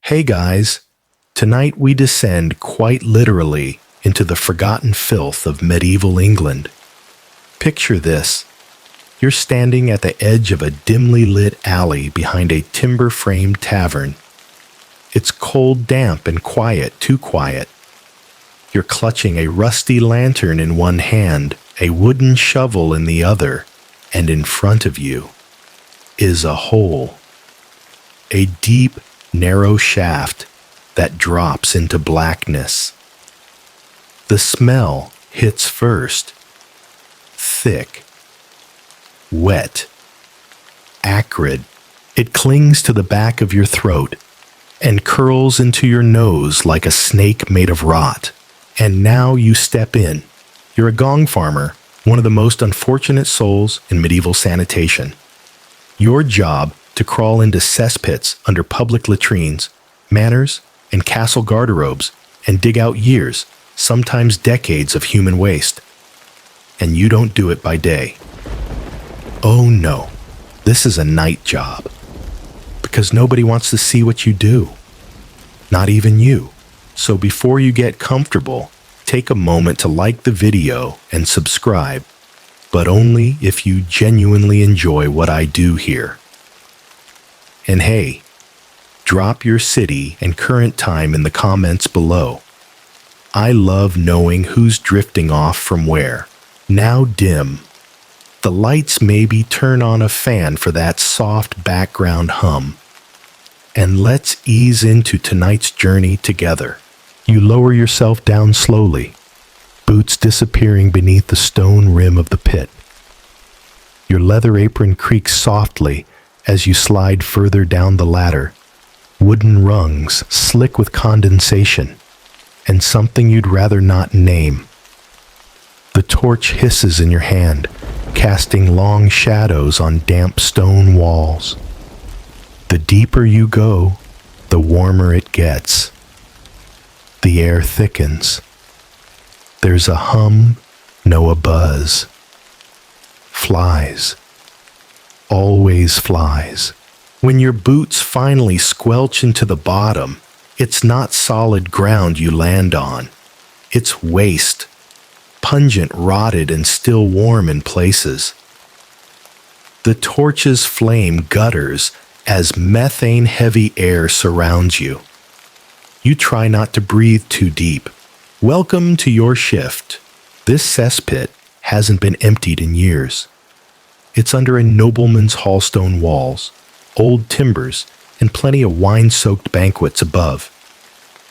Hey guys, tonight we descend quite literally into the forgotten filth of medieval England. Picture this. You're standing at the edge of a dimly lit alley behind a timber-framed tavern. It's cold, damp, and quiet, too quiet. You're clutching a rusty lantern in one hand, a wooden shovel in the other, and in front of you is a hole. A deep, narrow shaft that drops into blackness. The smell hits first. Thick, wet, acrid. It clings to the back of your throat and curls into your nose like a snake made of rot. And now you step in. You're a gong farmer, one of the most unfortunate souls in medieval sanitation. Your job to crawl into cesspits under public latrines, manors, and castle garderobes and dig out years, sometimes decades of human waste. And you don't do it by day. Oh no, this is a night job. Because nobody wants to see what you do. Not even you. So before you get comfortable, take a moment to like the video and subscribe, but only if you genuinely enjoy what I do here. And hey, drop your city and current time in the comments below. I love knowing who's drifting off from where. Now dim. The lights maybe turn on a fan for that soft background hum. And let's ease into tonight's journey together. You lower yourself down slowly, boots disappearing beneath the stone rim of the pit. Your leather apron creaks softly as you slide further down the ladder, wooden rungs slick with condensation, and something you'd rather not name. The torch hisses in your hand, casting long shadows on damp stone walls. The deeper you go, the warmer it gets. The air thickens. There's a hum, no a buzz. Flies. Always flies. When your boots finally squelch into the bottom, it's not solid ground you land on. It's waste. Pungent, rotted, and still warm in places. The torch's flame gutters as methane-heavy air surrounds you. You try not to breathe too deep. Welcome to your shift. This cesspit hasn't been emptied in years. It's under a nobleman's hallstone walls, old timbers, and plenty of wine-soaked banquets above.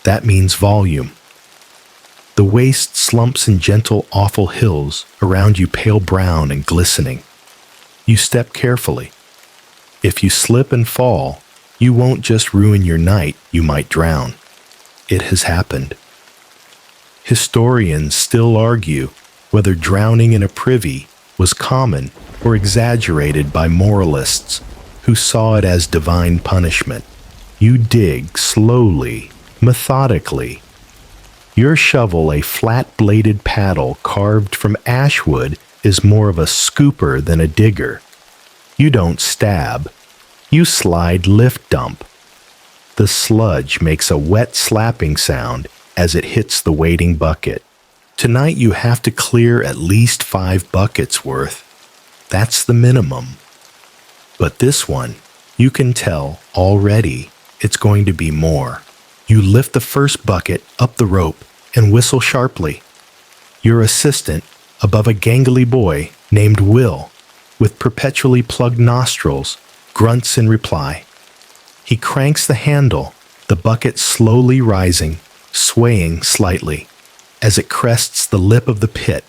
That means volume. The waste slumps in gentle, awful hills around you, pale brown and glistening. You step carefully. If you slip and fall, you won't just ruin your night, you might drown. It has happened. Historians still argue whether drowning in a privy was common or exaggerated by moralists who saw it as divine punishment. You dig slowly, methodically. Your shovel, a flat-bladed paddle carved from ash wood, is more of a scooper than a digger. You don't stab. You slide lift dump. The sludge makes a wet slapping sound as it hits the waiting bucket. Tonight you have to clear at least 5 buckets worth. That's the minimum. But this one, you can tell already it's going to be more. You lift the first bucket up the rope and whistle sharply. Your assistant, above a gangly boy named Will, with perpetually plugged nostrils, grunts in reply. He cranks the handle, the bucket slowly rising, swaying slightly, as it crests the lip of the pit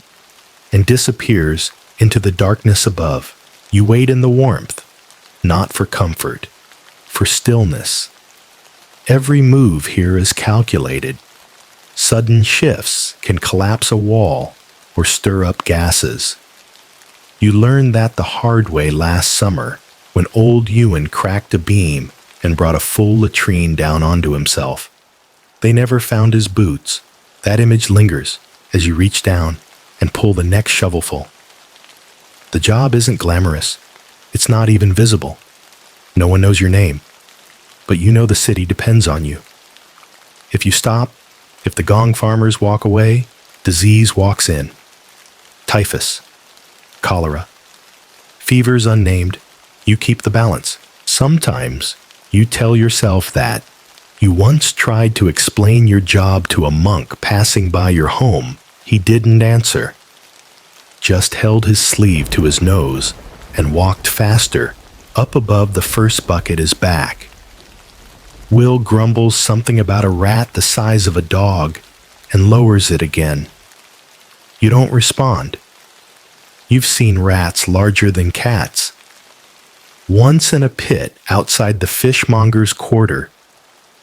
and disappears into the darkness above. You wait in the warmth, not for comfort, for stillness. Every move here is calculated. Sudden shifts can collapse a wall or stir up gases. You learned that the hard way last summer when old Ewan cracked a beam and brought a full latrine down onto himself. They never found his boots. That image lingers as you reach down and pull the next shovelful. The job isn't glamorous. It's not even visible. No one knows your name. but you know the city depends on you. If you stop, if the gong farmers walk away, disease walks in. Typhus, cholera, fevers unnamed, you keep the balance. Sometimes you tell yourself that. You once tried to explain your job to a monk passing by your home. He didn't answer, just held his sleeve to his nose and walked faster. Up above the first bucket is back. Will grumbles something about a rat the size of a dog and lowers it again. You don't respond. You've seen rats larger than cats. Once in a pit outside the fishmonger's quarter,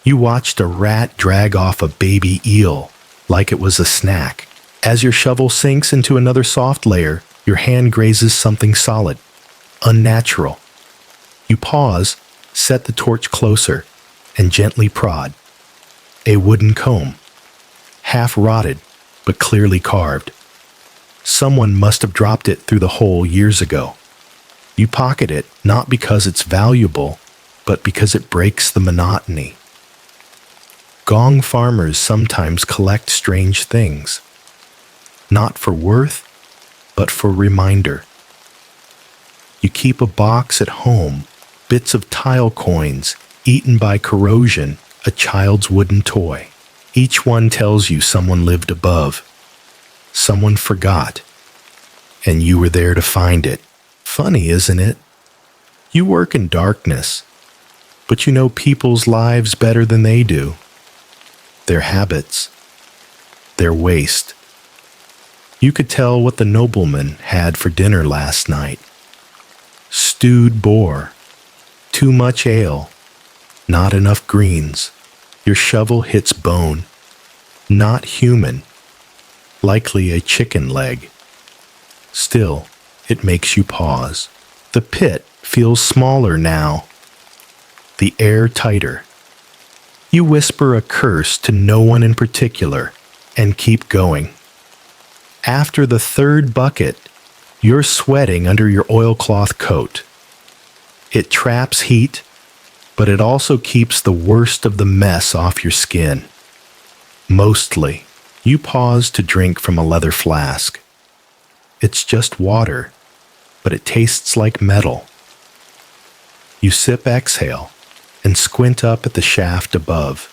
you watched a rat drag off a baby eel like it was a snack. As your shovel sinks into another soft layer, your hand grazes something solid, unnatural. You pause, set the torch closer, and gently prod. A wooden comb, half rotted, but clearly carved. Someone must have dropped it through the hole years ago. You pocket it not because it's valuable, but because it breaks the monotony. Gong farmers sometimes collect strange things, not for worth, but for reminder. You keep a box at home, bits of tile coins, eaten by corrosion, a child's wooden toy. Each one tells you someone lived above. Someone forgot, and you were there to find it. Funny, isn't it? You work in darkness, but you know people's lives better than they do. Their habits, their waste. You could tell what the nobleman had for dinner last night. Stewed boar, too much ale, not enough greens. Your shovel hits bone, not human, likely a chicken leg. Still, it makes you pause. The pit feels smaller now, the air tighter. You whisper a curse to no one in particular and keep going. After the third bucket, you're sweating under your oilcloth coat. It traps heat, but it also keeps the worst of the mess off your skin. Mostly, you pause to drink from a leather flask. It's just water, but it tastes like metal. You sip exhale and squint up at the shaft above.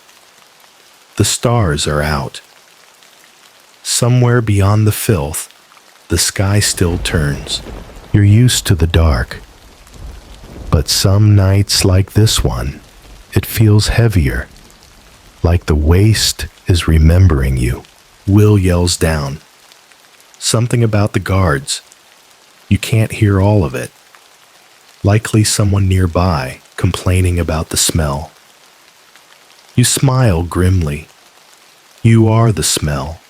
The stars are out. Somewhere beyond the filth, the sky still turns. You're used to the dark. But some nights like this one, it feels heavier, like the waste is remembering you. Will yells down. Something about the guards. You can't hear all of it. Likely someone nearby complaining about the smell. You smile grimly. You are the smell.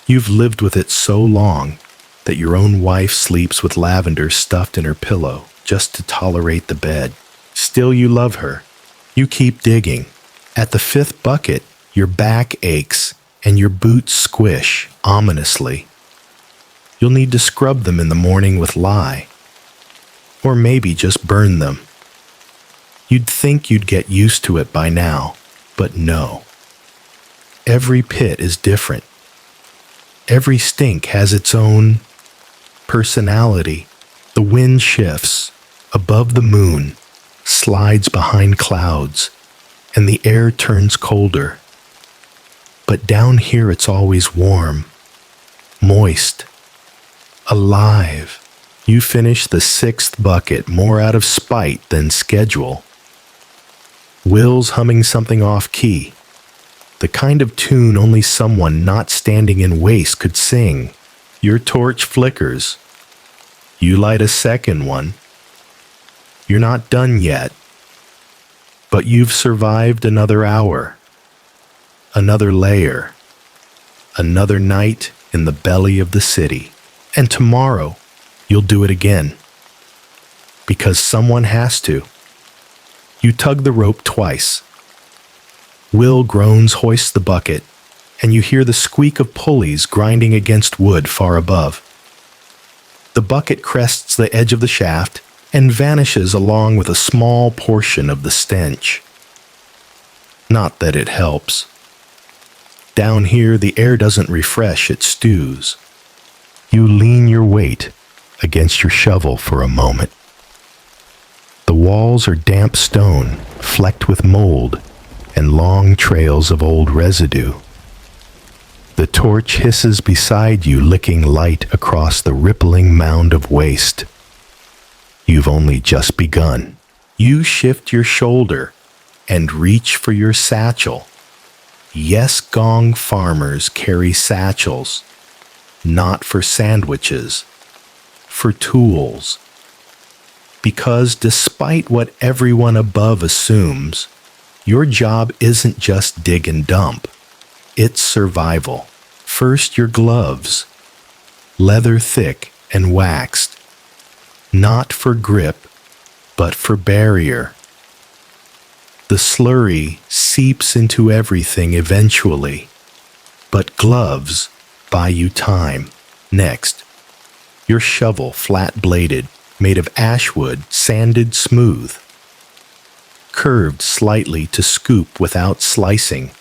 You've lived with it so long that your own wife sleeps with lavender stuffed in her pillow just to tolerate the bed. Still you love her. You keep digging. At the fifth bucket, your back aches and your boots squish ominously. You'll need to scrub them in the morning with lye. Or maybe just burn them. You'd think you'd get used to it by now, but no. Every pit is different. Every stink has its own personality. The wind shifts above the moon, slides behind clouds, and the air turns colder. But down here it's always warm, moist, alive. You finish the sixth bucket more out of spite than schedule. Will's humming something off-key, the kind of tune only someone not standing in waste could sing. Your torch flickers. You light a second one. You're not done yet, but you've survived another hour, another layer, another night in the belly of the city. And tomorrow, you'll do it again. Because someone has to. You tug the rope twice. Will groans, hoists the bucket, and you hear the squeak of pulleys grinding against wood far above. The bucket crests the edge of the shaft and vanishes along with a small portion of the stench. Not that it helps. Down here, the air doesn't refresh, it stews. You lean your weight against your shovel for a moment. The walls are damp stone, flecked with mold, and long trails of old residue. The torch hisses beside you, licking light across the rippling mound of waste. You've only just begun. You shift your shoulder and reach for your satchel. Yes, gong farmers carry satchels, not for sandwiches, for tools. Because despite what everyone above assumes, your job isn't just dig and dump. It's survival. First, your gloves, leather thick and waxed, not for grip, but for barrier. The slurry seeps into everything eventually, but gloves buy you time. Next, your shovel flat-bladed, made of ash wood, sanded smooth, curved slightly to scoop without slicing,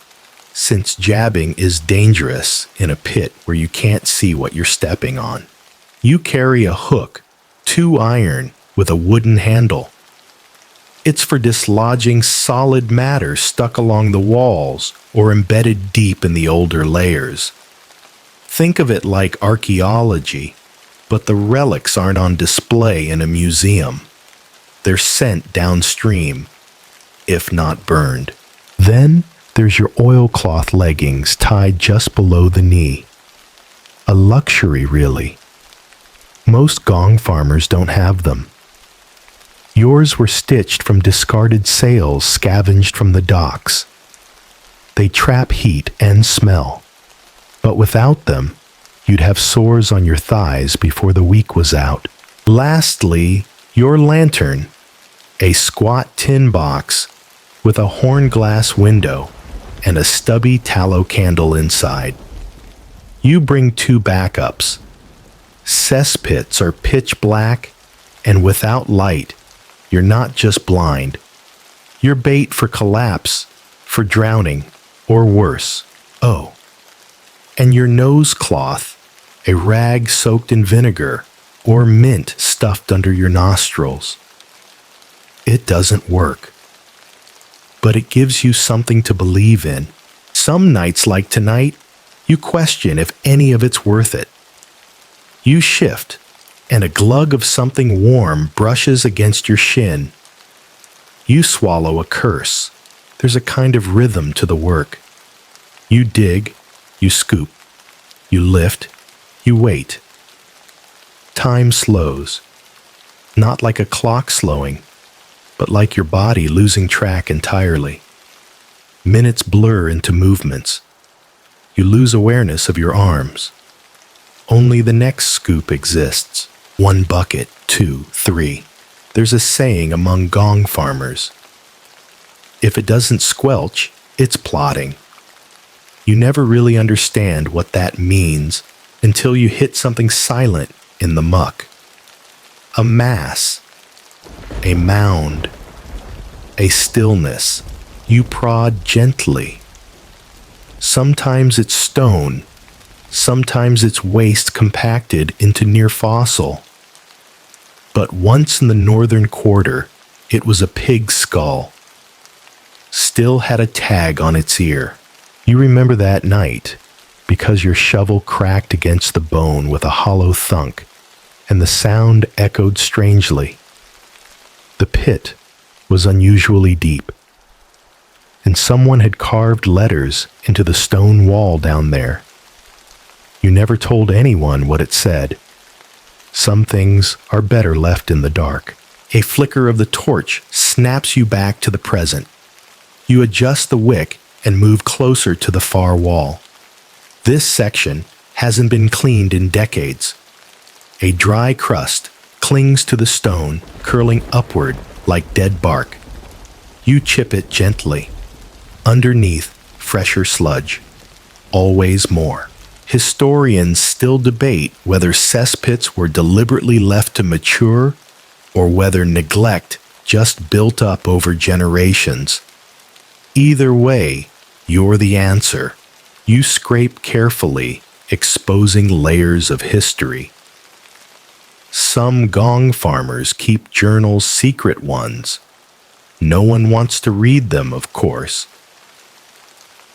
since jabbing is dangerous in a pit where you can't see what you're stepping on. You carry a hook, 2 iron, with a wooden handle. It's for dislodging solid matter stuck along the walls or embedded deep in the older layers. Think of it like archaeology, but the relics aren't on display in a museum. They're sent downstream, if not burned. Then there's your oilcloth leggings tied just below the knee. A luxury, really. Most gong farmers don't have them. Yours were stitched from discarded sails scavenged from the docks. They trap heat and smell, but without them, you'd have sores on your thighs before the week was out. Lastly, your lantern, a squat tin box with a horn glass window and a stubby tallow candle inside. You bring 2 backups. Cesspits are pitch black, and without light, you're not just blind. You're bait for collapse, for drowning, or worse. Oh, and your nose cloth, a rag soaked in vinegar, or mint stuffed under your nostrils. It doesn't work, but it gives you something to believe in. Some nights like tonight, you question if any of it's worth it. You shift, and a glug of something warm brushes against your shin. You swallow a curse. There's a kind of rhythm to the work. You dig, you scoop, you lift, you wait. Time slows, not like a clock slowing, but like your body losing track entirely. Minutes blur into movements. You lose awareness of your arms. Only the next scoop exists. 1 bucket, 2, 3. There's a saying among gong farmers. If it doesn't squelch, it's plotting. You never really understand what that means until you hit something silent in the muck. A mass, a mound, a stillness. You prod gently. Sometimes it's stone, sometimes it's waste compacted into near fossil. But once in the northern quarter, it was a pig's skull. Still had a tag on its ear. You remember that night because your shovel cracked against the bone with a hollow thunk, and the sound echoed strangely. The pit was unusually deep, and someone had carved letters into the stone wall down there. You never told anyone what it said. Some things are better left in the dark. A flicker of the torch snaps you back to the present. You adjust the wick and move closer to the far wall. This section hasn't been cleaned in decades. A dry crust clings to the stone, curling upward like dead bark. You chip it gently. Underneath, fresher sludge. Always more. Historians still debate whether cesspits were deliberately left to mature or whether neglect just built up over generations. Either way, you're the answer. You scrape carefully, exposing layers of history. Some gong farmers keep journals, secret ones. No one wants to read them, of course.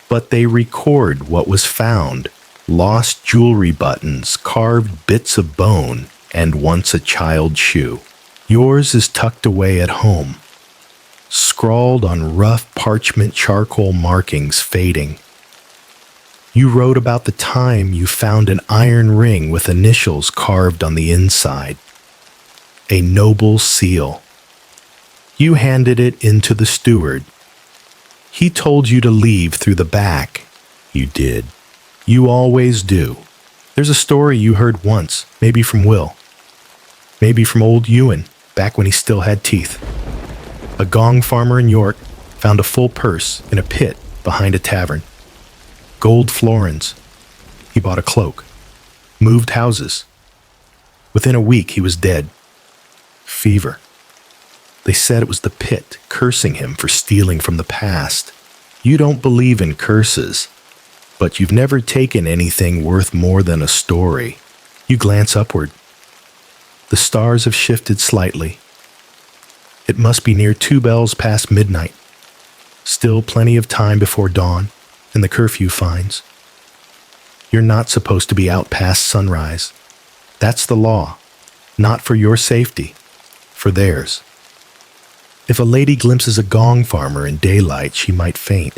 But they record what was found: lost jewelry buttons, carved bits of bone, and once a child's shoe. Yours is tucked away at home, scrawled on rough parchment, charcoal markings fading. You wrote about the time you found an iron ring with initials carved on the inside. A noble seal. You handed it in to the steward. He told you to leave through the back. You did. You always do. There's a story you heard once, maybe from Will. Maybe from old Ewan, back when he still had teeth. A gong farmer in York found a full purse in a pit behind a tavern. Gold florins. He bought a cloak. Moved houses. Within a week, he was dead. Fever. They said it was the pit cursing him for stealing from the past. You don't believe in curses, but you've never taken anything worth more than a story. You glance upward. The stars have shifted slightly. It must be near 2 bells past midnight. Still plenty of time before dawn and the curfew fines. You're not supposed to be out past sunrise. That's the law. Not for your safety, for theirs. If a lady glimpses a gong farmer in daylight, she might faint.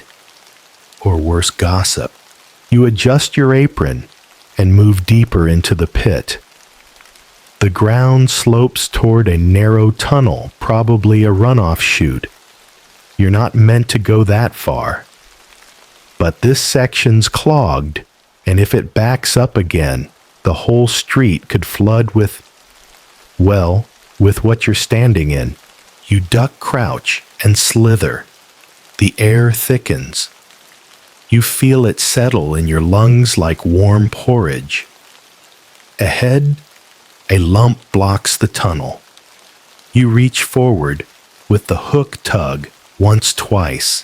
Or worse, gossip. You adjust your apron and move deeper into the pit. The ground slopes toward a narrow tunnel, probably a runoff chute. You're not meant to go that far. But this section's clogged, and if it backs up again, the whole street could flood with what you're standing in. You duck, crouch, and slither. The air thickens. You feel it settle in your lungs like warm porridge. Ahead, a lump blocks the tunnel. You reach forward with the hook tug once, twice.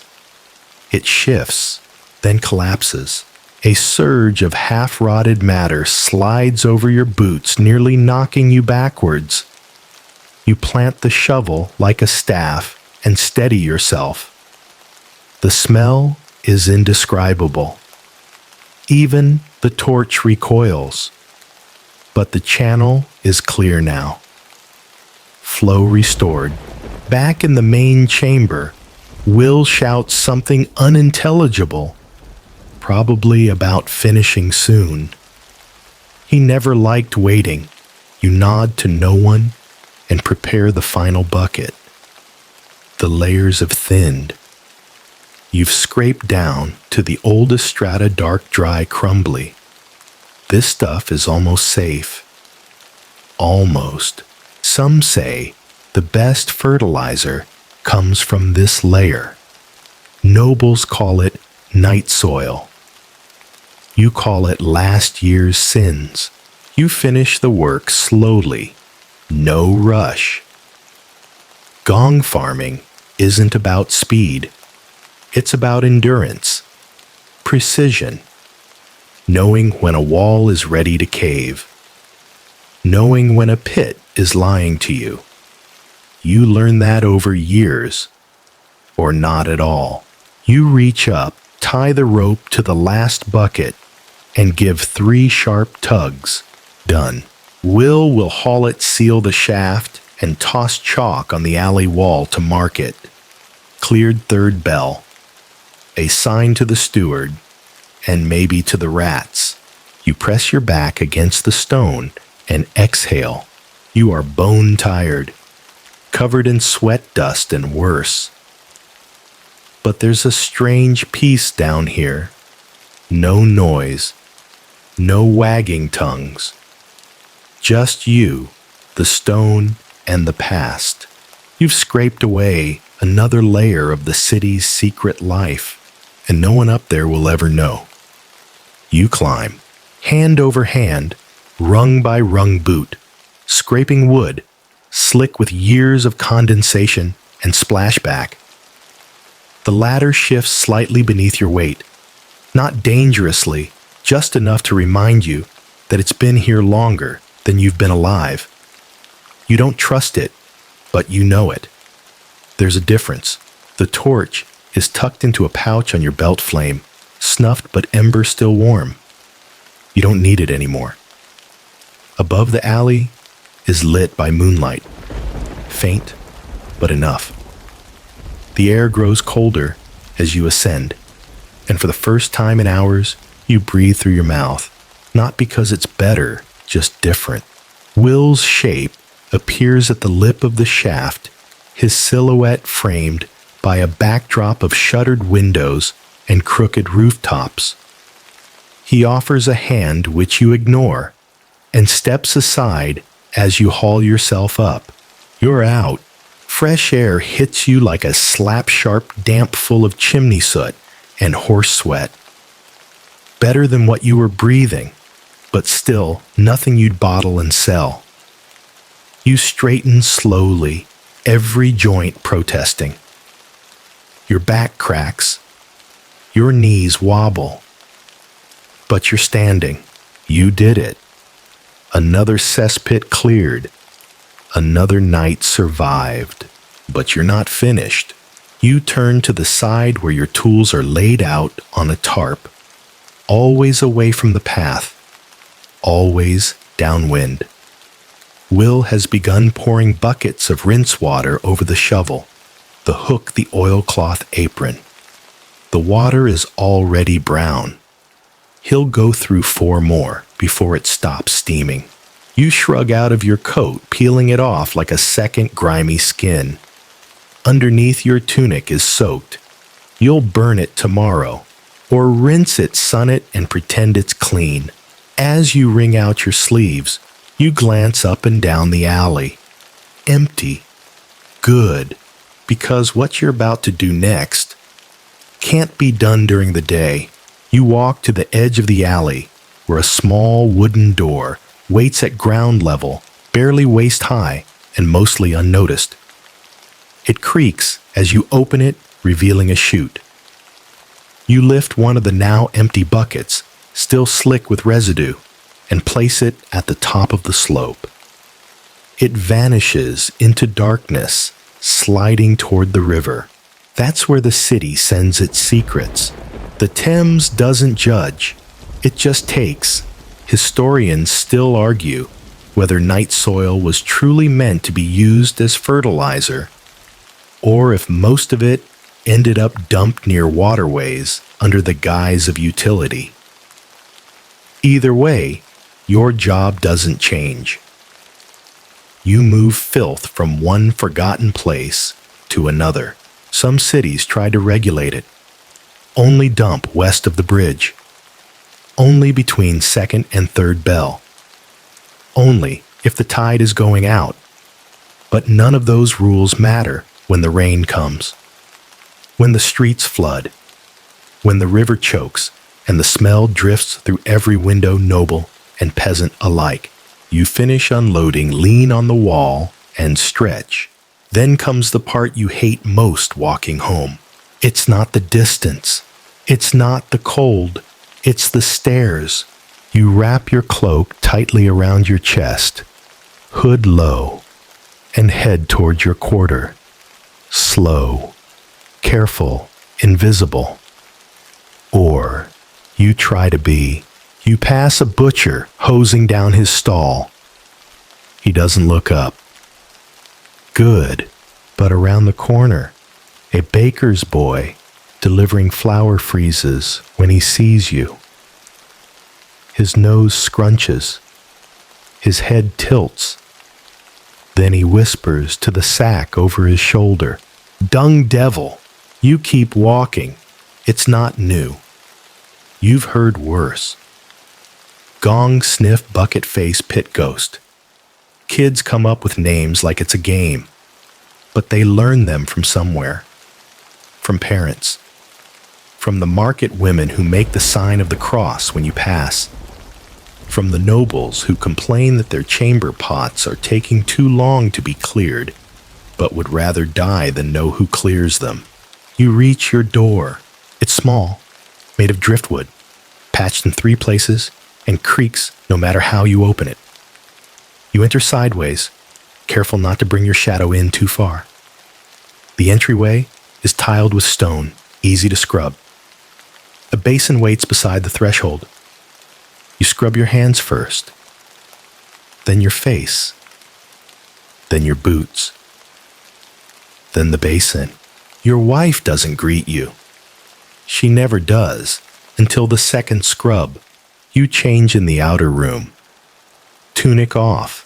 It shifts, then collapses. A surge of half-rotted matter slides over your boots, nearly knocking you backwards. You plant the shovel like a staff and steady yourself. The smell is indescribable. Even the torch recoils. But the channel is clear now. Flow restored. Back in the main chamber, Will shouts something unintelligible, probably about finishing soon. He never liked waiting. You nod to no one and prepare the final bucket. The layers have thinned. You've scraped down to the oldest strata, dark, dry, crumbly. This stuff is almost safe. Almost. Some say the best fertilizer comes from this layer. Nobles call it night soil. You call it last year's sins. You finish the work slowly. No rush. Gong farming isn't about speed. It's about endurance, precision, knowing when a wall is ready to cave, knowing when a pit is lying to you. You learn that over years, or not at all. You reach up, tie the rope to the last bucket, and give 3 sharp tugs. Done. Will haul it, seal the shaft, and toss chalk on the alley wall to mark it. Cleared 3rd bell. A sign to the steward, and maybe to the rats. You press your back against the stone and exhale. You are bone tired, covered in sweat, dust, and worse. But there's a strange peace down here. No noise, no wagging tongues. Just you, the stone, and the past. You've scraped away another layer of the city's secret life, and no one up there will ever know. You climb, hand over hand, rung by rung boot, scraping wood, slick with years of condensation and splashback. The ladder shifts slightly beneath your weight, not dangerously, just enough to remind you that it's been here longer than you've been alive. You don't trust it, but you know it. There's a difference. The torch is tucked into a pouch on your belt flame, snuffed but ember still warm. You don't need it anymore. Above the alley is lit by moonlight, faint but enough. The air grows colder as you ascend, and for the first time in hours, you breathe through your mouth, not because it's better, just different. Will's shape appears at the lip of the shaft, his silhouette framed by a backdrop of shuttered windows and crooked rooftops. He offers a hand which you ignore and steps aside as you haul yourself up. You're out. Fresh air hits you like a slap-sharp damp full of chimney soot and horse sweat. Better than what you were breathing, but still nothing you'd bottle and sell. You straighten slowly, every joint protesting. Your back cracks. Your knees wobble. But you're standing. You did it. Another cesspit cleared. Another night survived. But you're not finished. You turn to the side where your tools are laid out on a tarp. Always away from the path. Always downwind. Will has begun pouring buckets of rinse water over the shovel, the hook the oilcloth apron. The water is already brown. He'll go through 4 more before it stops steaming. You shrug out of your coat, peeling it off like a second grimy skin. Underneath your tunic is soaked. You'll burn it tomorrow, or rinse it, sun it, and pretend it's clean. As you wring out your sleeves, you glance up and down the alley. Empty. Good. Because what you're about to do next can't be done during the day. You walk to the edge of the alley, where a small wooden door waits at ground level, barely waist high and mostly unnoticed. It creaks as you open it, revealing a chute. You lift one of the now empty buckets, still slick with residue, and place it at the top of the slope. It vanishes into darkness, sliding toward the river. That's where the city sends its secrets. The Thames doesn't judge, it just takes. Historians still argue whether night soil was truly meant to be used as fertilizer, or if most of it ended up dumped near waterways under the guise of utility. Either way, your job doesn't change. You move filth from one forgotten place to another. Some cities try to regulate it. Only dump west of the bridge. Only between 2nd and 3rd bell. Only if the tide is going out. But none of those rules matter when the rain comes. When the streets flood. When the river chokes and the smell drifts through every window, noble and peasant alike. You finish unloading, lean on the wall, and stretch. Then comes the part you hate most walking home. It's not the distance. It's not the cold. It's the stairs. You wrap your cloak tightly around your chest, hood low, and head toward your quarter. Slow, careful, invisible. Or you try to be. You pass a butcher hosing down his stall. He doesn't look up. Good, but around the corner, a baker's boy delivering flour freezes when he sees you. His nose scrunches. His head tilts. Then he whispers to the sack over his shoulder, "Dung devil, you keep walking. It's not new. You've heard worse." Gong sniff bucket face pit ghost. Kids come up with names like it's a game, but they learn them from somewhere. From parents. From the market women who make the sign of the cross when you pass. From the nobles who complain that their chamber pots are taking too long to be cleared, but would rather die than know who clears them. You reach your door. It's small, made of driftwood, patched in 3 places, and creaks no matter how you open it. You enter sideways, careful not to bring your shadow in too far. The entryway is tiled with stone, easy to scrub. A basin waits beside the threshold. You scrub your hands first, then your face, then your boots, then the basin. Your wife doesn't greet you. She never does until the second scrub. You change in the outer room. Tunic off,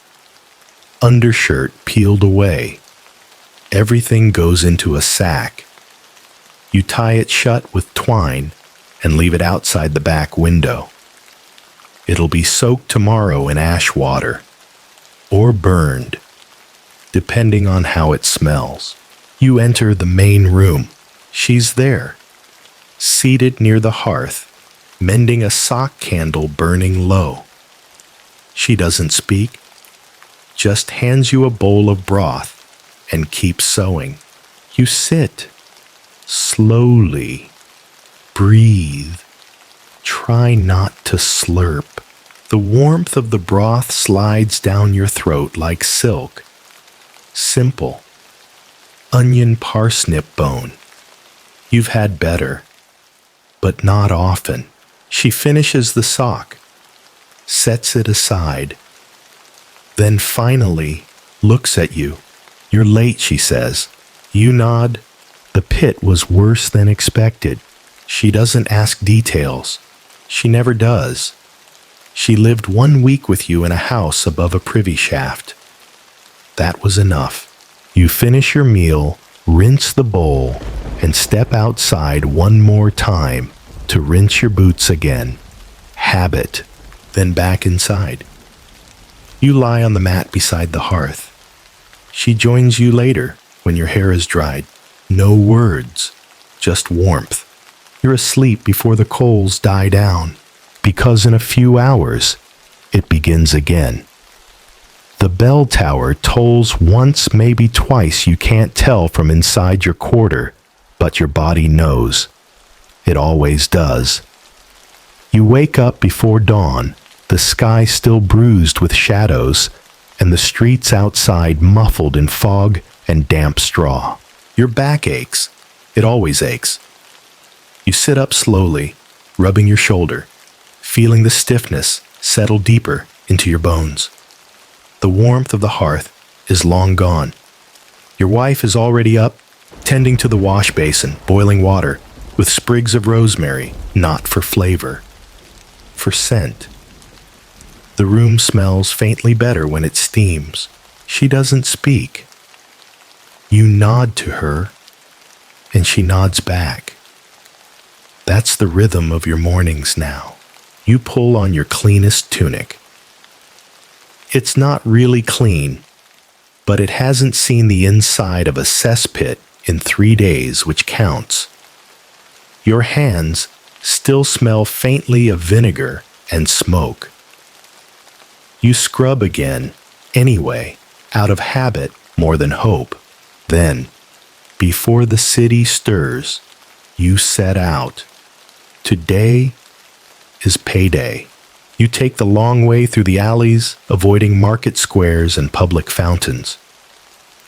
undershirt peeled away. Everything goes into a sack. You tie it shut with twine and leave it outside the back window. It'll be soaked tomorrow in ash water, or burned, depending on how it smells. You enter the main room. She's there, seated near the hearth, mending a sock candle burning low. She doesn't speak, just hands you a bowl of broth and keeps sewing. You sit, slowly, breathe, try not to slurp. The warmth of the broth slides down your throat like silk. Simple. Onion parsnip bone. You've had better, but not often. She finishes the sock, sets it aside, then finally looks at you. You're late, she says. You nod. The pit was worse than expected. She doesn't ask details. She never does. She lived 1 week with you in a house above a privy shaft. That was enough. You finish your meal, rinse the bowl, and step outside one more time to rinse your boots again. Habit. Then back inside. You lie on the mat beside the hearth. She joins you later when your hair is dried. No words, just warmth. You're asleep before the coals die down, because in a few hours, it begins again. The bell tower tolls once, maybe twice. You can't tell from inside your quarter, but your body knows. It always does. You wake up before dawn, the sky still bruised with shadows, and the streets outside muffled in fog and damp straw. Your back aches. It always aches. You sit up slowly, rubbing your shoulder, feeling the stiffness settle deeper into your bones. The warmth of the hearth is long gone. Your wife is already up, tending to the wash basin, boiling water, with sprigs of rosemary, not for flavor, for scent. The room smells faintly better when it steams. She doesn't speak. You nod to her, and she nods back. That's the rhythm of your mornings now. You pull on your cleanest tunic. It's not really clean, but it hasn't seen the inside of a cesspit in 3 days, which counts. Your hands still smell faintly of vinegar and smoke. You scrub again, anyway, out of habit more than hope. Then, before the city stirs, you set out. Today is payday. You take the long way through the alleys, avoiding market squares and public fountains.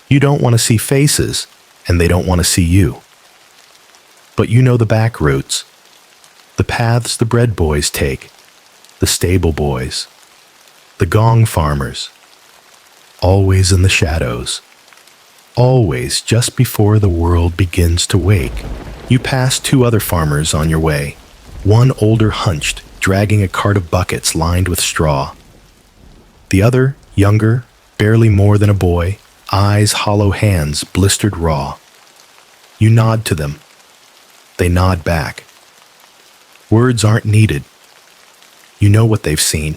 You don't want to see faces, and they don't want to see you. But you know the back routes, the paths the bread boys take, the stable boys, the gong farmers, always in the shadows, always just before the world begins to wake. You pass 2 other farmers on your way, one older hunched, dragging a cart of buckets lined with straw. The other, younger, barely more than a boy, eyes hollow, hands blistered raw. You nod to them. They nod back. Words aren't needed. You know what they've seen.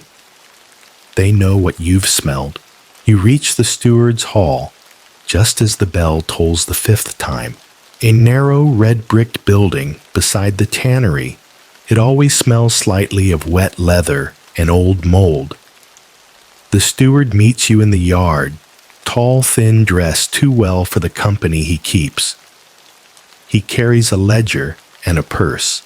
They know what you've smelled. You reach the steward's hall just as the bell tolls the 5th time. A narrow red-bricked building beside the tannery. It always smells slightly of wet leather and old mold. The steward meets you in the yard, tall, thin, dressed too well for the company he keeps. He carries a ledger and a purse.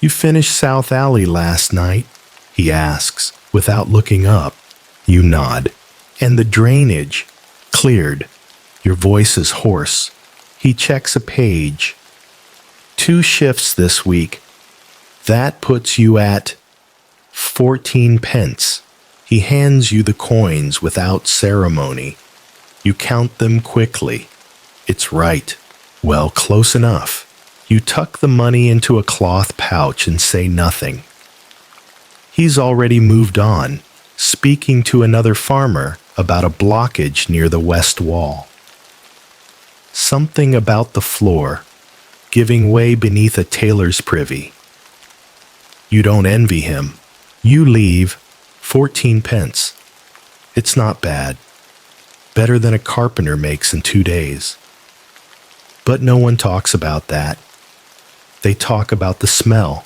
"You finished South Alley last night?" he asks, without looking up. You nod. "And the drainage?" "Cleared." Your voice is hoarse. He checks a page. "2 shifts this week. That puts you at 14 pence. He hands you the coins without ceremony. You count them quickly. It's right. Well, close enough. You tuck the money into a cloth pouch and say nothing. He's already moved on, speaking to another farmer about a blockage near the west wall. Something about the floor, giving way beneath a tailor's privy. You don't envy him. You leave, 14 pence. It's not bad. Better than a carpenter makes in 2 days. But no one talks about that. They talk about the smell.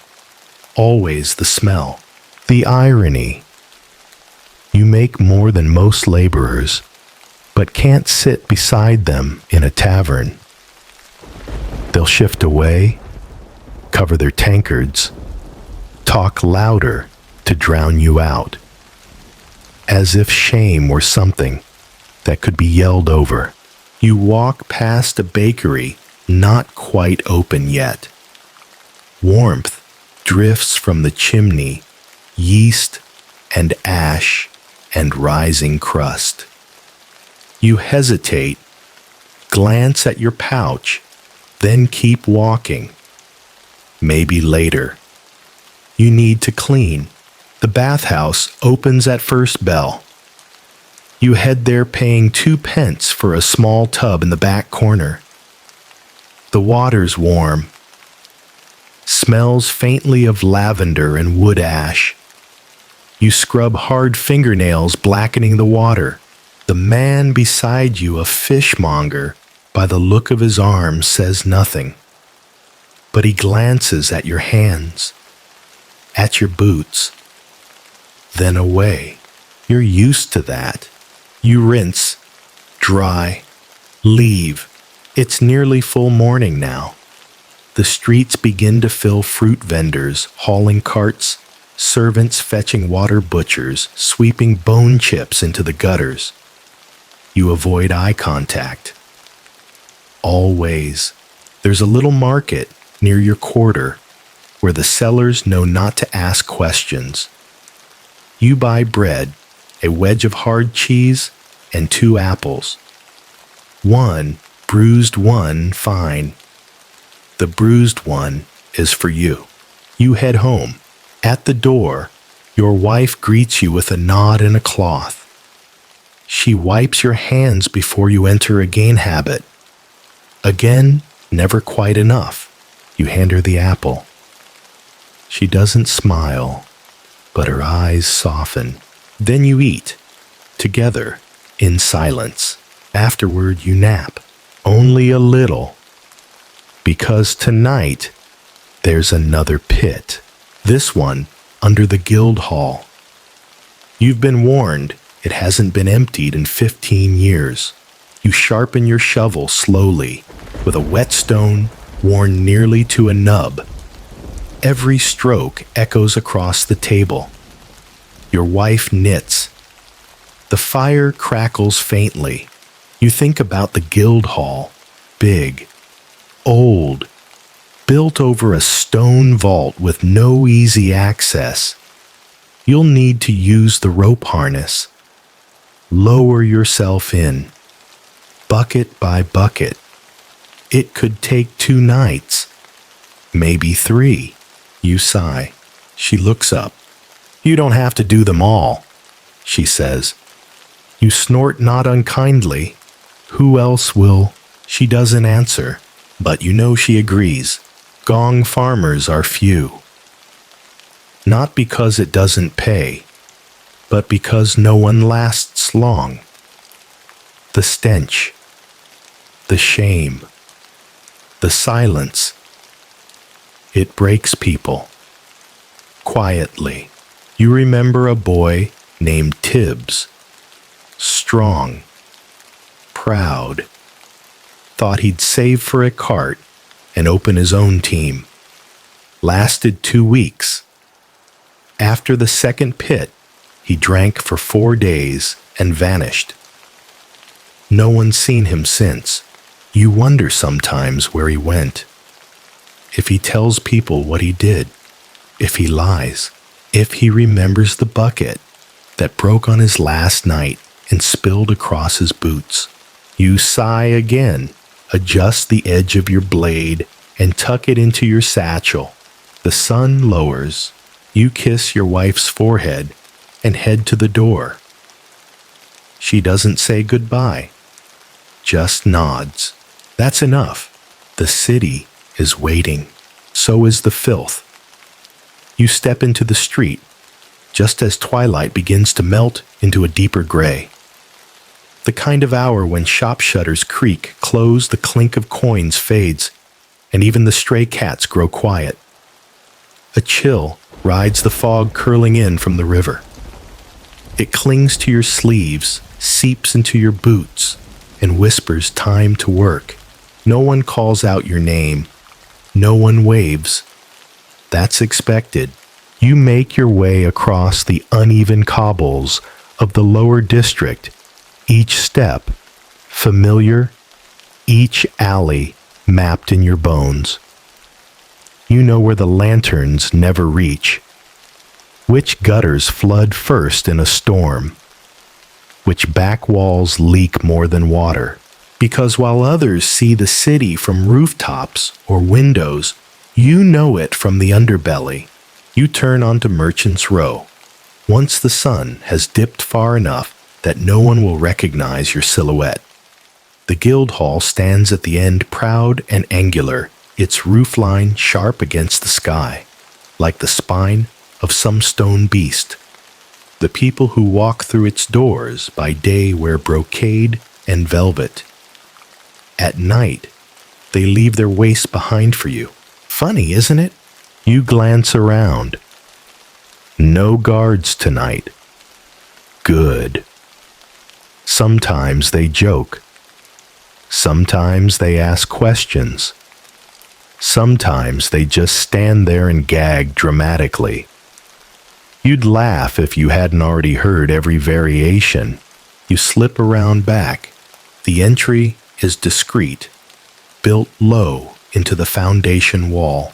Always the smell. The irony. You make more than most laborers, but can't sit beside them in a tavern. They'll shift away, cover their tankards, talk louder to drown you out, as if shame were something that could be yelled over. You walk past a bakery not quite open yet. Warmth drifts from the chimney, yeast and ash and rising crust. You hesitate, glance at your pouch, then keep walking. Maybe later. You need to clean. The bathhouse opens at first bell. You head there paying 2 pence for a small tub in the back corner. The water's warm. Smells faintly of lavender and wood ash. You scrub hard fingernails blackening the water. The man beside you, a fishmonger, by the look of his arm, says nothing. But he glances at your hands, at your boots, then away. You're used to that. You rinse, dry, leave. It's nearly full morning now. The streets begin to fill fruit vendors, hauling carts, servants fetching water butchers, sweeping bone chips into the gutters. You avoid eye contact. Always. There's a little market near your quarter where the sellers know not to ask questions. You buy bread, a wedge of hard cheese, and 2 apples. One bruised, one fine. The bruised one is for you. You head home. At the door, your wife greets you with a nod and a cloth. She wipes your hands before you enter a gain habit. Again, never quite enough. You hand her the apple. She doesn't smile, but her eyes soften. Then you eat, together, in silence. Afterward, you nap. Only a little. Because tonight, there's another pit. This one under the guild hall. You've been warned it hasn't been emptied in 15 years. You sharpen your shovel slowly, with a whetstone worn nearly to a nub. Every stroke echoes across the table. Your wife knits. The fire crackles faintly. You think about the guild hall, big, old, built over a stone vault with no easy access. You'll need to use the rope harness. Lower yourself in, bucket by bucket. It could take 2 nights, maybe 3. You sigh. She looks up. You don't have to do them all, she says. You snort not unkindly. Who else will? She doesn't answer, but you know she agrees. Gong farmers are few. Not because it doesn't pay, but because no one lasts long. The stench, the shame, the silence. It breaks people. Quietly, you remember a boy named Tibbs. Strong, proud, thought he'd save for a cart, and open his own team. Lasted 2 weeks. After the second pit, he drank for 4 days and vanished. No one's seen him since. You wonder sometimes where he went. If he tells people what he did, if he lies, if he remembers the bucket that broke on his last night and spilled across his boots. You sigh again, adjust the edge of your blade, and tuck it into your satchel. The sun lowers. You kiss your wife's forehead and head to the door. She doesn't say goodbye, just nods. That's enough. The city is waiting. So is the filth. You step into the street, just as twilight begins to melt into a deeper gray. The kind of hour when shop shutters creak, close, the clink of coins fades, and even the stray cats grow quiet. A chill rides the fog curling in from the river. It clings to your sleeves, seeps into your boots, and whispers time to work. No one calls out your name. No one waves. That's expected. You make your way across the uneven cobbles of the lower district, each step familiar, each alley mapped in your bones. You know where the lanterns never reach, which gutters flood first in a storm, which back walls leak more than water. Because while others see the city from rooftops or windows, you know it from the underbelly. You turn onto Merchant's Row. Once the sun has dipped far enough that no one will recognize your silhouette. The guild hall stands at the end, proud and angular, its roofline sharp against the sky, like the spine of some stone beast. The people who walk through its doors by day wear brocade and velvet. At night, they leave their wastes behind for you. Funny, isn't it? You glance around. No guards tonight. Good. Sometimes they joke. Sometimes they ask questions. Sometimes they just stand there and gag dramatically. You'd laugh if you hadn't already heard every variation. You slip around back. The entry is discreet, built low into the foundation wall.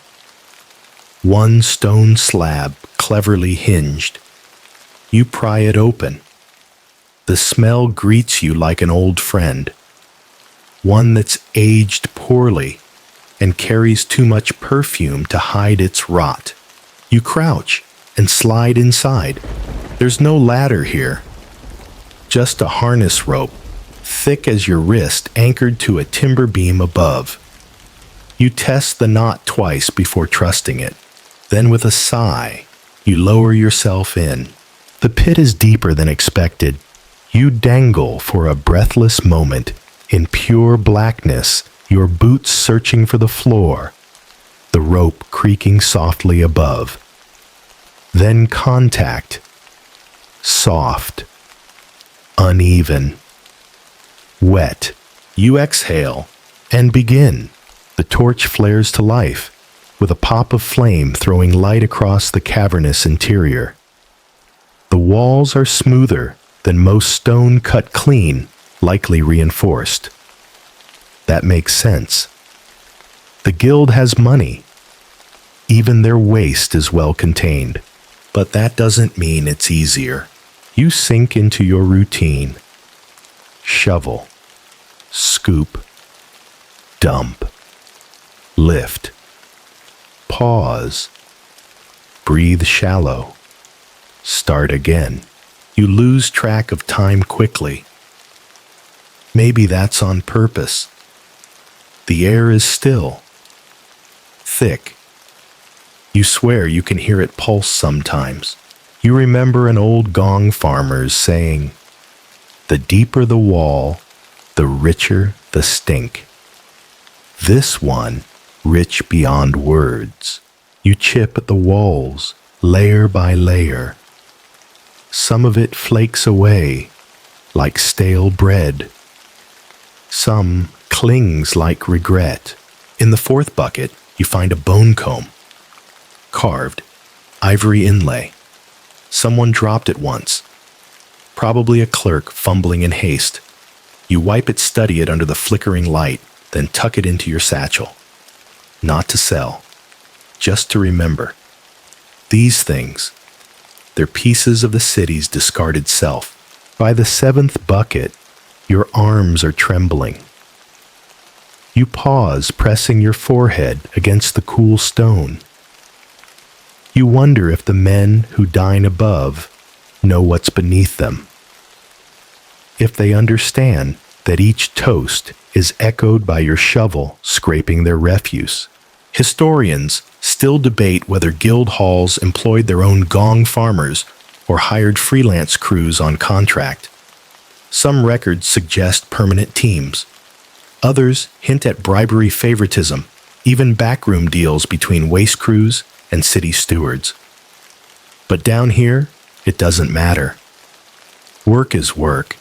One stone slab cleverly hinged. You pry it open. The smell greets you like an old friend, one that's aged poorly and carries too much perfume to hide its rot. You crouch and slide inside. There's no ladder here, just a harness rope, thick as your wrist, anchored to a timber beam above. You test the knot twice before trusting it. Then with a sigh, you lower yourself in. The pit is deeper than expected. You dangle for a breathless moment in pure blackness, your boots searching for the floor, the rope creaking softly above. Then contact. Soft. Uneven. Wet. You exhale and begin. The torch flares to life, with a pop of flame throwing light across the cavernous interior. The walls are smoother than most stone cut clean, likely reinforced. That makes sense. The guild has money. Even their waste is well contained. But that doesn't mean it's easier. You sink into your routine. Shovel. Scoop. Dump. Lift. Pause. Breathe shallow. Start again. You lose track of time quickly. Maybe that's on purpose. The air is still. Thick. You swear you can hear it pulse sometimes. You remember an old gong farmer's saying, "The deeper the wall, the richer the stink." This one, rich beyond words. You chip at the walls, layer by layer. Some of it flakes away, like stale bread. Some clings like regret. In the fourth bucket, you find a bone comb. Carved, ivory inlay. Someone dropped it once. Probably a clerk fumbling in haste. You wipe it, study it under the flickering light, then tuck it into your satchel. Not to sell, just to remember. These things, they're pieces of the city's discarded self. By the seventh bucket, your arms are trembling. You pause, pressing your forehead against the cool stone. You wonder if the men who dine above know what's beneath them. If they understand that each toast is echoed by your shovel scraping their refuse. Historians still debate whether guild halls employed their own gong farmers or hired freelance crews on contract. Some records suggest permanent teams. Others hint at bribery favoritism, even backroom deals between waste crews and city stewards. But down here, it doesn't matter. Work is work.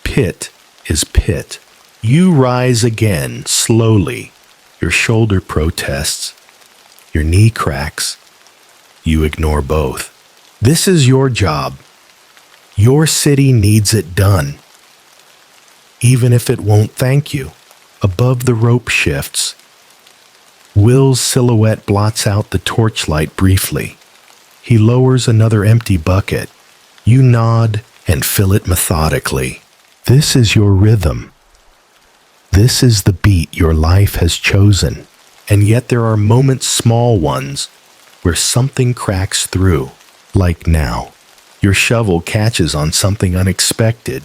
Pit is pit. You rise again, slowly. Your shoulder protests. Your knee cracks. You ignore both. This is your job. Your city needs it done. Even if it won't thank you. Above the rope shifts. Will's silhouette blots out the torchlight briefly. He lowers another empty bucket. You nod and fill it methodically. This is your rhythm. This is the beat your life has chosen. And yet there are moments, small ones, where something cracks through, like now. Your shovel catches on something unexpected.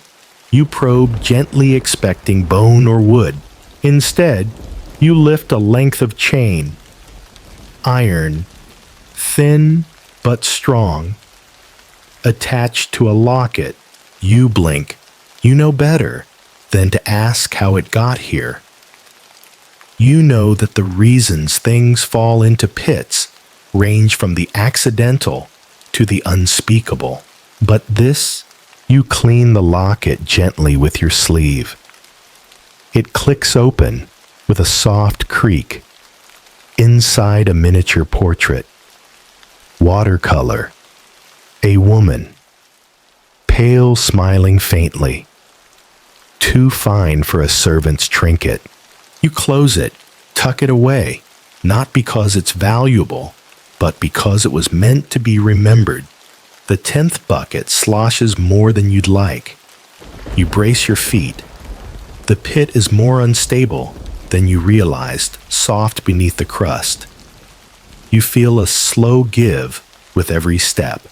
You probe, gently expecting bone or wood. Instead, you lift a length of chain. Iron, thin but strong, attached to a locket. You blink. You know better than to ask how it got here. You know that the reasons things fall into pits range from the accidental to the unspeakable. But this, you clean the locket gently with your sleeve. It clicks open with a soft creak. Inside a miniature portrait. Watercolor. A woman. Pale, smiling faintly. Too fine for a servant's trinket. You close it, tuck it away, not because it's valuable, but because it was meant to be remembered. The 10th bucket sloshes more than you'd like. You brace your feet. The pit is more unstable than you realized, soft beneath the crust. You feel a slow give with every step.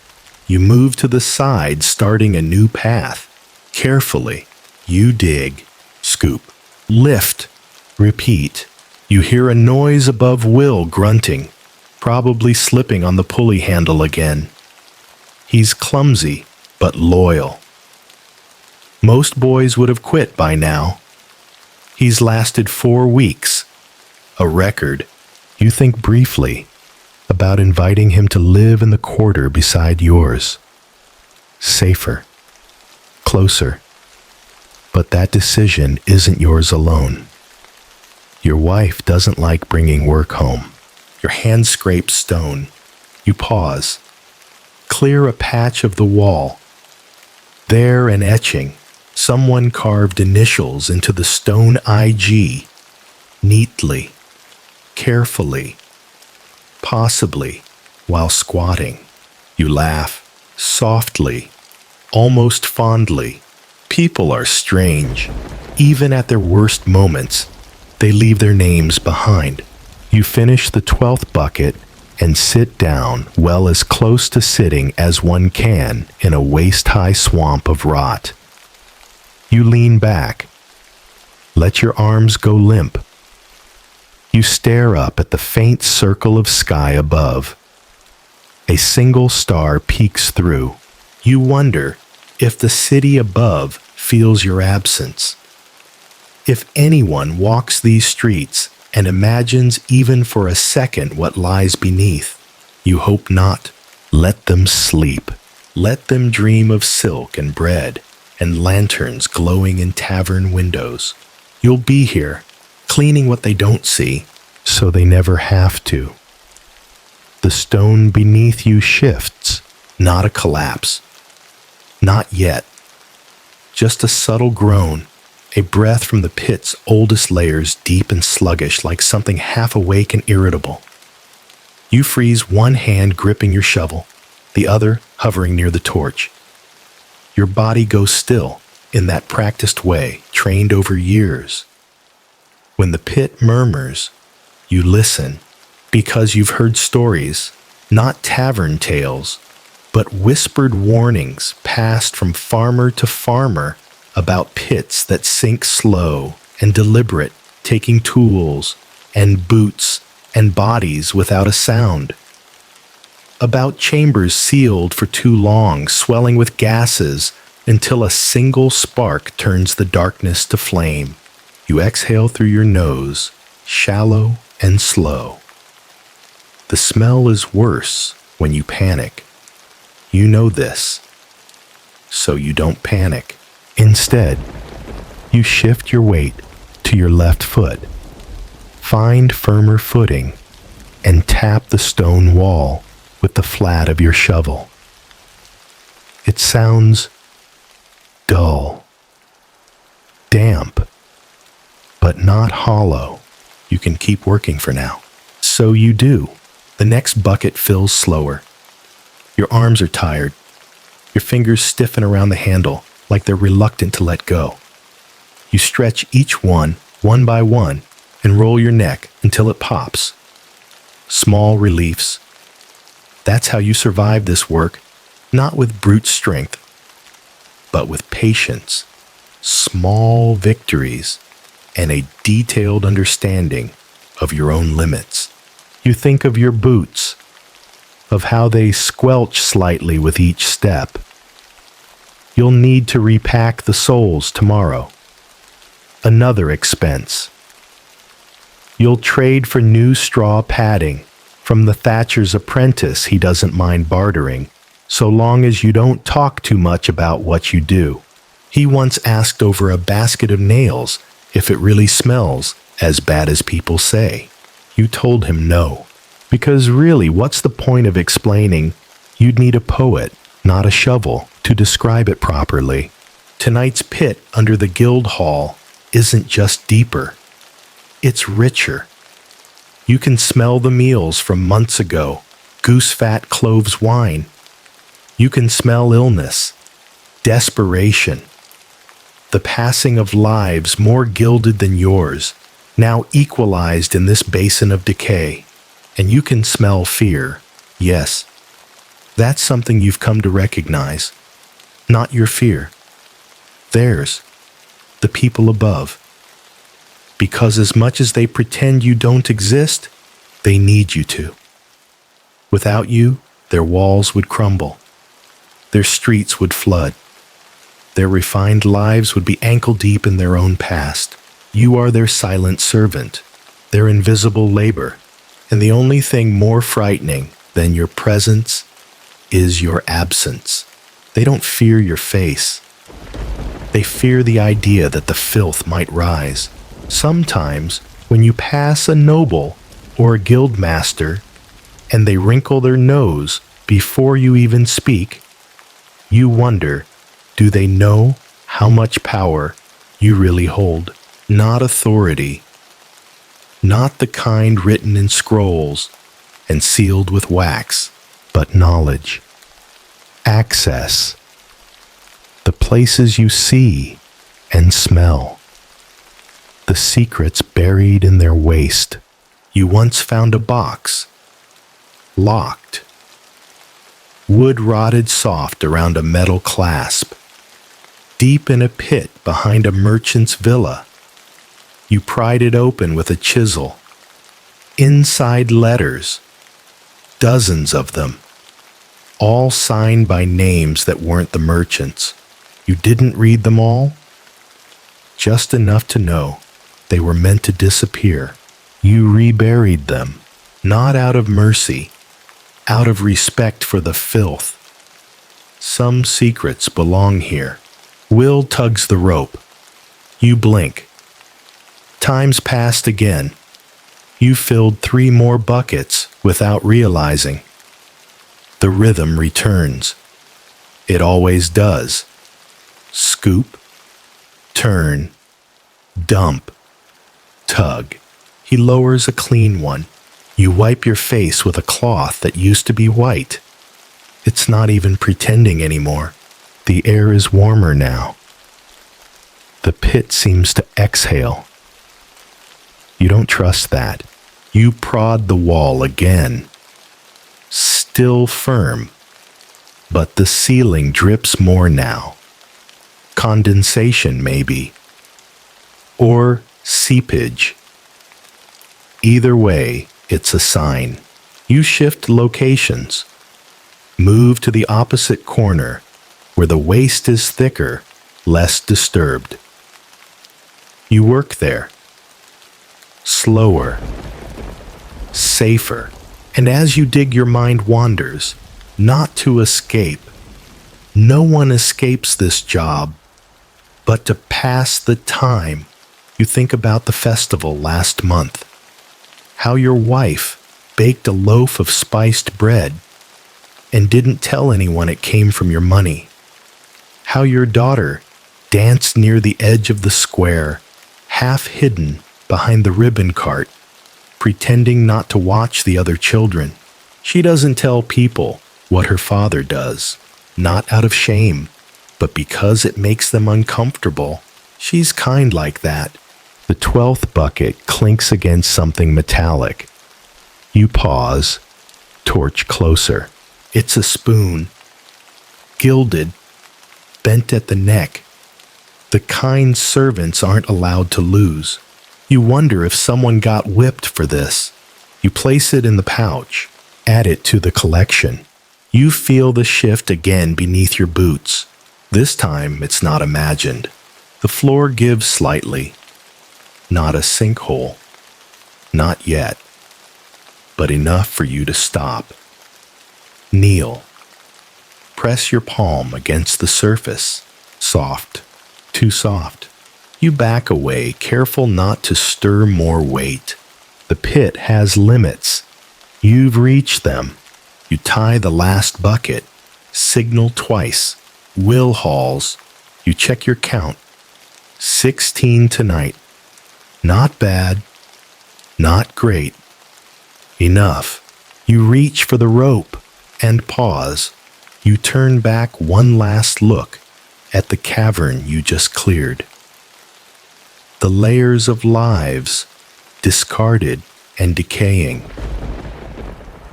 You move to the side, starting a new path. Carefully, you dig, scoop, lift, repeat. You hear a noise above Will grunting, probably slipping on the pulley handle again. He's clumsy, but loyal. Most boys would have quit by now. He's lasted 4 weeks. A record. You think briefly about inviting him to live in the quarter beside yours. Safer. Closer. But that decision isn't yours alone. Your wife doesn't like bringing work home. Your hand scrapes stone. You pause. Clear a patch of the wall. There, an etching. Someone carved initials into the stone IG. Neatly. Carefully. Possibly while squatting. You laugh. Softly. Almost fondly. People are strange. Even at their worst moments, they leave their names behind. You finish the 12th bucket and sit down, well as close to sitting as one can in a waist-high swamp of rot. You lean back. Let your arms go limp. You stare up at the faint circle of sky above. A single star peeks through. You wonder if the city above feels your absence. If anyone walks these streets and imagines even for a second what lies beneath, you hope not. Let them sleep. Let them dream of silk and bread and lanterns glowing in tavern windows. You'll be here, cleaning what they don't see so they never have to. The stone beneath you shifts, not a collapse. Not yet. Just a subtle groan, a breath from the pit's oldest layers, deep and sluggish, like something half awake and irritable. You freeze, one hand gripping your shovel, the other hovering near the torch. Your body goes still in that practiced way, trained over years. When the pit murmurs, you listen, because you've heard stories, not tavern tales, but whispered warnings passed from farmer to farmer about pits that sink slow and deliberate, taking tools and boots and bodies without a sound. About chambers sealed for too long, swelling with gases until a single spark turns the darkness to flame. You exhale through your nose, shallow and slow. The smell is worse when you panic. You know this, so you don't panic. Instead, you shift your weight to your left foot, find firmer footing, and tap the stone wall with the flat of your shovel. It sounds dull, damp, but not hollow. You can keep working for now. So you do. The next bucket fills slower. Your arms are tired. Your fingers stiffen around the handle like they're reluctant to let go. You stretch each one by one, and roll your neck until it pops. Small reliefs. That's how you survive this work, not with brute strength, but with patience, small victories, and a detailed understanding of your own limits. You think of your boots, of how they squelch slightly with each step. You'll need to repack the soles tomorrow. Another expense. You'll trade for new straw padding from the thatcher's apprentice. He doesn't mind bartering, so long as you don't talk too much about what you do. He once asked over a basket of nails if it really smells as bad as people say. You told him no. Because really, what's the point of explaining? You'd need a poet, not a shovel, to describe it properly. Tonight's pit under the guild hall isn't just deeper. It's richer. You can smell the meals from months ago, goose fat, cloves wine. You can smell illness, desperation, the passing of lives more gilded than yours, now equalized in this basin of decay. And you can smell fear. Yes, that's something you've come to recognize. Not your fear. Theirs. The people above. Because as much as they pretend you don't exist, they need you to. Without you, their walls would crumble. Their streets would flood. Their refined lives would be ankle-deep in their own past. You are their silent servant, their invisible labor. And the only thing more frightening than your presence is your absence. They don't fear your face. They fear the idea that the filth might rise. Sometimes, when you pass a noble or a guild master, and they wrinkle their nose before you even speak, you wonder, do they know how much power you really hold? Not authority. Not the kind written in scrolls and sealed with wax, but knowledge. Access. The places you see and smell. The secrets buried in their waste. You once found a box, locked. Wood rotted soft around a metal clasp. Deep in a pit behind a merchant's villa. You pried it open with a chisel. Inside letters, dozens of them, all signed by names that weren't the merchant's. You didn't read them all? Just enough to know they were meant to disappear. You reburied them, not out of mercy, out of respect for the filth. Some secrets belong here. Will tugs the rope. You blink. Time's passed again. You filled 3 more buckets without realizing. The rhythm returns. It always does. Scoop, turn, dump, tug. He lowers a clean one. You wipe your face with a cloth that used to be white. It's not even pretending anymore. The air is warmer now. The pit seems to exhale. You don't trust that. You prod the wall again. Still firm, but the ceiling drips more now. Condensation, maybe. Or seepage. Either way, it's a sign. You shift locations. Move to the opposite corner, where the waste is thicker, less disturbed. You work there. Slower. Safer. And as you dig, your mind wanders, not to escape. No one escapes this job, but to pass the time. You think about the festival last month. How your wife baked a loaf of spiced bread and didn't tell anyone it came from your money. How your daughter danced near the edge of the square, half hidden behind the ribbon cart, pretending not to watch the other children. She doesn't tell people what her father does, not out of shame, but because it makes them uncomfortable. She's kind like that. The 12th bucket clinks against something metallic. You pause, torch closer. It's a spoon, gilded, bent at the neck. The kind servants aren't allowed to lose. You wonder if someone got whipped for this. You place it in the pouch, add it to the collection. You feel the shift again beneath your boots. This time it's not imagined. The floor gives slightly. Not a sinkhole. Not yet. But enough for you to stop. Kneel. Press your palm against the surface. Soft. Too soft. You back away, careful not to stir more weight. The pit has limits. You've reached them. You tie the last bucket. Signal twice. Will hauls. You check your count. 16 tonight. Not bad. Not great. Enough. You reach for the rope and pause. You turn back one last look at the cavern you just cleared. The layers of lives, discarded and decaying.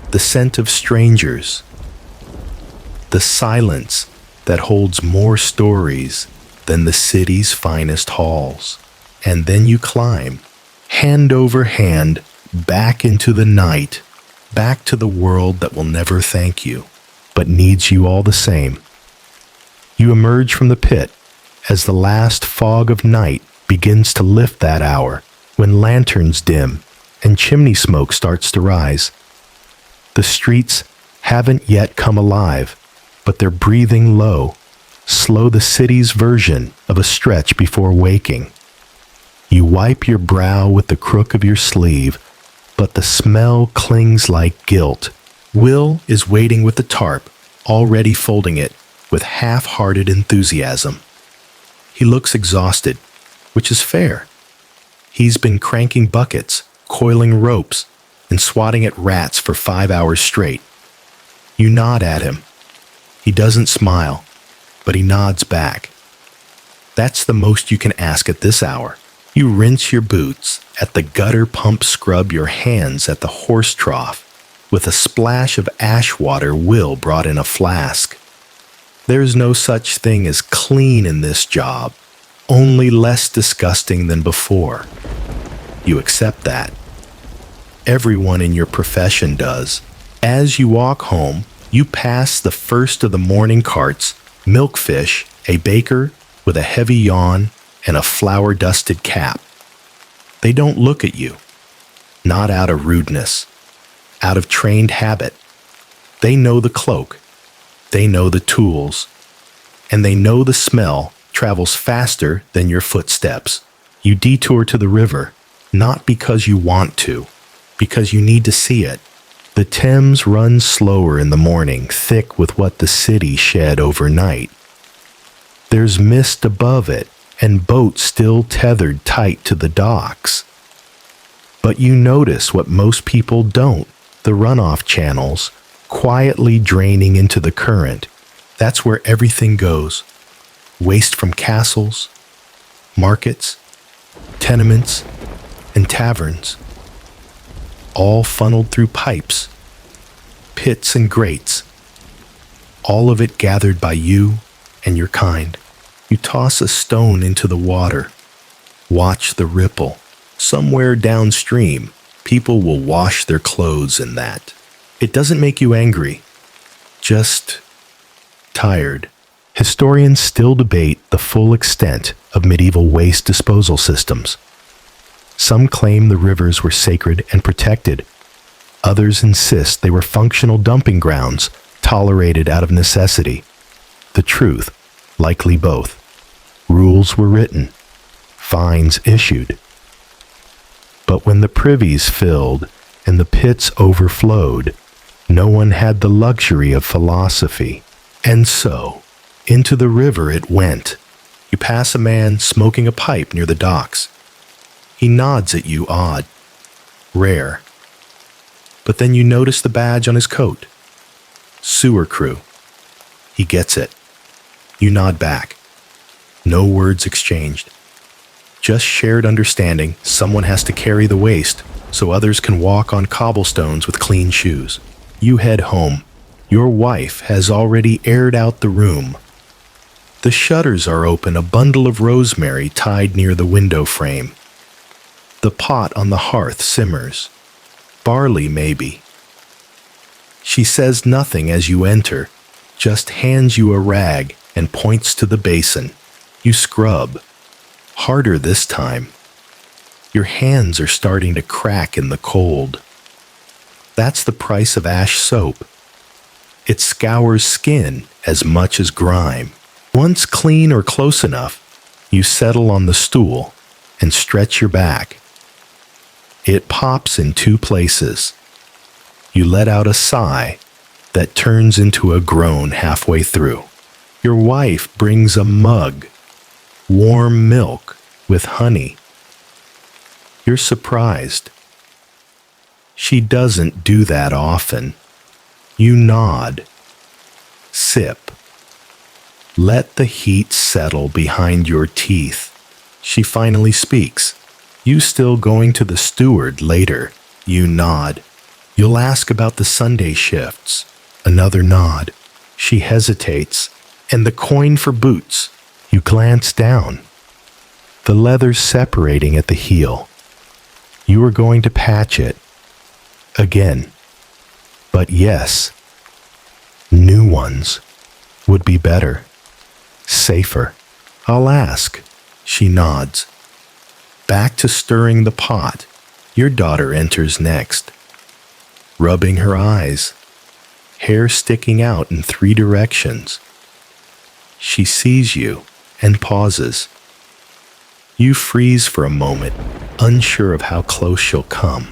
The scent of strangers. The silence that holds more stories than the city's finest halls. And then you climb, hand over hand, back into the night, back to the world that will never thank you, but needs you all the same. You emerge from the pit as the last fog of night begins to lift that hour, when lanterns dim and chimney smoke starts to rise. The streets haven't yet come alive, but they're breathing low, slow, the city's version of a stretch before waking. You wipe your brow with the crook of your sleeve, but the smell clings like guilt. Will is waiting with the tarp, already folding it with half-hearted enthusiasm. He looks exhausted, which is fair. He's been cranking buckets, coiling ropes, and swatting at rats for 5 hours straight. You nod at him. He doesn't smile, but he nods back. That's the most you can ask at this hour. You rinse your boots, at the gutter pump scrub your hands at the horse trough, with a splash of ash water Will brought in a flask. There's no such thing as clean in this job, only less disgusting than before. You accept that. Everyone in your profession does. As you walk home, you pass the first of the morning carts, Milkfish, a baker with a heavy yawn and a flour-dusted cap. They don't look at you, not out of rudeness, out of trained habit. They know the cloak, they know the tools, and they know the smell travels faster than your footsteps. You detour to the river, Not because you want to, because you need to see it. The Thames runs slower in the morning, thick with what the city shed overnight. There's mist above it, and boats still tethered tight to the docks. But you notice what most people don't, the runoff channels, quietly draining into the current. That's where everything goes. Waste from castles, markets, tenements, and taverns. All funneled through pipes, pits and grates. All of it gathered by you and your kind. You toss a stone into the water. Watch the ripple. Somewhere downstream, people will wash their clothes in that. It doesn't make you angry, just tired. Historians still debate the full extent of medieval waste disposal systems. Some claim the rivers were sacred and protected. Others insist they were functional dumping grounds, tolerated out of necessity. The truth, likely both. Rules were written, fines issued. But when the privies filled and the pits overflowed, no one had the luxury of philosophy. And so, into the river it went. You pass a man smoking a pipe near the docks. He nods at you odd, rare. But then you notice the badge on his coat. Sewer crew. He gets it. You nod back. No words exchanged. Just shared understanding someone has to carry the waste so others can walk on cobblestones with clean shoes. You head home. Your wife has already aired out the room. The shutters are open, a bundle of rosemary tied near the window frame. The pot on the hearth simmers. Barley, maybe. She says nothing as you enter, just hands you a rag and points to the basin. You scrub. Harder this time. Your hands are starting to crack in the cold. That's the price of ash soap. It scours skin as much as grime. Once clean or close enough, you settle on the stool and stretch your back. It pops in two places. You let out a sigh that turns into a groan halfway through. Your wife brings a mug, warm milk with honey. You're surprised. She doesn't do that often. You nod. Sip. Let the heat settle behind your teeth. She finally speaks. You still going to the steward later? You nod. You'll ask about the Sunday shifts. Another nod. She hesitates. And the coin for boots. You glance down. The leather's separating at the heel. You are going to patch it. Again. But yes, new ones would be better. Safer. I'll ask. She nods. Back to stirring the pot. Your daughter enters next. Rubbing her eyes. Hair sticking out in 3 directions. She sees you and pauses. You freeze for a moment, unsure of how close she'll come.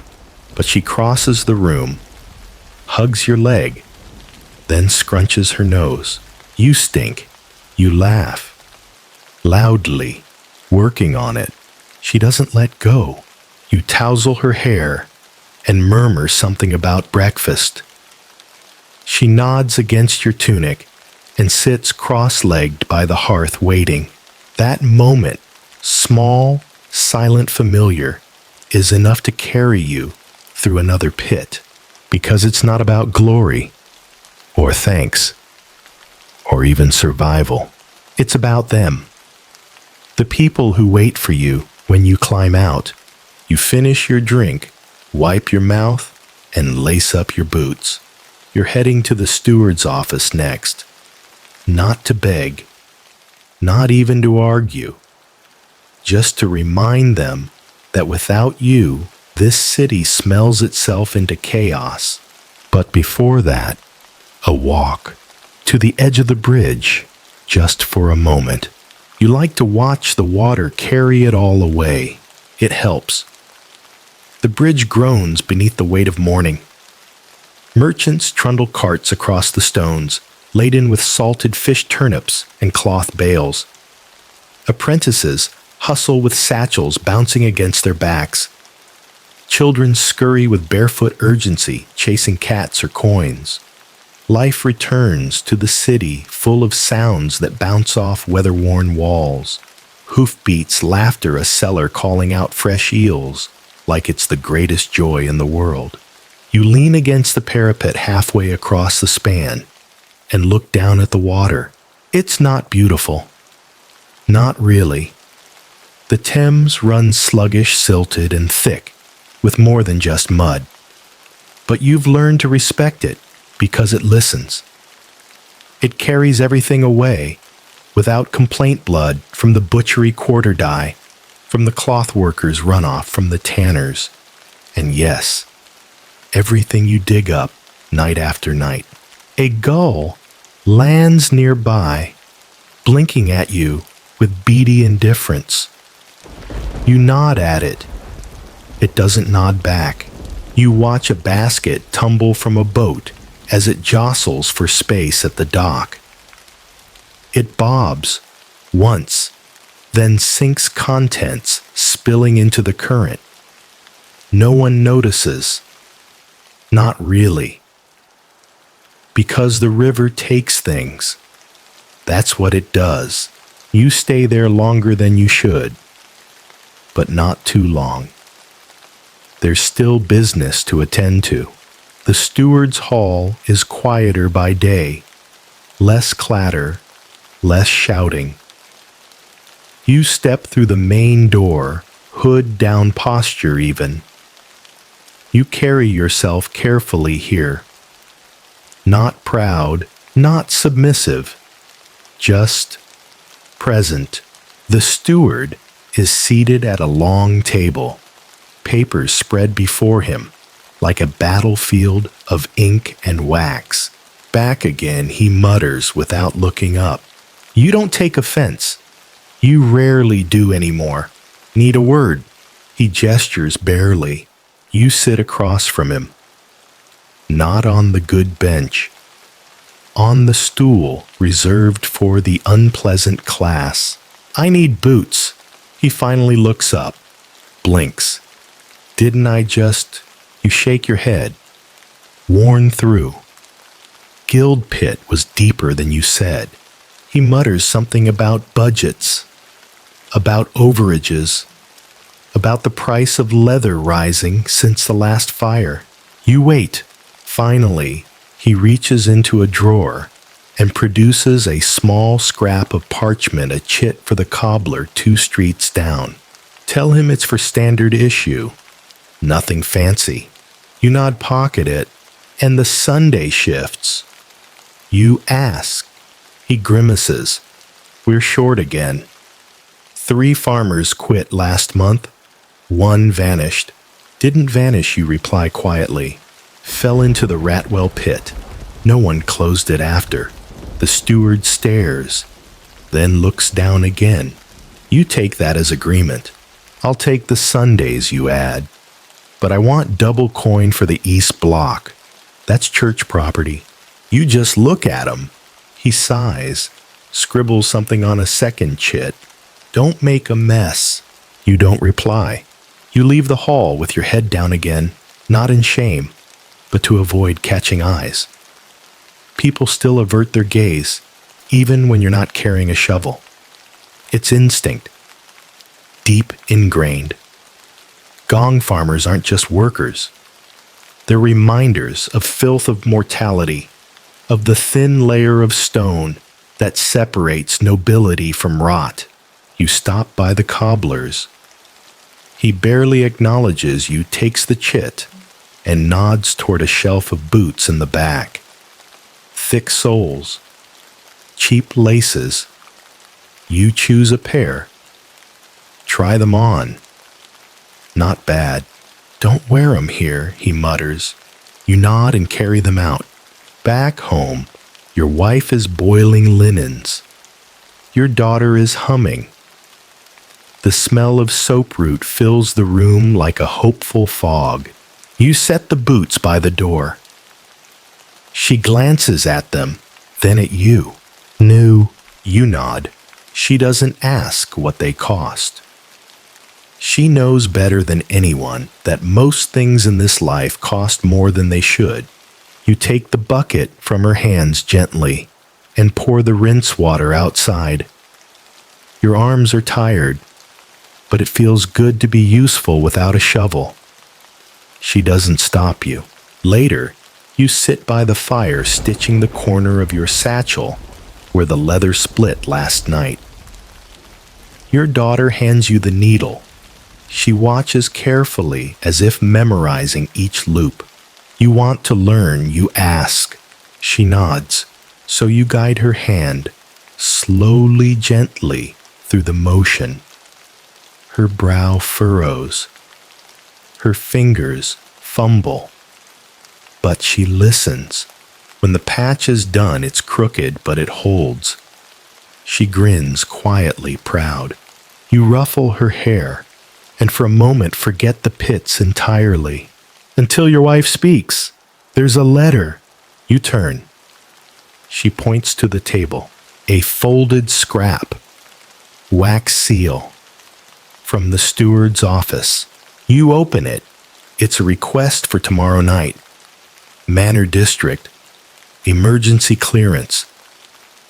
But she crosses the room, hugs your leg, then scrunches her nose. You stink. You laugh. Loudly, working on it. She doesn't let go. You tousle her hair and murmur something about breakfast. She nods against your tunic and sits cross-legged by the hearth waiting. That moment, small, silent, familiar, is enough to carry you through another pit, because it's not about glory or thanks or even survival. It's about them. The people who wait for you when you climb out. You finish your drink, wipe your mouth, and lace up your boots. You're heading to the steward's office next. Not to beg, not even to argue, just to remind them that without you, this city smells itself into chaos. But before that, a walk to the edge of the bridge, just for a moment. You like to watch the water carry it all away. It helps. The bridge groans beneath the weight of mourning. Merchants trundle carts across the stones, laden with salted fish turnips and cloth bales. Apprentices hustle with satchels bouncing against their backs. Children scurry with barefoot urgency, chasing cats or coins. Life returns to the city full of sounds that bounce off weather-worn walls. Hoofbeats, laughter, a seller calling out fresh eels, like it's the greatest joy in the world. You lean against the parapet halfway across the span and look down at the water. It's not beautiful. Not really. The Thames runs sluggish, silted, and thick, with more than just mud. But you've learned to respect it because it listens. It carries everything away, without complaint blood from the butchery quarter die, from the cloth workers' runoff, from the tanners. And yes, everything you dig up night after night. A gull lands nearby, blinking at you with beady indifference. You nod at it. It doesn't nod back. You watch a basket tumble from a boat as it jostles for space at the dock. It bobs once, then sinks contents, spilling into the current. No one notices. Not really. Because the river takes things. That's what it does. You stay there longer than you should, but not too long. There's still business to attend to. The steward's hall is quieter by day, less clatter, less shouting. You step through the main door, hood down posture even. You carry yourself carefully here. Not proud, not submissive, just present. The steward is seated at a long table, papers spread before him, like a battlefield of ink and wax. Back again, he mutters without looking up. You don't take offense. You rarely do anymore. Need a word. He gestures barely. You sit across from him. Not on the good bench. On the stool reserved for the unpleasant class. I need boots. He finally looks up, blinks. Didn't I just... You shake your head. Worn through. Guild pit was deeper than you said. He mutters something about budgets, about overages, about the price of leather rising since the last fire. You wait. Finally, he reaches into a drawer and produces a small scrap of parchment, a chit for the cobbler 2 streets down. Tell him it's for standard issue. Nothing fancy. You nod, pocket it, and the Sunday shifts. You ask. He grimaces. We're short again. 3 farmers quit last month. 1 vanished. Didn't vanish, you reply quietly. Fell into the Ratwell pit. No one closed it after. The steward stares, then looks down again. You take that as agreement. I'll take the Sundays, you add. But I want double coin for the East Block. That's church property. You just look at him. He sighs, scribbles something on a second chit. Don't make a mess. You don't reply. You leave the hall with your head down again, not in shame, but to avoid catching eyes. People still avert their gaze, even when you're not carrying a shovel. It's instinct. Deep ingrained. Gong farmers aren't just workers. They're reminders of filth of mortality, of the thin layer of stone that separates nobility from rot. You stop by the cobbler's. He barely acknowledges you, takes the chit, and nods toward a shelf of boots in the back. Thick soles, cheap laces. You choose a pair. Try them on. Not bad. Don't wear 'em here, he mutters. You nod and carry them out. Back home, your wife is boiling linens. Your daughter is humming. The smell of soap root fills the room like a hopeful fog. You set the boots by the door. She glances at them, then at you. New, you nod. She doesn't ask what they cost. She knows better than anyone that most things in this life cost more than they should. You take the bucket from her hands gently and pour the rinse water outside. Your arms are tired, but it feels good to be useful without a shovel. She doesn't stop you. Later, you sit by the fire stitching the corner of your satchel where the leather split last night. Your daughter hands you the needle. She watches carefully as if memorizing each loop. You want to learn, you ask. She nods, so you guide her hand slowly, gently through the motion. Her brow furrows. Her fingers fumble. But she listens. When the patch is done, it's crooked, but it holds. She grins quietly, proud. You ruffle her hair, and for a moment forget the pits entirely. Until your wife speaks. There's a letter. You turn. She points to the table. A folded scrap. Wax seal. From the steward's office. You open it. It's a request for tomorrow night. Manor District. Emergency clearance.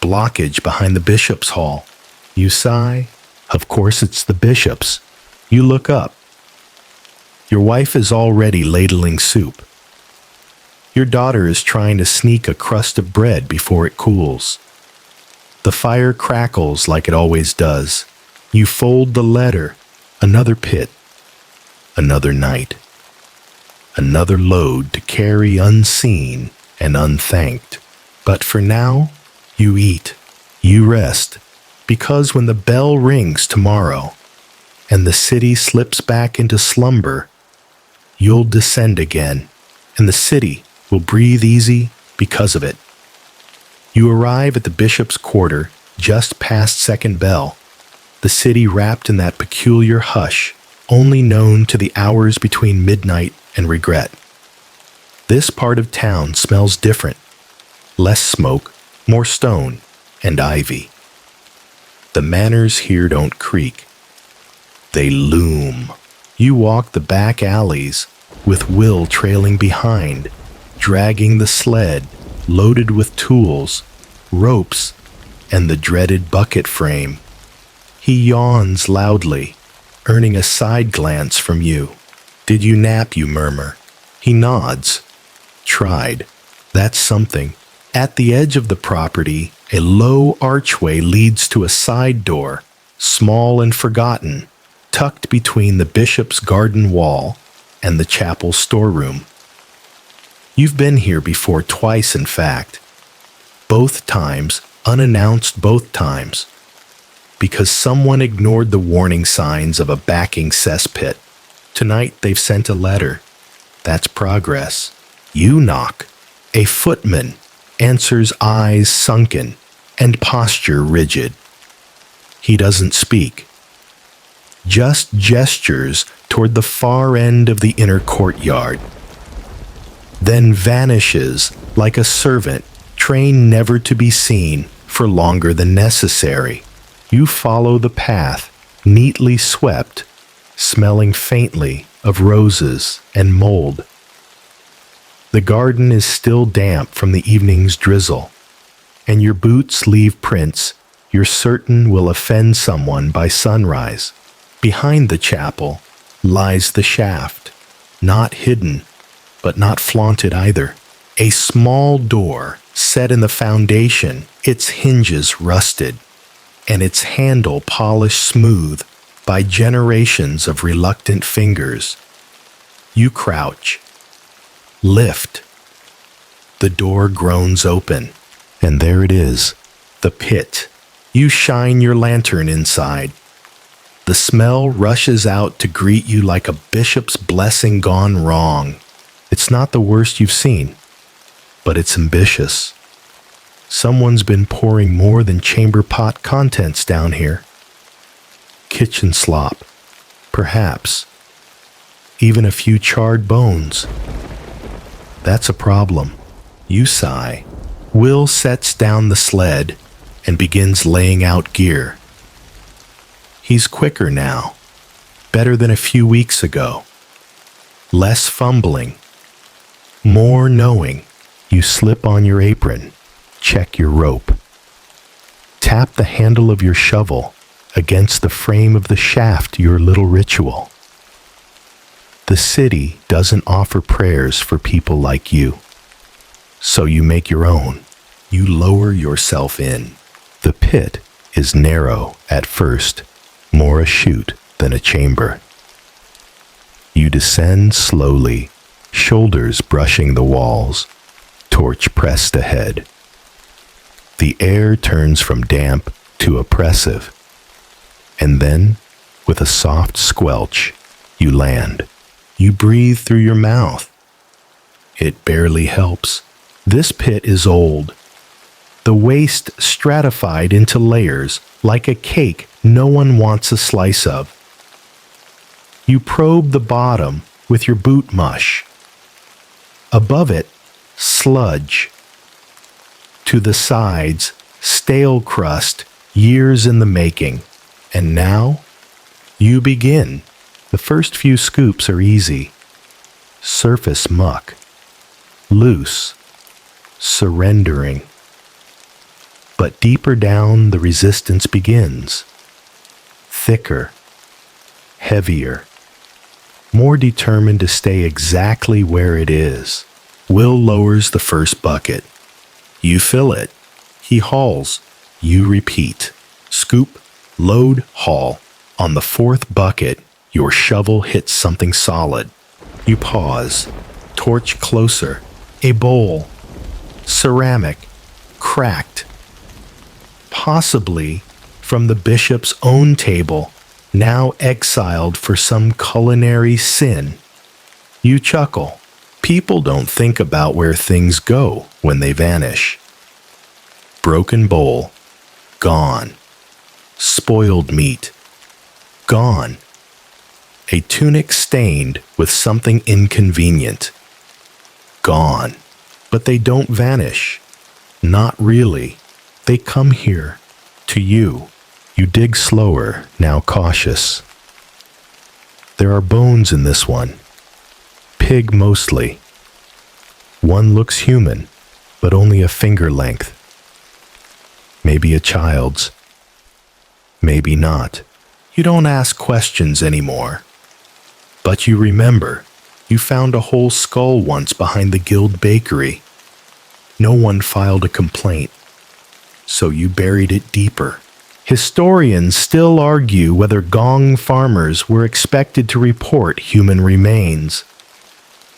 Blockage behind the bishop's hall. You sigh. Of course it's the bishop's. You look up. Your wife is already ladling soup. Your daughter is trying to sneak a crust of bread before it cools. The fire crackles like it always does. You fold the letter. Another pit. Another night. Another load to carry unseen and unthanked. But for now, you eat. You rest. Because when the bell rings tomorrow and the city slips back into slumber, you'll descend again, and the city will breathe easy because of it. You arrive at the bishop's quarter just past second bell, the city wrapped in that peculiar hush only known to the hours between midnight and regret. This part of town smells different. Less smoke, more stone, and ivy. The manors here don't creak. They loom. You walk the back alleys, with Will trailing behind, dragging the sled, loaded with tools, ropes, and the dreaded bucket frame. He yawns loudly, earning a side glance from you. Did you nap, you murmur. He nods. Tried. That's something. At the edge of the property, a low archway leads to a side door, small and forgotten, tucked between the bishop's garden wall and the chapel storeroom. You've been here before twice, in fact. Both times, unannounced both times, because someone ignored the warning signs of a backing cesspit. Tonight they've sent a letter. That's progress. You knock. A footman answers, eyes sunken and posture rigid. He doesn't speak. Just gestures toward the far end of the inner courtyard. Then vanishes like a servant trained never to be seen for longer than necessary. You follow the path, neatly swept, smelling faintly of roses and mold. The garden is still damp from the evening's drizzle, and your boots leave prints you're certain will offend someone by sunrise. Behind the chapel lies the shaft, not hidden, but not flaunted either. A small door set in the foundation, its hinges rusted, and its handle polished smooth by generations of reluctant fingers. You crouch. Lift. The door groans open, and there it is, the pit. You shine your lantern inside. The smell rushes out to greet you like a bishop's blessing gone wrong. It's not the worst you've seen, but it's ambitious. Someone's been pouring more than chamber pot contents down here. kitchen slop, perhaps even a few charred bones. That's a problem. You sigh. Will sets down the sled and begins laying out gear. He's quicker now, better than a few weeks ago. Less fumbling, more knowing. You slip on your apron, check your rope. Tap the handle of your shovel against the frame of the shaft, your little ritual. The city doesn't offer prayers for people like you. So you make your own. You lower yourself in. The pit is narrow at first, more a chute than a chamber. You descend slowly, shoulders brushing the walls, torch pressed ahead. The air turns from damp to oppressive, and then, with a soft squelch, you land. You breathe through your mouth. It barely helps. This pit is old. The waste stratified into layers like a cake no one wants a slice of. You probe the bottom with your boot mush. Above it, sludge. To the sides, stale crust, years in the making. And now, you begin. The first few scoops are easy. Surface muck. Loose. Surrendering. But deeper down, the resistance begins. Thicker. Heavier. More determined to stay exactly where it is. Will lowers the first bucket. You fill it. He hauls. You repeat. Scoop, load, haul. On the fourth bucket, your shovel hits something solid. You pause. Torch closer. A bowl. Ceramic. Cracked. Possibly from the bishop's own table, now exiled for some culinary sin. You chuckle. People don't think about where things go when they vanish. Broken bowl. Gone. Spoiled meat. Gone. A tunic stained with something inconvenient. Gone. But they don't vanish. Not really. They come here, to you. You dig slower, now cautious. There are bones in this one. Pig mostly. One looks human, but only a finger length. Maybe a child's. Maybe not. You don't ask questions anymore. But you remember, you found a whole skull once behind the Guild Bakery. No one filed a complaint, so you buried it deeper. Historians still argue whether Gong farmers were expected to report human remains.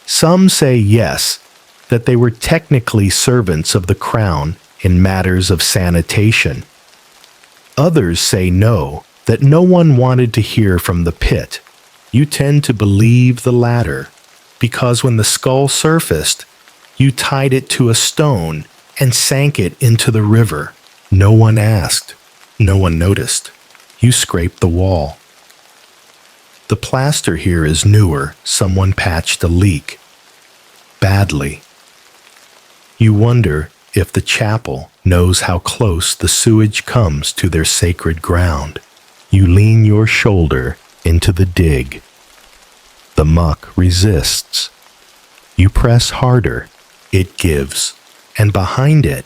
Some say yes, that they were technically servants of the crown in matters of sanitation. Others say no, that no one wanted to hear from the pit. You tend to believe the latter, because when the skull surfaced, you tied it to a stone and sank it into the river. No one asked. No one noticed. You scraped the wall. The plaster here is newer. Someone patched a leak. Badly. You wonder if the chapel knows how close the sewage comes to their sacred ground. You lean your shoulder into the dig. The muck resists. You press harder. It gives. And behind it,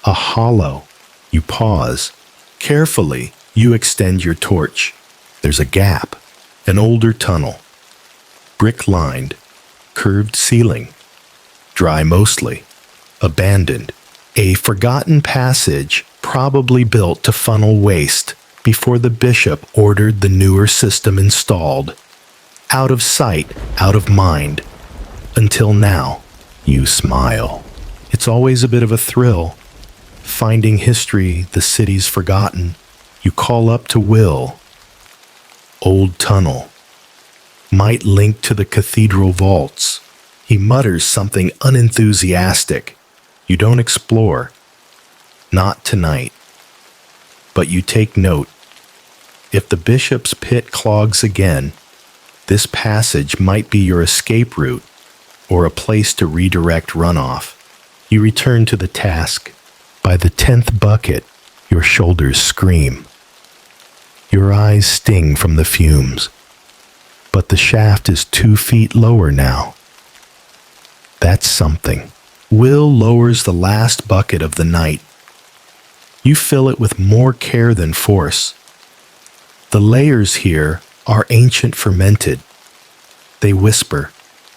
a hollow. You pause. Carefully, you extend your torch. There's a gap, an older tunnel. Brick-lined, curved ceiling. Dry mostly. Abandoned. A forgotten passage, probably built to funnel waste before the bishop ordered the newer system installed. Out of sight, out of mind. Until now, you smile. It's always a bit of a thrill. Finding history the city's forgotten. You call up to Will. Old tunnel. Might link to the cathedral vaults. He mutters something unenthusiastic. You don't explore. Not tonight. But you take note. If the bishop's pit clogs again, this passage might be your escape route or a place to redirect runoff. You return to the task. By the 10th bucket, your shoulders scream. Your eyes sting from the fumes, but the shaft is 2 feet lower now. That's something. Will lowers the last bucket of the night. You fill it with more care than force. The layers here are ancient fermented. They whisper.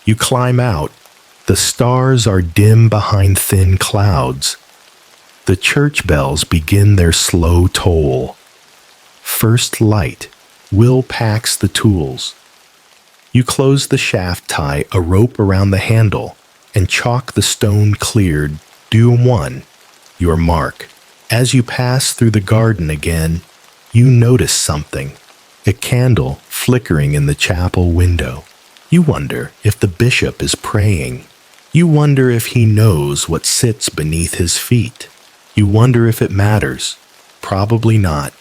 You climb out. The stars are dim behind thin clouds. The church bells begin their slow toll. First light. Will packs the tools. You close the shaft, tie a rope around the handle, and chalk the stone cleared, do 1, your mark. As you pass through the garden again, you notice something. A candle flickering in the chapel window. You wonder if the bishop is praying. You wonder if he knows what sits beneath his feet. You wonder if it matters. Probably not.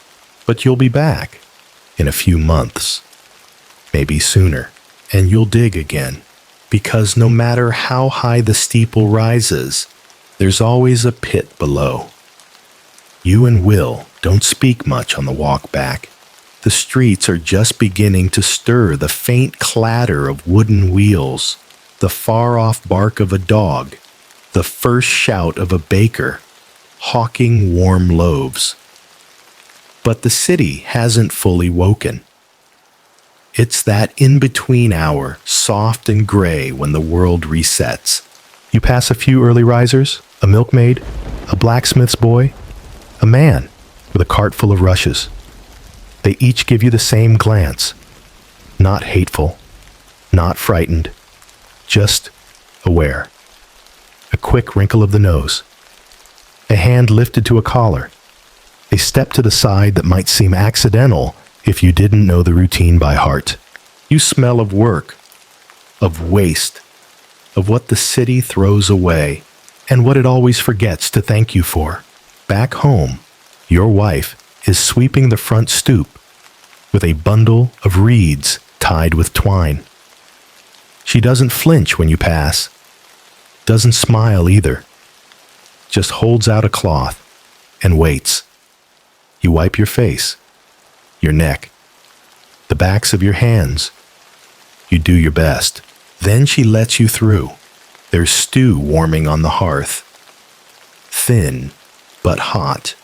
But you'll be back in a few months. Maybe sooner. And you'll dig again. Because no matter how high the steeple rises, there's always a pit below. You and Will don't speak much on the walk back. The streets are just beginning to stir the faint clatter of wooden wheels, the far-off bark of a dog, the first shout of a baker, hawking warm loaves. But the city hasn't fully woken. It's that in-between hour, soft and gray when the world resets. You pass a few early risers, a milkmaid, a blacksmith's boy, a man with a cart full of rushes. They each give you the same glance. Not hateful, not frightened, just aware. A quick wrinkle of the nose. A hand lifted to a collar. A step to the side that might seem accidental if you didn't know the routine by heart. You smell of work, of waste, of what the city throws away, and what it always forgets to thank you for. Back home, your wife is sweeping the front stoop with a bundle of reeds tied with twine. She doesn't flinch when you pass, doesn't smile either, just holds out a cloth and waits. You wipe your face, your neck, the backs of your hands. You do your best. Then she lets you through. There's stew warming on the hearth. Thin, but hot.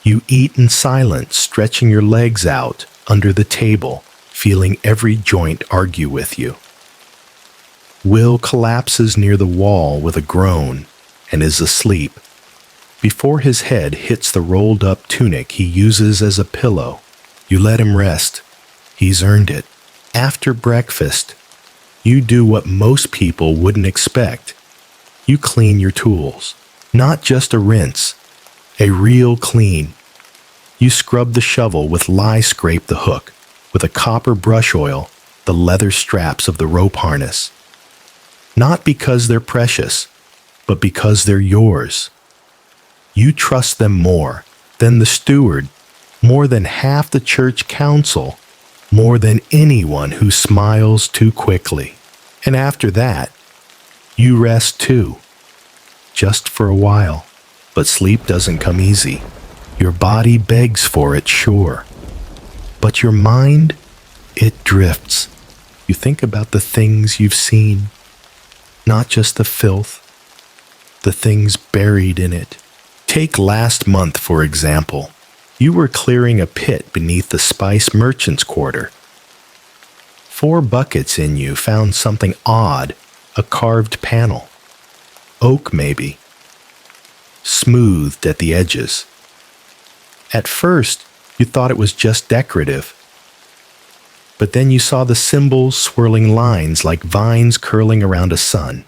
You eat in silence, stretching your legs out under the table, feeling every joint argue with you. Will collapses near the wall with a groan and is asleep. Before his head hits the rolled-up tunic he uses as a pillow, you let him rest. He's earned it. After breakfast, you do what most people wouldn't expect. You clean your tools. Not just a rinse, a real clean. You scrub the shovel with lye scrape the hook, with a copper brush oil, the leather straps of the rope harness. Not because they're precious, but because they're yours. You trust them more than the steward, more than half the church council, more than anyone who smiles too quickly. And after that, you rest too. Just for a while. But sleep doesn't come easy. Your body begs for it, sure. But your mind, it drifts. You think about the things you've seen, not just the filth, the things buried in it. Take last month, for example. You were clearing a pit beneath the spice merchant's quarter. 4 buckets in you found something odd, a carved panel. Oak, maybe. Smoothed at the edges. At first, you thought it was just decorative. But then you saw the symbols swirling lines like vines curling around a sun.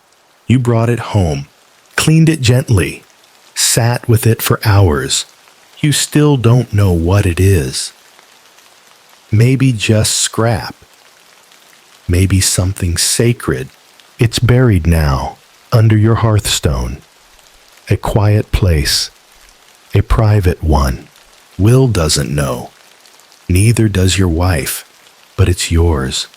You brought it home, cleaned it gently, sat with it for hours. You still don't know what it is. Maybe just scrap. Maybe something sacred. It's buried now, under your hearthstone. A quiet place. A private one. Will doesn't know. Neither does your wife, but it's yours.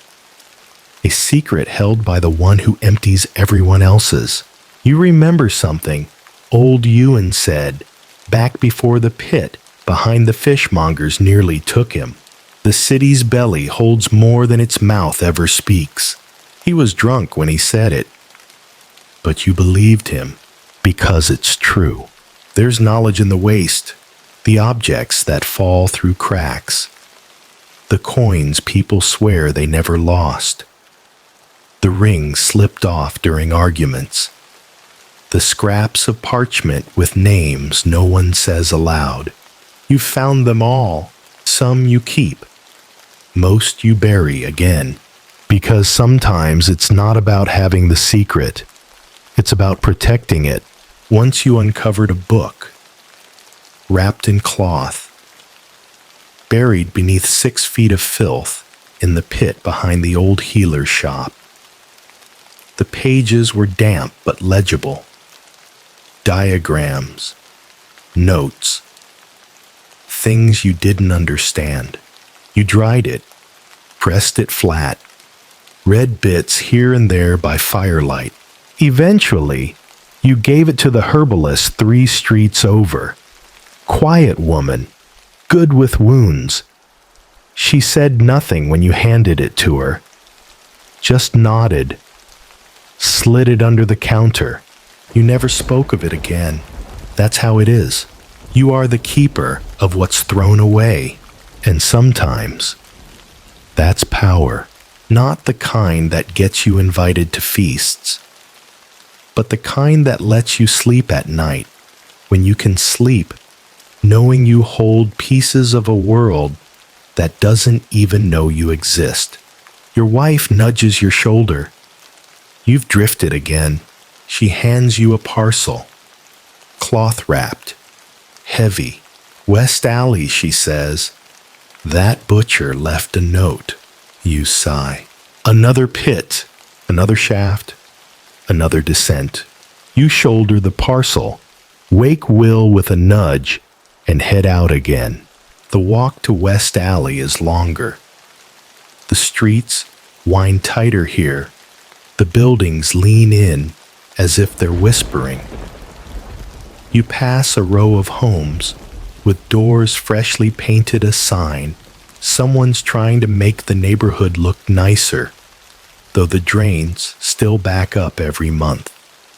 A secret held by the one who empties everyone else's. You remember something old Ewan said, back before the pit behind the fishmongers nearly took him. The city's belly holds more than its mouth ever speaks. He was drunk when he said it. But you believed him because it's true. There's knowledge in the waste, the objects that fall through cracks, the coins people swear they never lost, the rings slipped off during arguments, the scraps of parchment with names no one says aloud. You've found them all. Some you keep. Most you bury again. Because sometimes it's not about having the secret. It's about protecting it. Once you uncovered a book, wrapped in cloth, buried beneath 6 feet of filth in the pit behind the old healer's shop. The pages were damp but legible. Diagrams, notes, things you didn't understand. You dried it, pressed it flat, read bits here and there by firelight. Eventually, you gave it to the herbalist 3 streets over. Quiet woman, good with wounds. She said nothing when you handed it to her, just nodded, slid it under the counter. You never spoke of it again. That's how it is. You are the keeper of what's thrown away. And sometimes, that's power. Not the kind that gets you invited to feasts, but the kind that lets you sleep at night, when you can sleep, knowing you hold pieces of a world that doesn't even know you exist. Your wife nudges your shoulder. You've drifted again. She hands you a parcel, cloth-wrapped, heavy. West Alley, she says. That butcher left a note. You sigh. Another pit, another shaft, another descent. You shoulder the parcel, wake Will with a nudge, and head out again. The walk to West Alley is longer. The streets wind tighter here. The buildings lean in as if they're whispering. You pass a row of homes with doors freshly painted a sign. Someone's trying to make the neighborhood look nicer, though the drains still back up every month.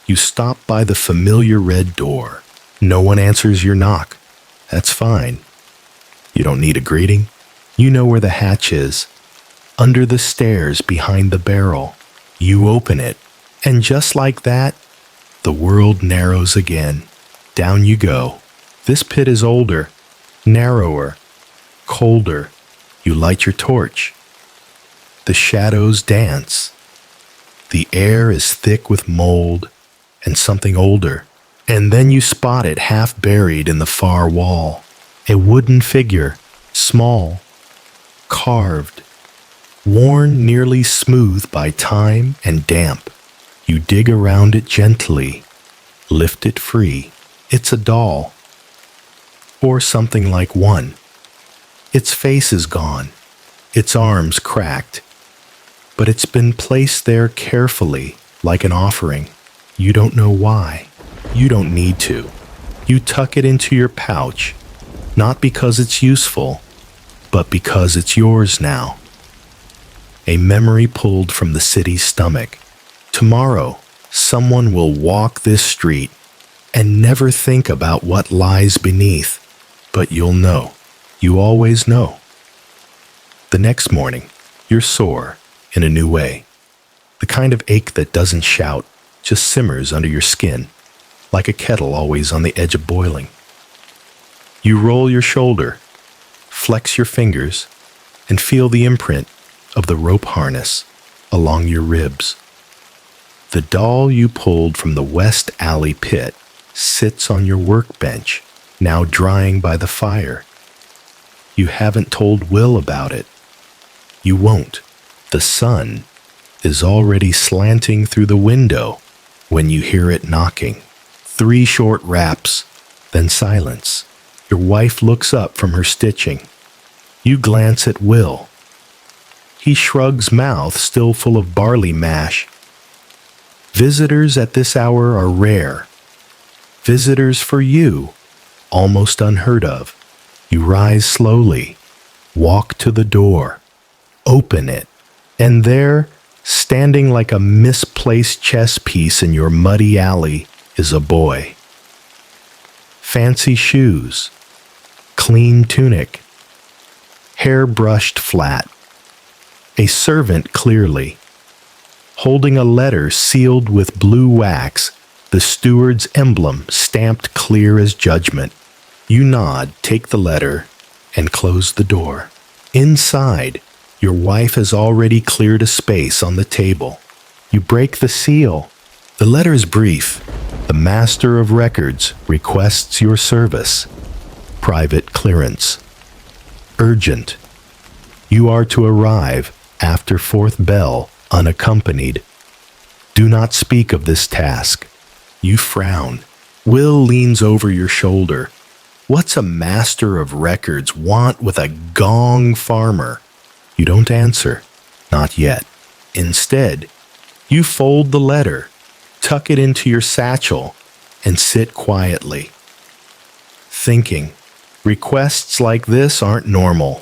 You stop by the familiar red door. No one answers your knock. That's fine. You don't need a greeting. You know where the hatch is. Under the stairs behind the barrel. You open it, and just like that, the world narrows again. Down you go. This pit is older, narrower, colder. You light your torch. The shadows dance. The air is thick with mold and something older. And then you spot it half buried in the far wall. A wooden figure, small, carved, worn nearly smooth by time and damp. You dig around it gently, lift it free. It's a doll, or something like one. Its face is gone, its arms cracked, but it's been placed there carefully, like an offering. You don't know why. You don't need to. You tuck it into your pouch, not because it's useful, but because it's yours now. A memory pulled from the city's stomach. Tomorrow, someone will walk this street and never think about what lies beneath, but you'll know. You always know. The next morning, you're sore in a new way. The kind of ache that doesn't shout, just simmers under your skin, like a kettle always on the edge of boiling. You roll your shoulder, flex your fingers, and feel the imprint of the rope harness along your ribs. The doll you pulled from the West Alley pit sits on your workbench, now drying by the fire. You haven't told Will about it. You won't. The sun is already slanting through the window when you hear it knocking. 3 short raps, then silence. Your wife looks up from her stitching. You glance at Will. He shrugs, mouth still full of barley mash. Visitors at this hour are rare. Visitors for you, almost unheard of. You rise slowly, walk to the door, open it, and there, standing like a misplaced chess piece in your muddy alley, is a boy. Fancy shoes, clean tunic, hair brushed flat. A servant clearly, holding a letter sealed with blue wax, the steward's emblem stamped clear as judgment. You nod, take the letter, and close the door. Inside, your wife has already cleared a space on the table. You break the seal. The letter is brief. The Master of Records requests your service. Private clearance. Urgent. You are to arrive after fourth bell, unaccompanied. Do not speak of this task. You frown. Will leans over your shoulder. What's a Master of Records want with a gong farmer? You don't answer. Not yet. Instead, you fold the letter, tuck it into your satchel, and sit quietly. Thinking, requests like this aren't normal.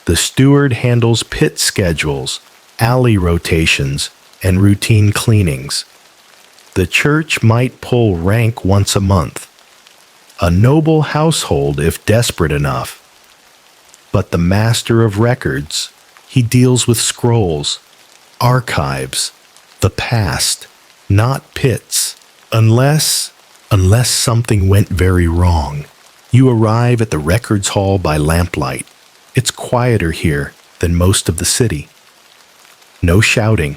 The steward handles pit schedules, alley rotations, and routine cleanings. The church might pull rank once a month. A noble household if desperate enough. But the Master of Records, he deals with scrolls, archives, the past, not pits. Unless something went very wrong. You arrive at the records hall by lamplight. It's quieter here than most of the city. No shouting,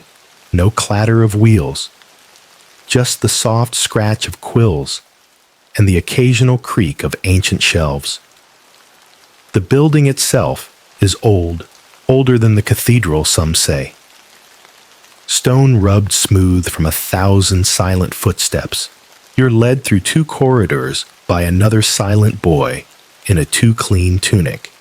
no clatter of wheels, just the soft scratch of quills and the occasional creak of ancient shelves. The building itself is old, older than the cathedral, some say. Stone rubbed smooth from 1,000 silent footsteps. You're led through 2 corridors by another silent boy in a too clean tunic.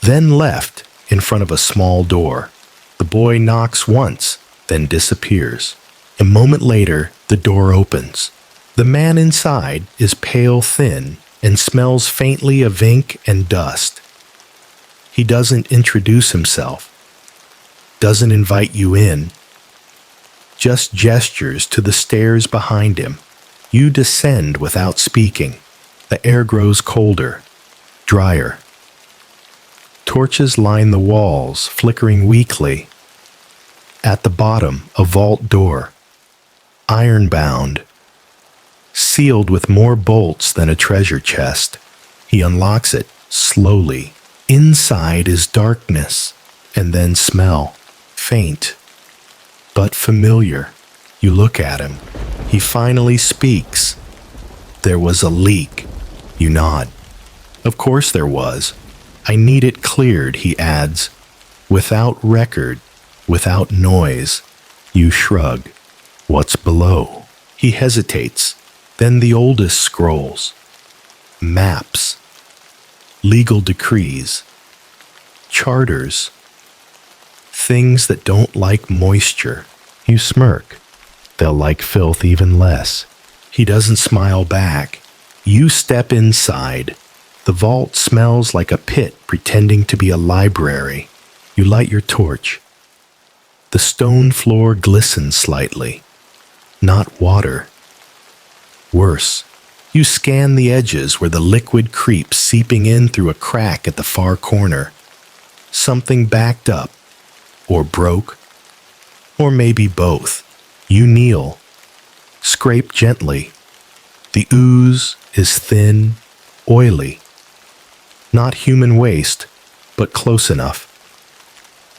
Then left in front of a small door. The boy knocks once, then disappears. A moment later, the door opens. The man inside is pale thin and smells faintly of ink and dust. He doesn't introduce himself, doesn't invite you in, just gestures to the stairs behind him. You descend without speaking. The air grows colder, drier. Torches line the walls, flickering weakly. At the bottom, a vault door, iron-bound, sealed with more bolts than a treasure chest. He unlocks it, slowly. Inside is darkness, and then smell, faint, but familiar. You look at him. He finally speaks. There was a leak. You nod. Of course there was. I need it cleared, he adds. Without record, without noise. You shrug. What's below? He hesitates. Then the oldest scrolls. Maps. Legal decrees. Charters. Things that don't like moisture. You smirk. They'll like filth even less. He doesn't smile back. You step inside. The vault smells like a pit pretending to be a library. You light your torch. The stone floor glistens slightly. Not water. Worse. You scan the edges where the liquid creeps seeping in through a crack at the far corner. Something backed up, or broke, or maybe both. You kneel. Scrape gently. The ooze is thin, oily. Not human waste, but close enough.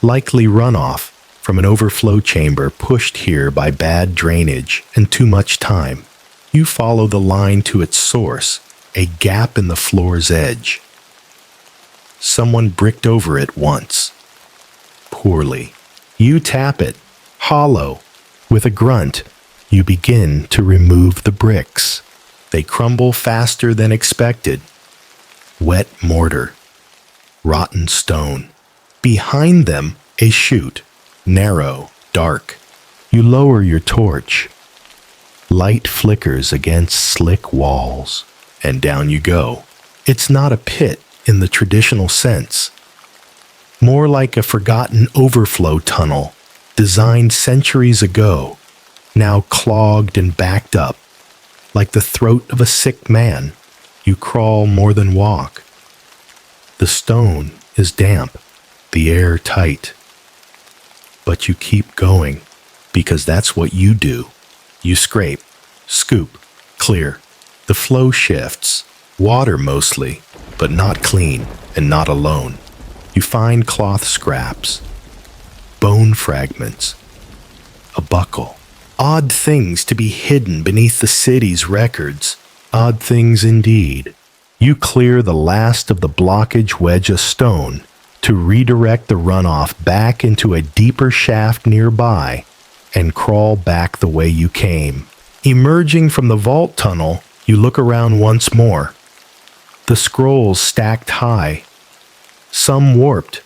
Likely runoff from an overflow chamber pushed here by bad drainage and too much time. You follow the line to its source, a gap in the floor's edge. Someone bricked over it once. Poorly. You tap it, hollow. With a grunt, you begin to remove the bricks. They crumble faster than expected. Wet mortar. rotten stone. Behind them, a chute, narrow, dark. You lower your torch. Light flickers against slick walls, and down you go. It's not a pit in the traditional sense. More like a forgotten overflow tunnel, designed centuries ago, now clogged and backed up. Like the throat of a sick man, you crawl more than walk. The stone is damp, the air tight. But you keep going, because that's what you do. You scrape, scoop, clear. The flow shifts, water mostly, but not clean and not alone. You find cloth scraps, bone fragments, a buckle. Odd things to be hidden beneath the city's records. Odd things indeed. You clear the last of the blockage wedge of stone to redirect the runoff back into a deeper shaft nearby and crawl back the way you came. Emerging from the vault tunnel, you look around once more. The scrolls stacked high, some warped,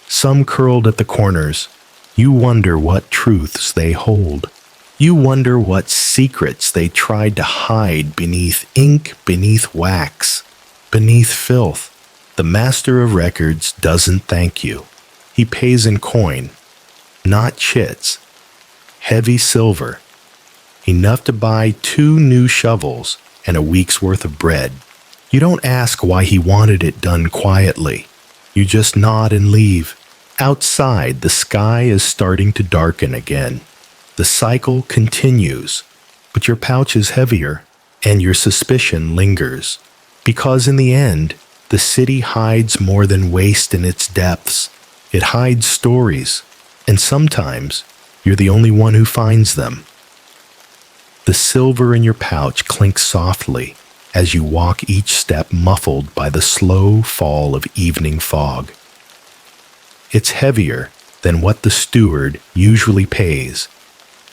some curled at the corners. You wonder what truths they hold. You wonder what secrets they tried to hide beneath ink, beneath wax, beneath filth. The master of records doesn't thank you. He pays in coin, not chits. Heavy silver, enough to buy 2 new shovels and a week's worth of bread. You don't ask why he wanted it done quietly. You just nod and leave. Outside, the sky is starting to darken again. The cycle continues, but your pouch is heavier, and your suspicion lingers. Because in the end, the city hides more than waste in its depths. It hides stories, and sometimes you're the only one who finds them. The silver in your pouch clinks softly as you walk each step muffled by the slow fall of evening fog. It's heavier than what the steward usually pays,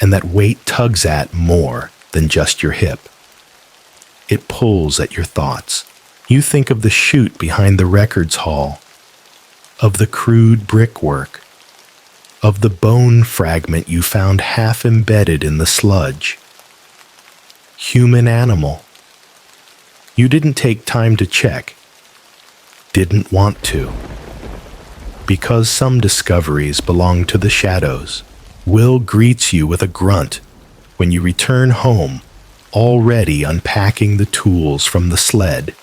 and that weight tugs at more than just your hip. It pulls at your thoughts. You think of the chute behind the records hall, of the crude brickwork, of the bone fragment you found half embedded in the sludge. Human animal. You didn't take time to check. Didn't want to. Because some discoveries belong to the shadows. Will greets you with a grunt when you return home, already unpacking the tools from the sled.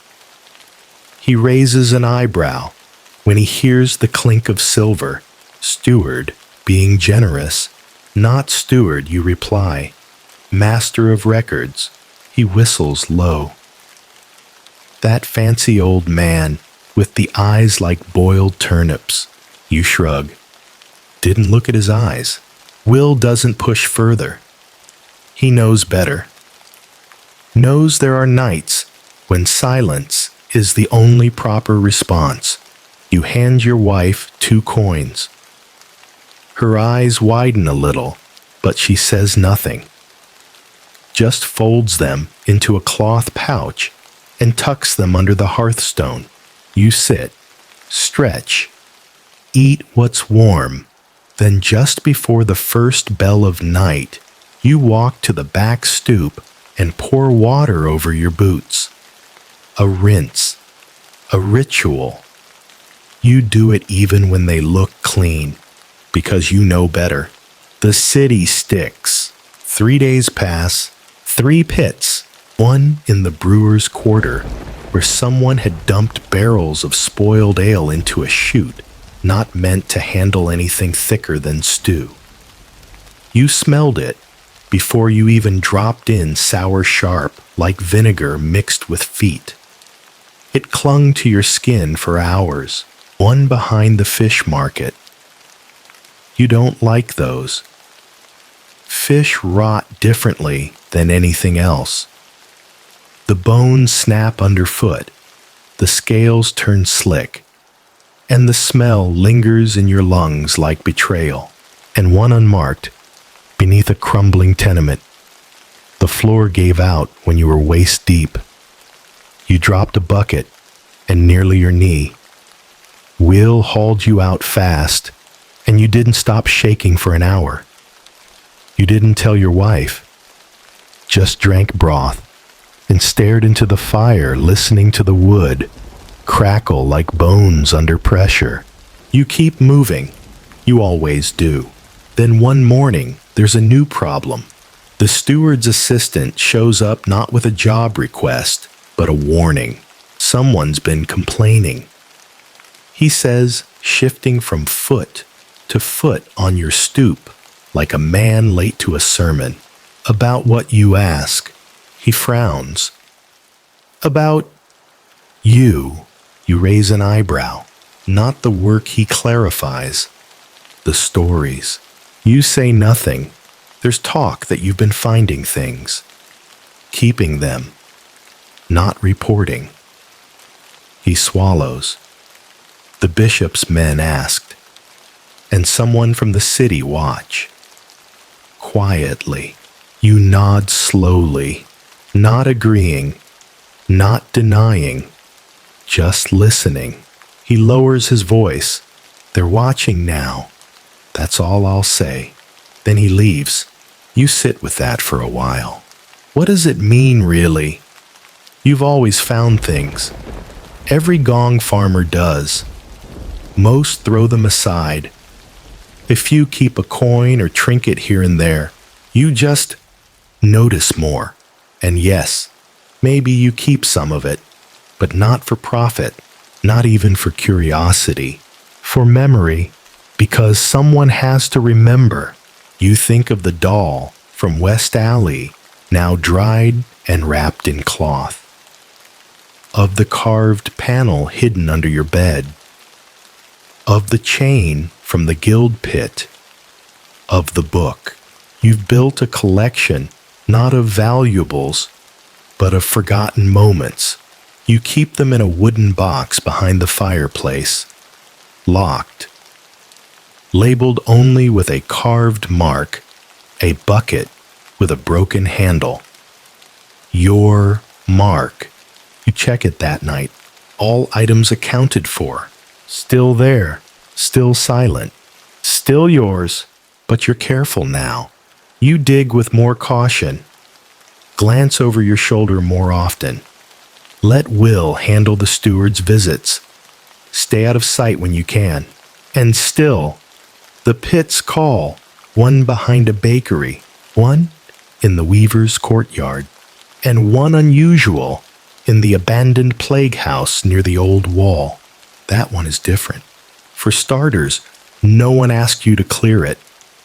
He raises an eyebrow when he hears the clink of silver. Steward, being generous. Not steward, you reply. Master of records. He whistles low. That fancy old man with the eyes like boiled turnips. You shrug. Didn't look at his eyes. Will doesn't push further. He knows better. Knows there are nights when silence is the only proper response. You hand your wife 2 coins. Her eyes widen a little, but she says nothing. Just folds them into a cloth pouch and tucks them under the hearthstone. You sit, stretch, eat what's warm. Then just before the first bell of night, you walk to the back stoop and pour water over your boots. A rinse, a ritual. You do it even when they look clean, because you know better. The city sticks. 3 days pass, 3 pits, one in the brewer's quarter, where someone had dumped barrels of spoiled ale into a chute, not meant to handle anything thicker than stew. You smelled it before you even dropped in sour sharp like vinegar mixed with feet. It clung to your skin for hours, one behind the fish market. You don't like those. Fish rot differently than anything else. The bones snap underfoot, the scales turn slick, and the smell lingers in your lungs like betrayal. And one unmarked, beneath a crumbling tenement. The floor gave out when you were waist deep. You dropped a bucket and nearly your knee. Will hauled you out fast, and you didn't stop shaking for an hour. You didn't tell your wife, just drank broth and stared into the fire, listening to the wood crackle like bones under pressure. You keep moving. You always do. Then one morning, there's a new problem. The steward's assistant shows up not with a job request, but a warning. Someone's been complaining. He says, shifting from foot to foot on your stoop, like a man late to a sermon. About what you ask, he frowns. About you, you raise an eyebrow. Not the work he clarifies. The stories. You say nothing. There's talk that you've been finding things. Keeping them. Not reporting. He swallows. The bishop's men asked, and someone from the city watch. Quietly, you nod slowly, not agreeing, not denying, just listening. He lowers his voice. They're watching now. That's all I'll say. Then he leaves. You sit with that for a while. What does it mean, really? You've always found things. Every gong farmer does. Most throw them aside. A few keep a coin or trinket here and there. You just notice more. And yes, maybe you keep some of it, but not for profit, not even for curiosity. For memory, because someone has to remember. You think of the doll from West Alley, now dried and wrapped in cloth. Of the carved panel hidden under your bed. Of the chain from the guild pit. Of the book. You've built a collection, not of valuables, but of forgotten moments. You keep them in a wooden box behind the fireplace, locked. Labeled only with a carved mark, a bucket with a broken handle. Your mark. You check it that night. All items accounted for. Still there, still silent, still yours, but you're careful now. You dig with more caution. Glance over your shoulder more often. Let Will handle the steward's visits. Stay out of sight when you can. And still, the pits call, one behind a bakery, one in the weaver's courtyard, and one unusual in the abandoned plague house near the old wall. That one is different. For starters, no one asked you to clear it.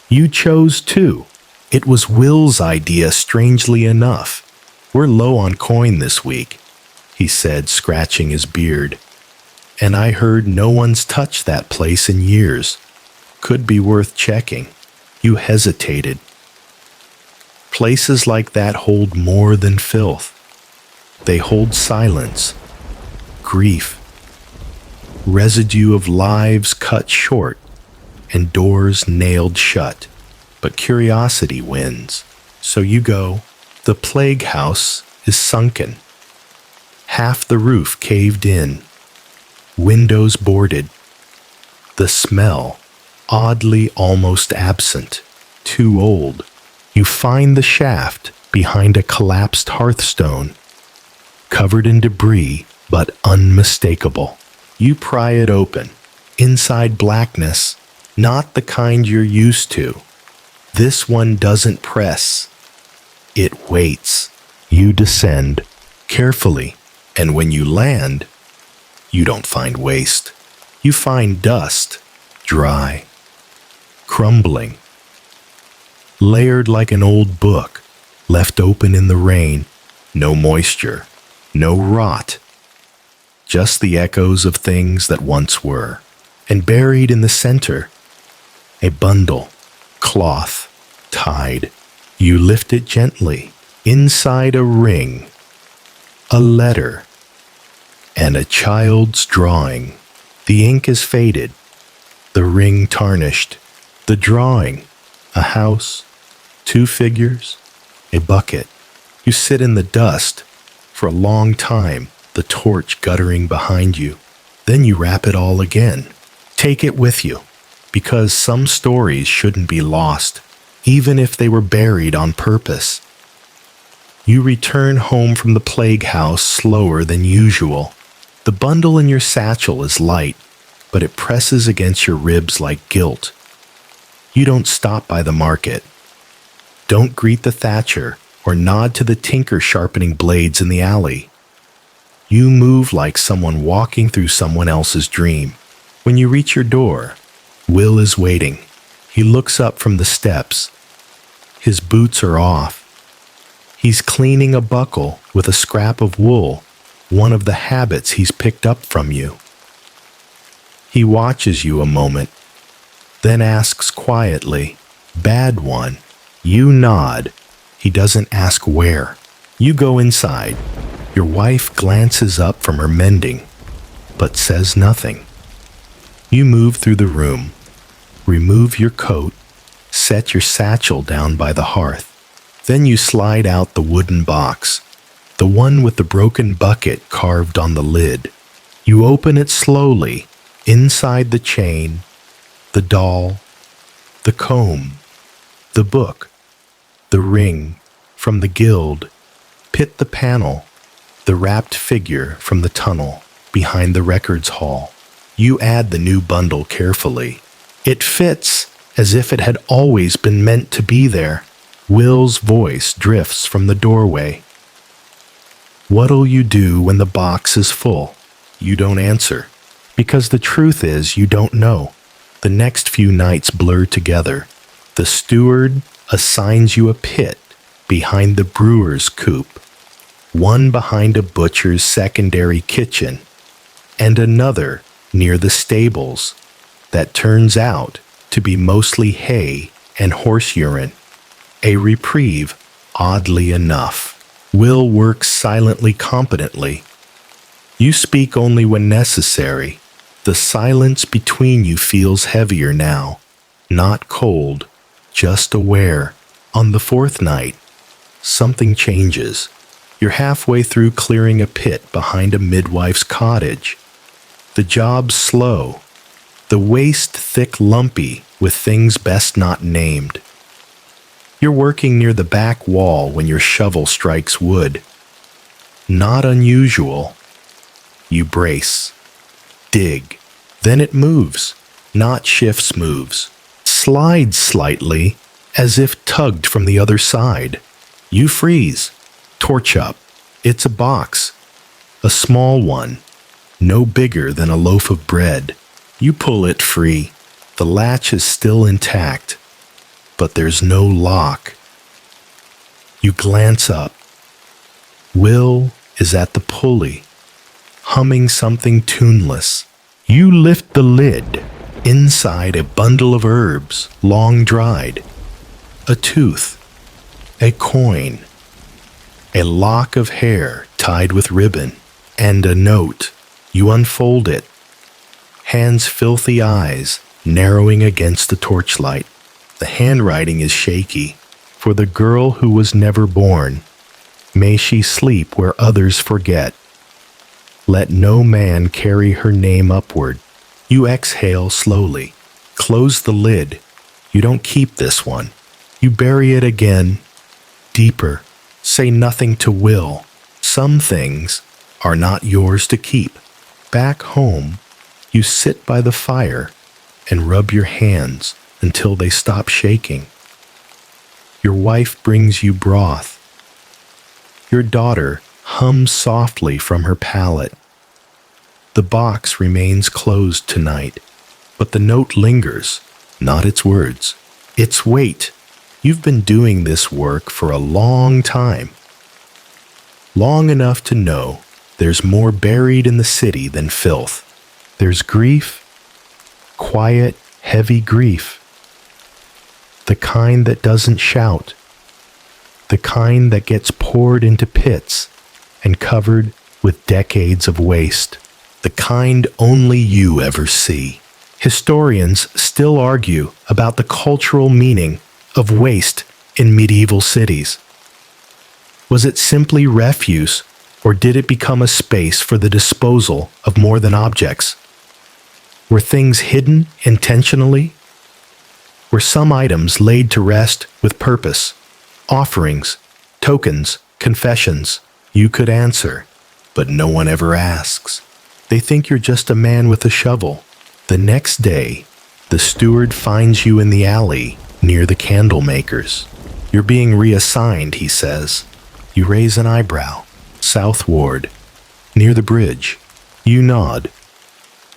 You chose to. It was Will's idea, strangely enough. We're low on coin this week, he said, scratching his beard. And I heard no one's touched that place in years. Could be worth checking. You hesitated. Places like that hold more than filth. They hold silence, grief, residue of lives cut short, and doors nailed shut. But curiosity wins. So you go. The plague house is sunken. Half the roof caved in. Windows boarded. The smell, oddly almost absent. Too old. You find the shaft behind a collapsed hearthstone. Covered in debris, but unmistakable. You pry it open. Inside blackness, not the kind you're used to. This one doesn't press. It waits. You descend, carefully, and when you land, you don't find waste. You find dust, dry, crumbling, layered like an old book, left open in the rain. No moisture, no rot, just the echoes of things that once were. And buried in the center, a bundle, cloth, tied. You lift it gently. Inside a ring, a letter, and a child's drawing. The ink is faded, the ring tarnished. The drawing, a house, two figures, a bucket. You sit in the dust for a long time, the torch guttering behind you. Then you wrap it all again. Take it with you, because some stories shouldn't be lost, even if they were buried on purpose. You return home from the plague house slower than usual. The bundle in your satchel is light, but it presses against your ribs like guilt. You don't stop by the market. Don't greet the thatcher or nod to the tinker sharpening blades in the alley. You move like someone walking through someone else's dream. When you reach your door, Will is waiting. He looks up from the steps. His boots are off. He's cleaning a buckle with a scrap of wool, one of the habits he's picked up from you. He watches you a moment, then asks quietly, "Bad one." You nod. He doesn't ask where. You go inside. Your wife glances up from her mending, but says nothing. You move through the room, remove your coat, set your satchel down by the hearth. Then you slide out the wooden box, the one with the broken bucket carved on the lid. You open it slowly. Inside the chain, the doll, the comb, the book, the ring from the guild, pit the panel, the wrapped figure from the tunnel behind the records hall. You add the new bundle carefully. It fits as if it had always been meant to be there. Will's voice drifts from the doorway. "What'll you do when the box is full?" You don't answer, because the truth is you don't know. The next few nights blur together. The steward assigns you a pit behind the brewer's coop, one behind a butcher's secondary kitchen, and another near the stables that turns out to be mostly hay and horse urine. A reprieve, oddly enough. Will works silently competently. You speak only when necessary. The silence between you feels heavier now, not cold, just aware. On the fourth night, something changes. You're halfway through clearing a pit behind a midwife's cottage. The job's slow, the waste thick lumpy with things best not named. You're working near the back wall when your shovel strikes wood. Not unusual. You brace. Dig. Then it moves, not shifts moves. Slides slightly, as if tugged from the other side. You freeze. Torch up. It's a box. A small one. No bigger than a loaf of bread. You pull it free. The latch is still intact, but there's no lock. You glance up. Will is at the pulley, humming something tuneless. You lift the lid. Inside a bundle of herbs, long dried. A tooth. A coin. A lock of hair tied with ribbon. And a note. You unfold it. Hands' filthy eyes narrowing against the torchlight. The handwriting is shaky. For the girl who was never born. May she sleep where others forget. Let no man carry her name upward. You exhale slowly. Close the lid. You don't keep this one. You bury it again. Deeper. Say nothing to Will. Some things are not yours to keep. Back home, you sit by the fire and rub your hands until they stop shaking. Your wife brings you broth. Your daughter hums softly from her pallet. The box remains closed tonight, but the note lingers, not its words, its weight. You've been doing this work for a long time. Long enough to know there's more buried in the city than filth. There's grief, quiet, heavy grief. The kind that doesn't shout. The kind that gets poured into pits and covered with decades of waste. The kind only you ever see. Historians still argue about the cultural meaning of waste in medieval cities. Was it simply refuse, Or did it become a space for the disposal of more than objects? Were things hidden intentionally? Were some items laid to rest with purpose? Offerings, tokens, confessions? You could answer, but no one ever asks. They think you're just a man with a shovel. The next day, the steward finds you in the alley near the candle makers. You're being reassigned, he says. You raise an eyebrow. Southward, near the bridge. You nod.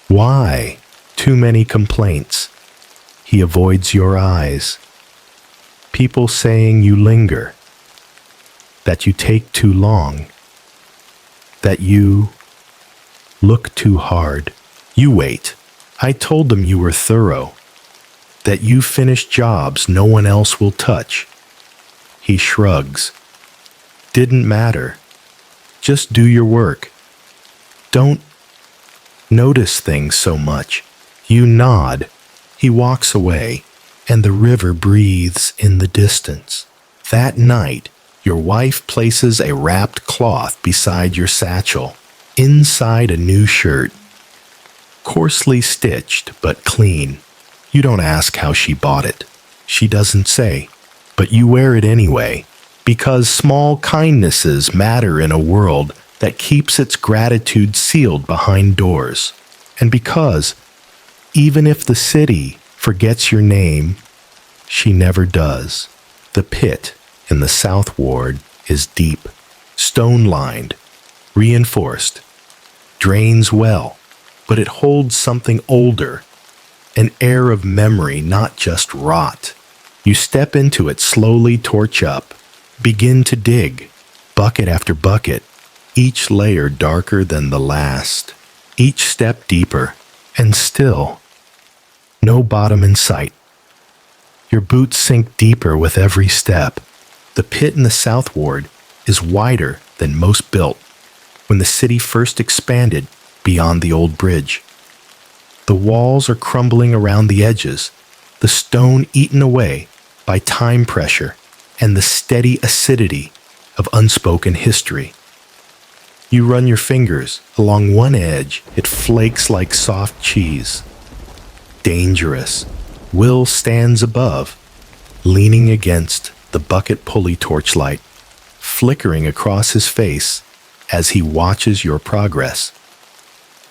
Why? Too many complaints. He avoids your eyes. People saying you linger, that you take too long, that you look too hard. You wait. I told them you were thorough, that you finish jobs no one else will touch. He shrugs. Didn't matter. Just do your work. Don't notice things so much. You nod. He walks away, and the river breathes in the distance. That night, your wife places a wrapped cloth beside your satchel, inside a new shirt. Coarsely stitched, but clean. You don't ask how she bought it. She doesn't say, but you wear it anyway, because small kindnesses matter in a world that keeps its gratitude sealed behind doors. And because, even if the city forgets your name, she never does. The pit in the South Ward is deep, stone-lined, reinforced, drains well, but it holds something older, an air of memory, not just rot. You step into it slowly, torch up, begin to dig, bucket after bucket, each layer darker than the last, each step deeper, and still, no bottom in sight. Your boots sink deeper with every step. The pit in the South Ward is wider than most built when the city first expanded beyond the old bridge. The walls are crumbling around the edges, the stone eaten away by time pressure and the steady acidity of unspoken history. You run your fingers along one edge, it flakes like soft cheese. Dangerous. Will stands above, leaning against the bucket pulley torchlight, flickering across his face as he watches your progress.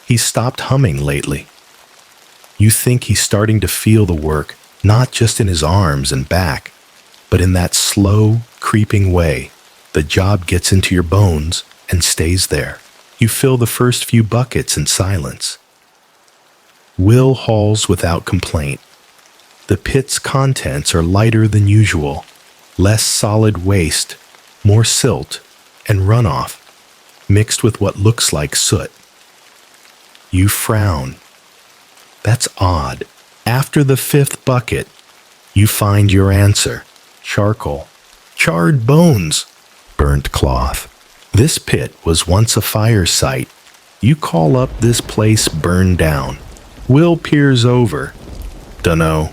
He's stopped humming lately. You think he's starting to feel the work, not just in his arms and back, but in that slow, creeping way. The job gets into your bones and stays there. You fill the first few buckets in silence. Will hauls without complaint. The pit's contents are lighter than usual, less solid waste, more silt and runoff, mixed with what looks like soot. You frown. That's odd. After the fifth bucket, you find your answer. Charcoal. Charred bones. Burnt cloth. This pit was once a fire site. You call up this place burned down. Will peers over. Dunno.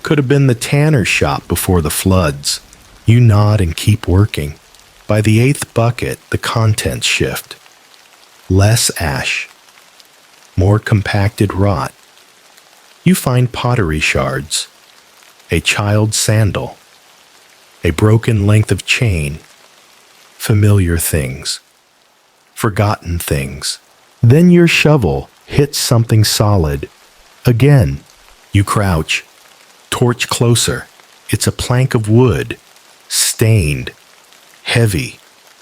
Could have been the tanner's shop before the floods. You nod and keep working. By the eighth bucket, the contents shift. Less ash. More compacted rot. You find pottery shards. A child's sandal. A broken length of chain. Familiar things. Forgotten things. Then your shovel hits something solid. Again, you crouch. Torch closer. It's a plank of wood. Stained. Heavy.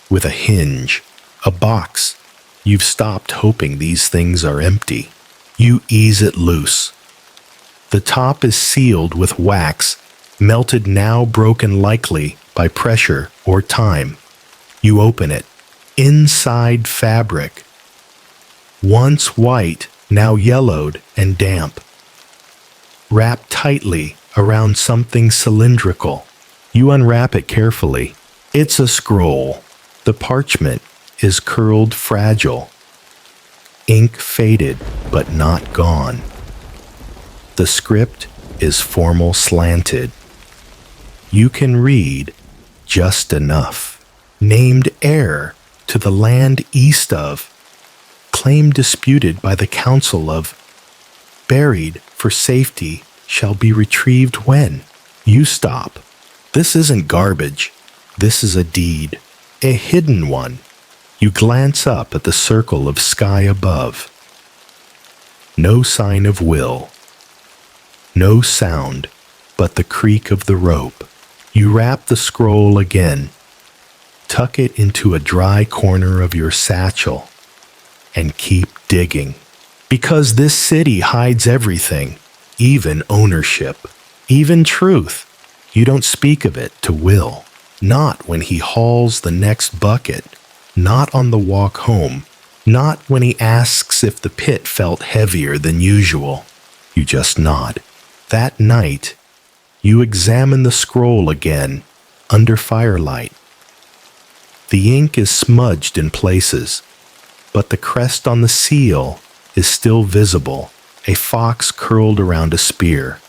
With a hinge. A box. You've stopped hoping these things are empty. You ease it loose. The top is sealed with wax, melted now broken likely by pressure or time. You open it. Inside fabric. Once white, now yellowed and damp. Wrapped tightly around something cylindrical. You unwrap it carefully. It's a scroll. The parchment is curled fragile. Ink faded, but not gone. The script is formal slanted. You can read just enough. Named heir to the land east of, claim disputed by the council of, buried for safety shall be retrieved when. You stop. This isn't garbage. This is a deed, a hidden one. You glance up at the circle of sky above. No sign of will. No sound but the creak of the rope. You wrap the scroll again, tuck it into a dry corner of your satchel, and keep digging. Because this city hides everything, even ownership, even truth. You don't speak of it to Will, not when he hauls the next bucket, not on the walk home, not when he asks if the pit felt heavier than usual. You just nod. That night, you examine the scroll again, under firelight. The ink is smudged in places, but the crest on the seal is still visible, a fox curled around a spear.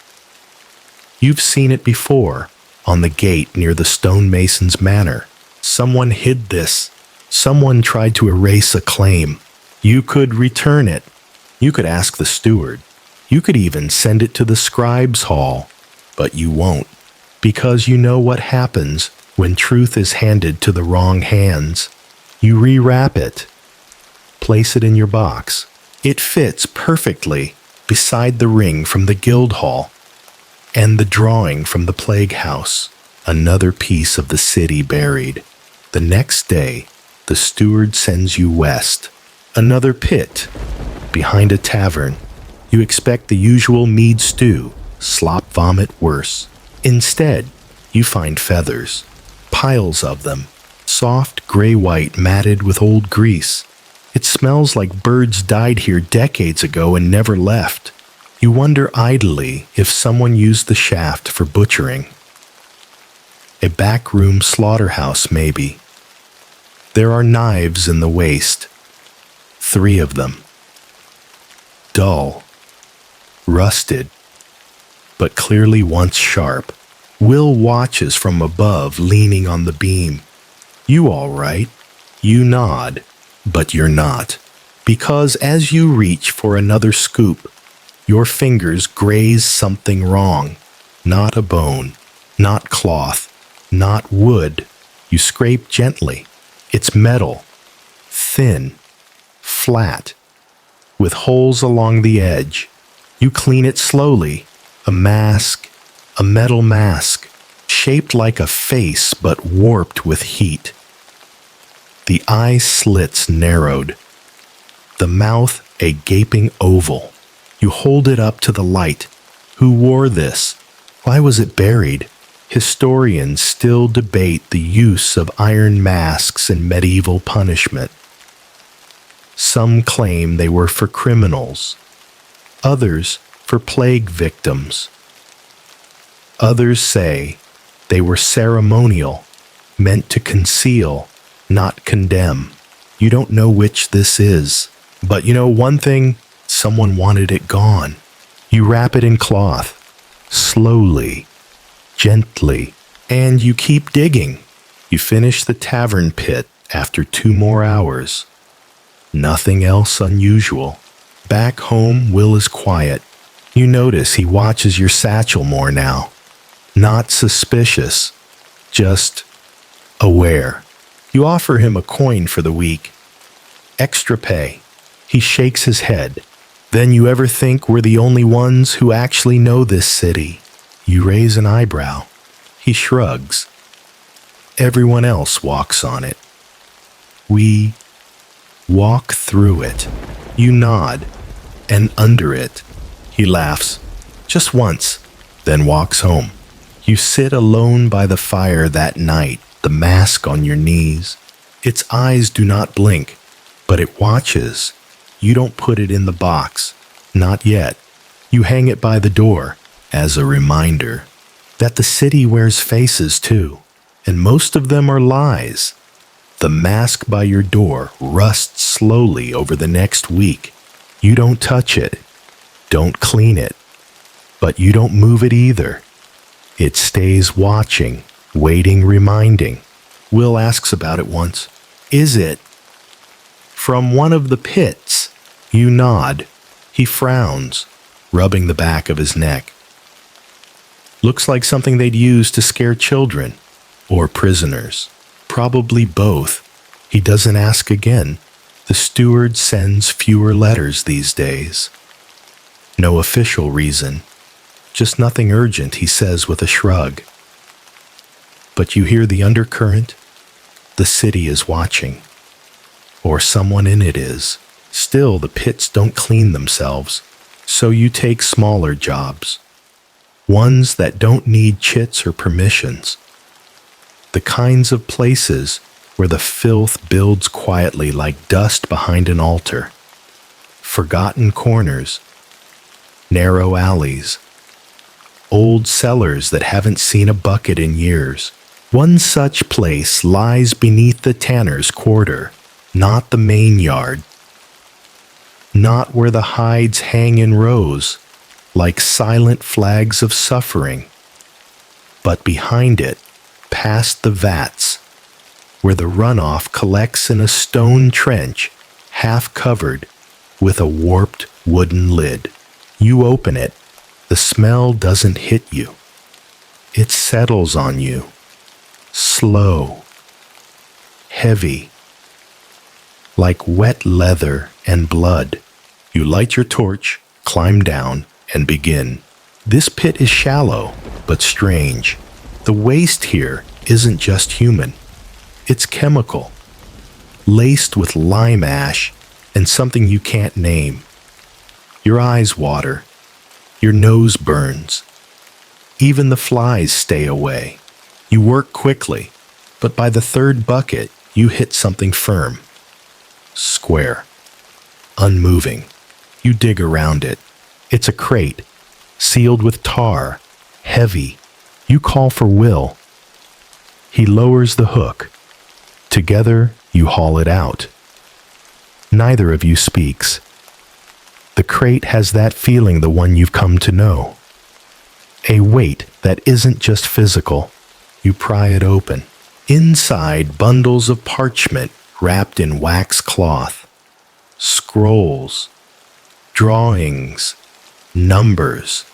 You've seen it before, on the gate near the stonemason's manor. Someone hid this. Someone tried to erase a claim. You could return it. You could ask the steward. You could even send it to the scribe's hall. But you won't, because you know what happens when truth is handed to the wrong hands. You rewrap it. Place it in your box. It fits perfectly beside the ring from the guild hall and the drawing from the plague house, another piece of the city buried. The next day, the steward sends you west. Another pit, behind a tavern. You expect the usual mead stew, slop vomit worse. Instead, you find feathers, piles of them, soft gray-white matted with old grease. It smells like birds died here decades ago and never left. You wonder idly if someone used the shaft for butchering. A backroom slaughterhouse, maybe. There are knives in the waste. 3 of them. Dull. Rusted. But clearly once sharp. Will watches from above, leaning on the beam. You all right? You nod. But you're not. Because as you reach for another scoop, your fingers graze something wrong. Not a bone. Not cloth. Not wood. You scrape gently. It's metal. Thin. Flat. With holes along the edge. You clean it slowly. A mask. A metal mask. Shaped like a face but warped with heat. The eye slits narrowed. The mouth a gaping oval. You hold it up to the light. Who wore this? Why was it buried? Historians still debate the use of iron masks in medieval punishment. Some claim they were for criminals. Others for plague victims. Others say they were ceremonial, meant to conceal, not condemn. You don't know which this is. But you know one thing? Someone wanted it gone. You wrap it in cloth. Slowly. Gently. And you keep digging. You finish the tavern pit after 2 more hours. Nothing else unusual. Back home, Will is quiet. You notice he watches your satchel more now. Not suspicious. Just aware. You offer him a coin for the week. Extra pay. He shakes his head. Then you ever think we're the only ones who actually know this city? You raise an eyebrow. He shrugs. Everyone else walks on it. We walk through it. You nod. And under it. He laughs. Just once. Then walks home. You sit alone by the fire that night, the mask on your knees. Its eyes do not blink, but it watches. You don't put it in the box. Not yet. You hang it by the door as a reminder that the city wears faces too, and most of them are lies. The mask by your door rusts slowly over the next week. You don't touch it. Don't clean it. But you don't move it either. It stays watching, waiting, reminding. Will asks about it once. Is it From one of the pits. You nod. He frowns, rubbing the back of his neck. Looks like something they'd use to scare children or prisoners. Probably both. He doesn't ask again. The steward sends fewer letters these days. No official reason. Just nothing urgent, he says with a shrug. But you hear the undercurrent? The city is watching. Or someone in it is. Still, the pits don't clean themselves, so you take smaller jobs. Ones that don't need chits or permissions. The kinds of places where the filth builds quietly like dust behind an altar. Forgotten corners. Narrow alleys. Old cellars that haven't seen a bucket in years. One such place lies beneath the tanner's quarter, not the main yard. Not where the hides hang in rows, like silent flags of suffering, but behind it, past the vats, where the runoff collects in a stone trench, half covered with a warped wooden lid. You open it, the smell doesn't hit you. It settles on you, slow, heavy, like wet leather and blood. You light your torch, climb down, and begin. This pit is shallow, but strange. The waste here isn't just human. It's chemical, laced with lime ash and something you can't name. Your eyes water. Your nose burns. Even the flies stay away. You work quickly, but by the third bucket, you hit something firm. Square. Unmoving. You dig around it. It's a crate, sealed with tar, heavy. You call for Will. He lowers the hook. Together, you haul it out. Neither of you speaks. The crate has that feeling, the one you've come to know. A weight that isn't just physical. You pry it open. Inside, bundles of parchment wrapped in wax cloth. Scrolls. Drawings. Numbers.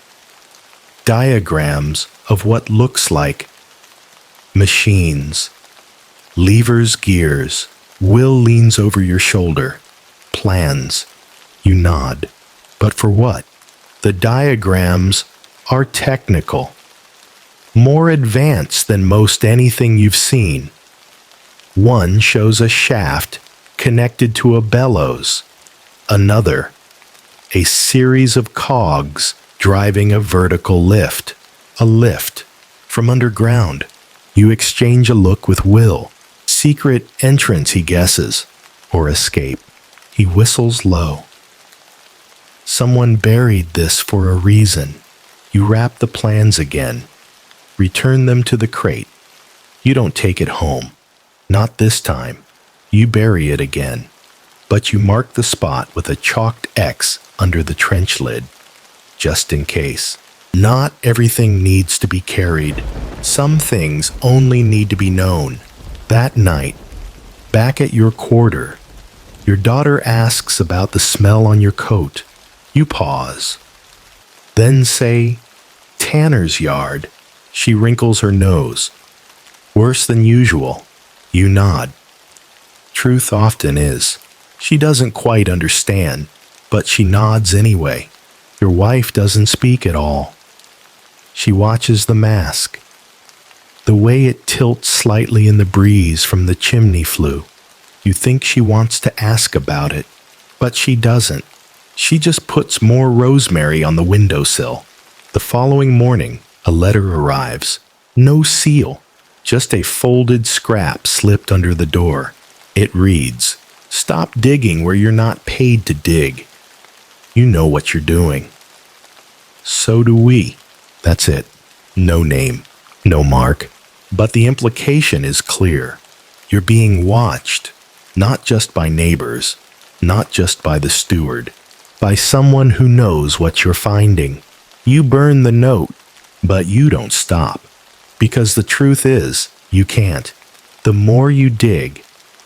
Diagrams of what looks like machines. Levers, gears. Will leans over your shoulder. Plans. You nod. But for what? The diagrams are technical. More advanced than most anything you've seen. One shows a shaft connected to a bellows. Another, a series of cogs driving a vertical lift. A lift from underground. You exchange a look with Will. Secret entrance, he guesses. Or escape. He whistles low. Someone buried this for a reason. You wrap the plans again. Return them to the crate. You don't take it home. Not this time. You bury it again. But you mark the spot with a chalked X under the trench lid. Just in case. Not everything needs to be carried. Some things only need to be known. That night, back at your quarter, your daughter asks about the smell on your coat. You pause. Then say, Tanner's yard. She wrinkles her nose. Worse than usual. You nod. Truth often is. She doesn't quite understand, but she nods anyway. Your wife doesn't speak at all. She watches the mask. The way it tilts slightly in the breeze from the chimney flue. You think she wants to ask about it, but she doesn't. She just puts more rosemary on the windowsill. The following morning, a letter arrives. No seal, just a folded scrap slipped under the door. It reads, "Stop digging where you're not paid to dig. You know what you're doing." So do we. That's it. No name, no mark. But the implication is clear. You're being watched, not just by neighbors, not just by the steward, by someone who knows what you're finding. You burn the note, but you don't stop. Because the truth is, you can't. The more you dig,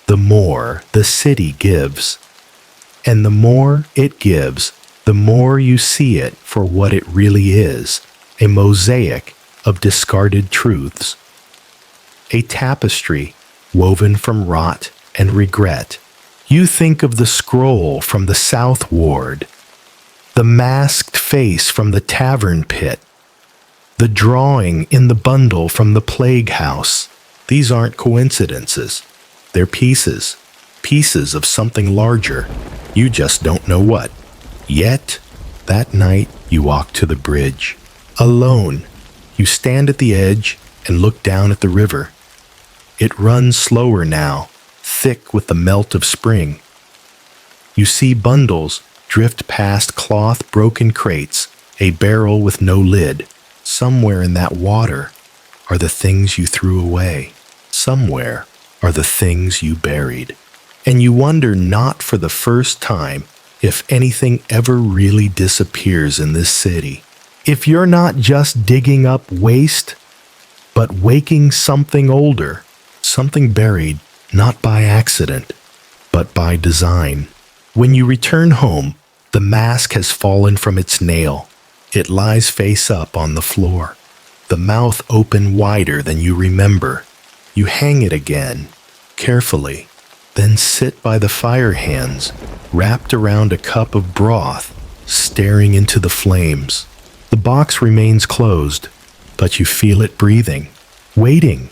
the more the city gives. And the more it gives, the more you see it for what it really is, a mosaic of discarded truths. A tapestry woven from rot and regret. You think of the scroll from the South Ward, the masked face from the tavern pit, the drawing in the bundle from the plague house. These aren't coincidences. They're pieces of something larger. You just don't know what. Yet, that night you walk to the bridge. Alone, you stand at the edge and look down at the river. It runs slower now, thick with the melt of spring. You see bundles drift past cloth broken crates, a barrel with no lid. Somewhere in that water are the things you threw away. Somewhere are the things you buried. And you wonder not for the first time if anything ever really disappears in this city. If you're not just digging up waste, but waking something older, something buried not by accident, but by design. When you return home, the mask has fallen from its nail. It lies face up on the floor, the mouth open wider than you remember. You hang it again, carefully, then sit by the fire hands, wrapped around a cup of broth, staring into the flames. The box remains closed, but you feel it breathing, waiting.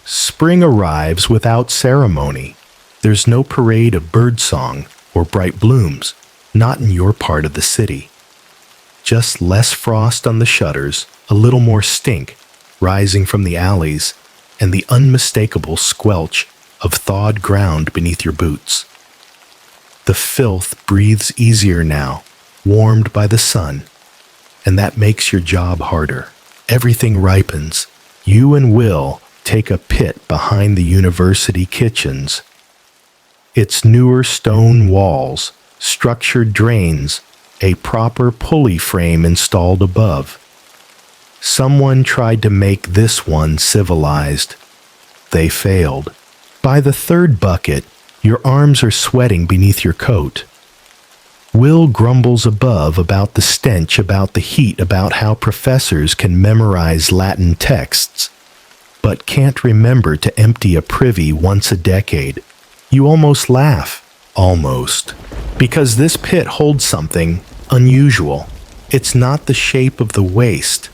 Spring arrives without ceremony. There's no parade of birdsong or bright blooms, not in your part of the city. Just less frost on the shutters, a little more stink rising from the alleys, and the unmistakable squelch of thawed ground beneath your boots. The filth breathes easier now, warmed by the sun, and that makes your job harder. Everything ripens. You and Will take a pit behind the university kitchens. Its newer stone walls, structured drains, a proper pulley frame installed above. Someone tried to make this one civilized. They failed. By the third bucket, your arms are sweating beneath your coat. Will grumbles above about the stench, about the heat, about how professors can memorize Latin texts, but can't remember to empty a privy once a decade. You almost laugh. Almost. Because this pit holds something unusual. It's not the shape of the waste.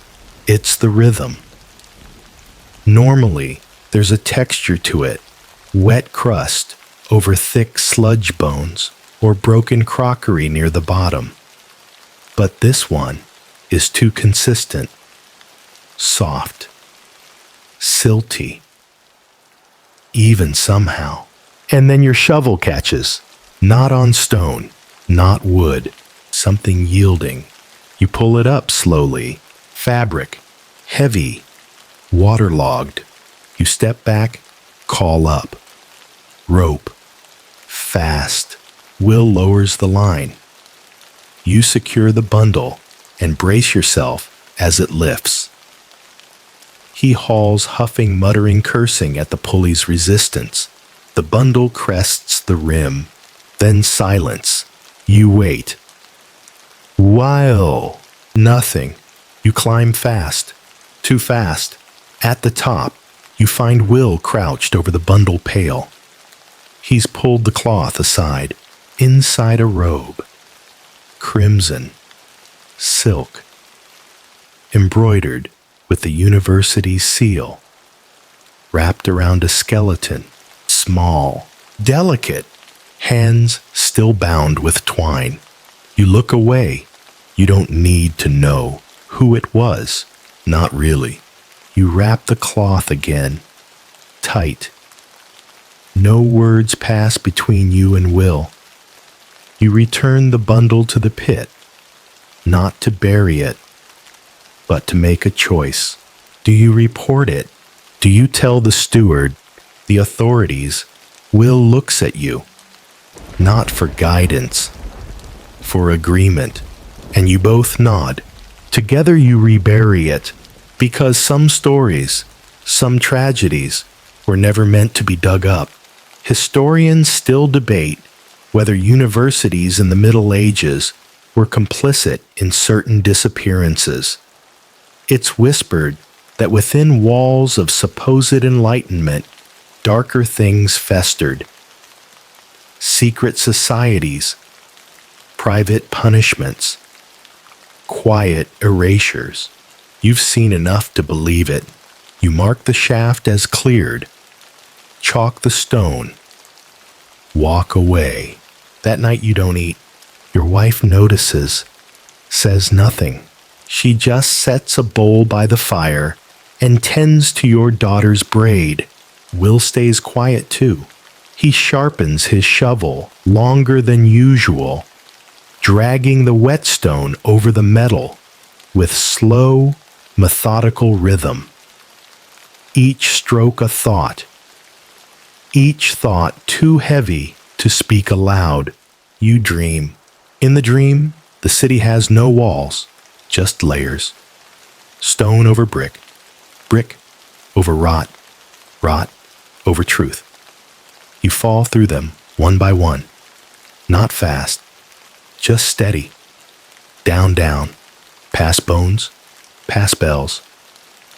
It's the rhythm. Normally, there's a texture to it. Wet crust over thick sludge bones or broken crockery near the bottom. But this one is too consistent. Soft. Silty. Even somehow. And then your shovel catches. Not on stone, not wood, something yielding. You pull it up slowly. Fabric. Heavy. Waterlogged. You step back, call up. Rope. Fast. Will lowers the line. You secure the bundle and brace yourself as it lifts. He hauls, huffing, muttering, cursing at the pulley's resistance. The bundle crests the rim. Then silence. You wait. While nothing. You climb fast. Too fast. At the top, you find Will crouched over the bundle pail. He's pulled the cloth aside. Inside a robe. Crimson. Silk. Embroidered with the university's seal. Wrapped around a skeleton. Small. Delicate. Hands still bound with twine. You look away. You don't need to know who it was. Not really. You wrap the cloth again. Tight. No words pass between you and Will. You return the bundle to the pit. Not to bury it, but to make a choice. Do you report it? Do you tell the steward, the authorities? Will looks at you. Not for guidance, for agreement, and you both nod. Together you rebury it, because some stories, some tragedies, were never meant to be dug up. Historians still debate whether universities in the Middle Ages were complicit in certain disappearances. It's whispered that within walls of supposed enlightenment, darker things festered. Secret societies, private punishments, quiet erasures. You've seen enough to believe it. You mark the shaft as cleared, chalk the stone, walk away. That night you don't eat. Your wife notices, says nothing. She just sets a bowl by the fire and tends to your daughter's braid. Will stays quiet too. He sharpens his shovel longer than usual, dragging the whetstone over the metal with slow, methodical rhythm. Each stroke a thought. Each thought too heavy to speak aloud. You dream. In the dream, the city has no walls, just layers. Stone over brick, brick over rot, rot over truth. You fall through them one by one, not fast, just steady. Down, down, past bones, past bells,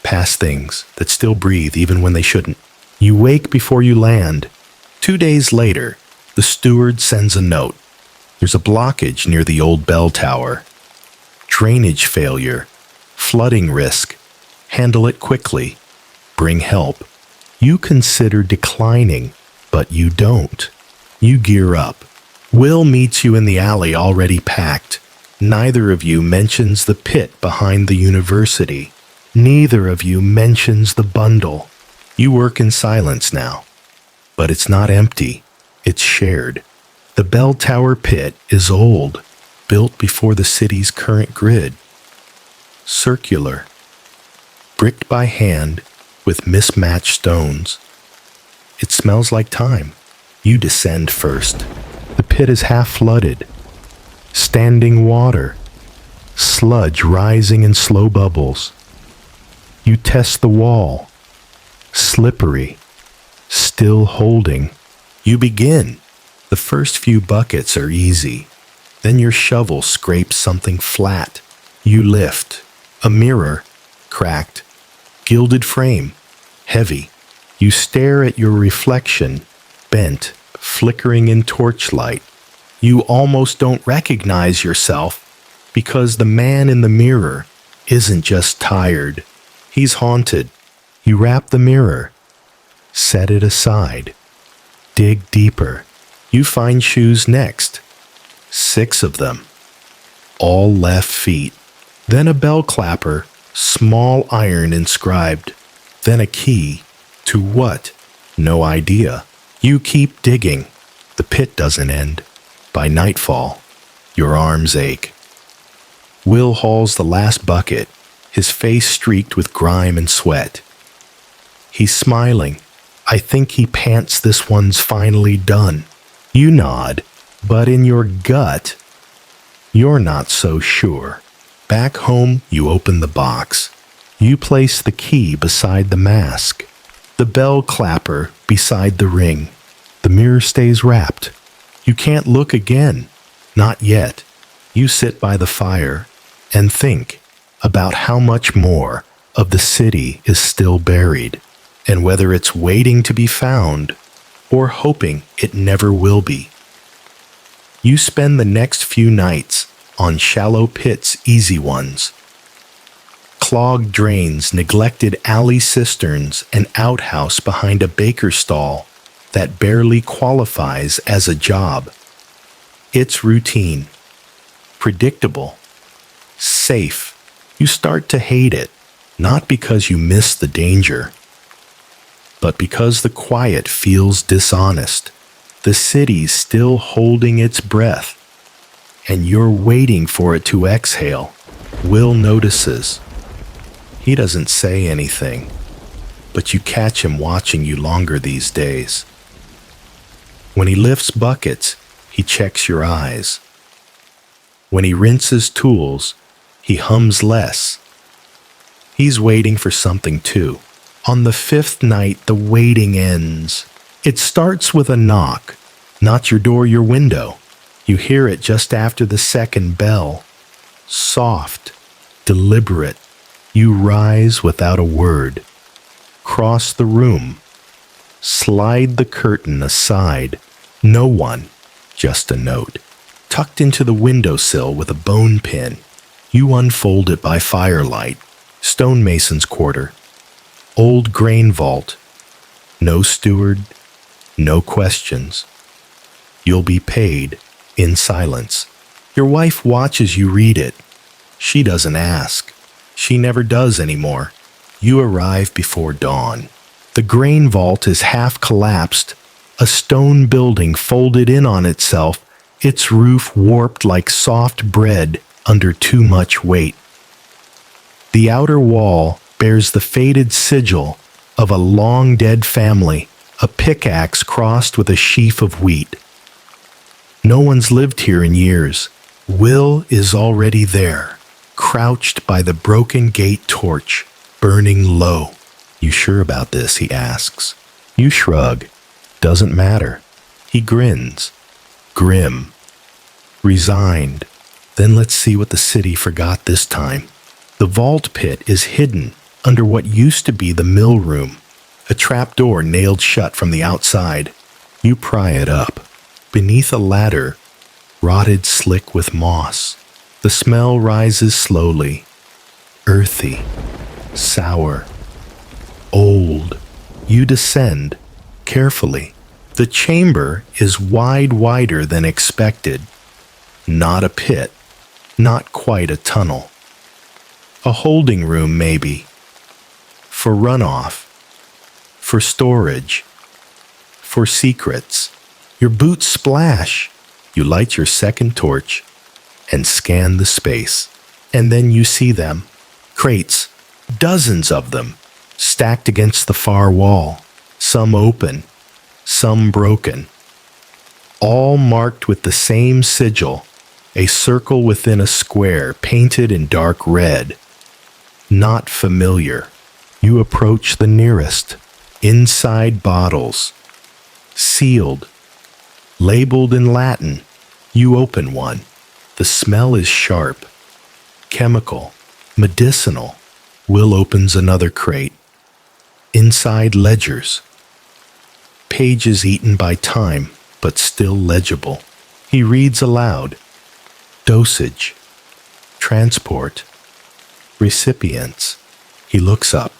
past things that still breathe even when they shouldn't. You wake before you land. 2 days later, the steward sends a note. There's a blockage near the old bell tower. Drainage failure, flooding risk. Handle it quickly. Bring help. You consider declining, but you don't. You gear up. Will meets you in the alley already packed. Neither of you mentions the pit behind the university. Neither of you mentions the bundle. You work in silence now. But it's not empty. It's shared. The bell tower pit is old, built before the city's current grid. Circular. Bricked by hand with mismatched stones. It smells like time. You descend first. The pit is half flooded. Standing water. Sludge rising in slow bubbles. You test the wall. Slippery. Still holding. You begin. The first few buckets are easy. Then your shovel scrapes something flat. You lift. A mirror. Cracked. Gilded frame. Heavy. You stare at your reflection. Bent. Flickering in torchlight. You almost don't recognize yourself because the man in the mirror isn't just tired. He's haunted. You wrap the mirror. Set it aside. Dig deeper. You find shoes next. 6 of them. All left feet. Then a bell clapper, small iron inscribed. Then a key. To what? No idea. You keep digging. The pit doesn't end. By nightfall, your arms ache. Will hauls the last bucket, his face streaked with grime and sweat. He's smiling. I think he pants this one's finally done. You nod, but in your gut, you're not so sure. Back home, you open the box. You place the key beside the mask, the bell clapper beside the ring. The mirror stays wrapped. You can't look again. Not yet. You sit by the fire and think about how much more of the city is still buried, and whether it's waiting to be found or hoping it never will be. You spend the next few nights on shallow pits, easy ones. Clogged drains, neglected alley cisterns, an outhouse behind a baker's stall that barely qualifies as a job. It's routine, predictable, safe. You start to hate it, not because you miss the danger, but because the quiet feels dishonest. The city's still holding its breath, and you're waiting for it to exhale. Will notices. He doesn't say anything, but you catch him watching you longer these days. When he lifts buckets, he checks your eyes. When he rinses tools, he hums less. He's waiting for something too. On the 5th night, the waiting ends. It starts with a knock, not your door, your window. You hear it just after the second bell. Soft, deliberate. You rise without a word. Cross the room. Slide the curtain aside. No one, just a note. Tucked into the windowsill with a bone pin. You unfold it by firelight. Stonemason's quarter. Old grain vault. No steward, no questions. You'll be paid in silence. Your wife watches you read it. She doesn't ask. She never does anymore. You arrive before dawn. The grain vault is half collapsed, a stone building folded in on itself, its roof warped like soft bread under too much weight. The outer wall bears the faded sigil of a long-dead family, a pickaxe crossed with a sheaf of wheat. No one's lived here in years. Will is already there, crouched by the broken gate torch, burning low. You sure about this? He asks. You shrug. Doesn't matter. He grins. Grim. Resigned. Then let's see what the city forgot this time. The vault pit is hidden under what used to be the mill room, a trapdoor nailed shut from the outside. You pry it up. Beneath a ladder, rotted slick with moss. The smell rises slowly, earthy, sour, old. You descend, carefully. The chamber is wider than expected. Not a pit, not quite a tunnel. A holding room, maybe. For runoff. For storage. For secrets. Your boots splash. You light your second torch and scan the space. And then you see them. Crates. Dozens of them. Stacked against the far wall. Some open. Some broken. All marked with the same sigil. A circle within a square painted in dark red. Not familiar. You approach the nearest. Inside bottles. Sealed. Labeled in Latin. You open one. The smell is sharp. Chemical. Medicinal. Will opens another crate. Inside ledgers. Pages eaten by time, but still legible. He reads aloud. Dosage. Transport. Recipients. He looks up.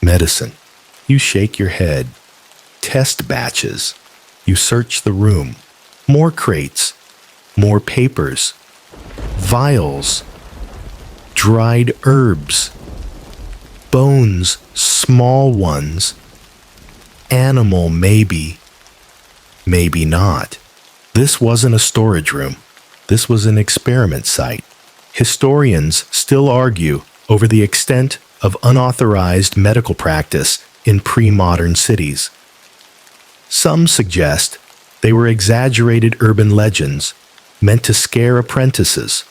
Medicine. You shake your head. Test batches. You search the room. More crates. More papers. Vials. Dried herbs. Bones, small ones. Animal, maybe. Maybe not. This wasn't a storage room. This was an experiment site. Historians still argue over the extent of unauthorized medical practice in pre-modern cities. Some suggest they were exaggerated urban legends meant to scare apprentices.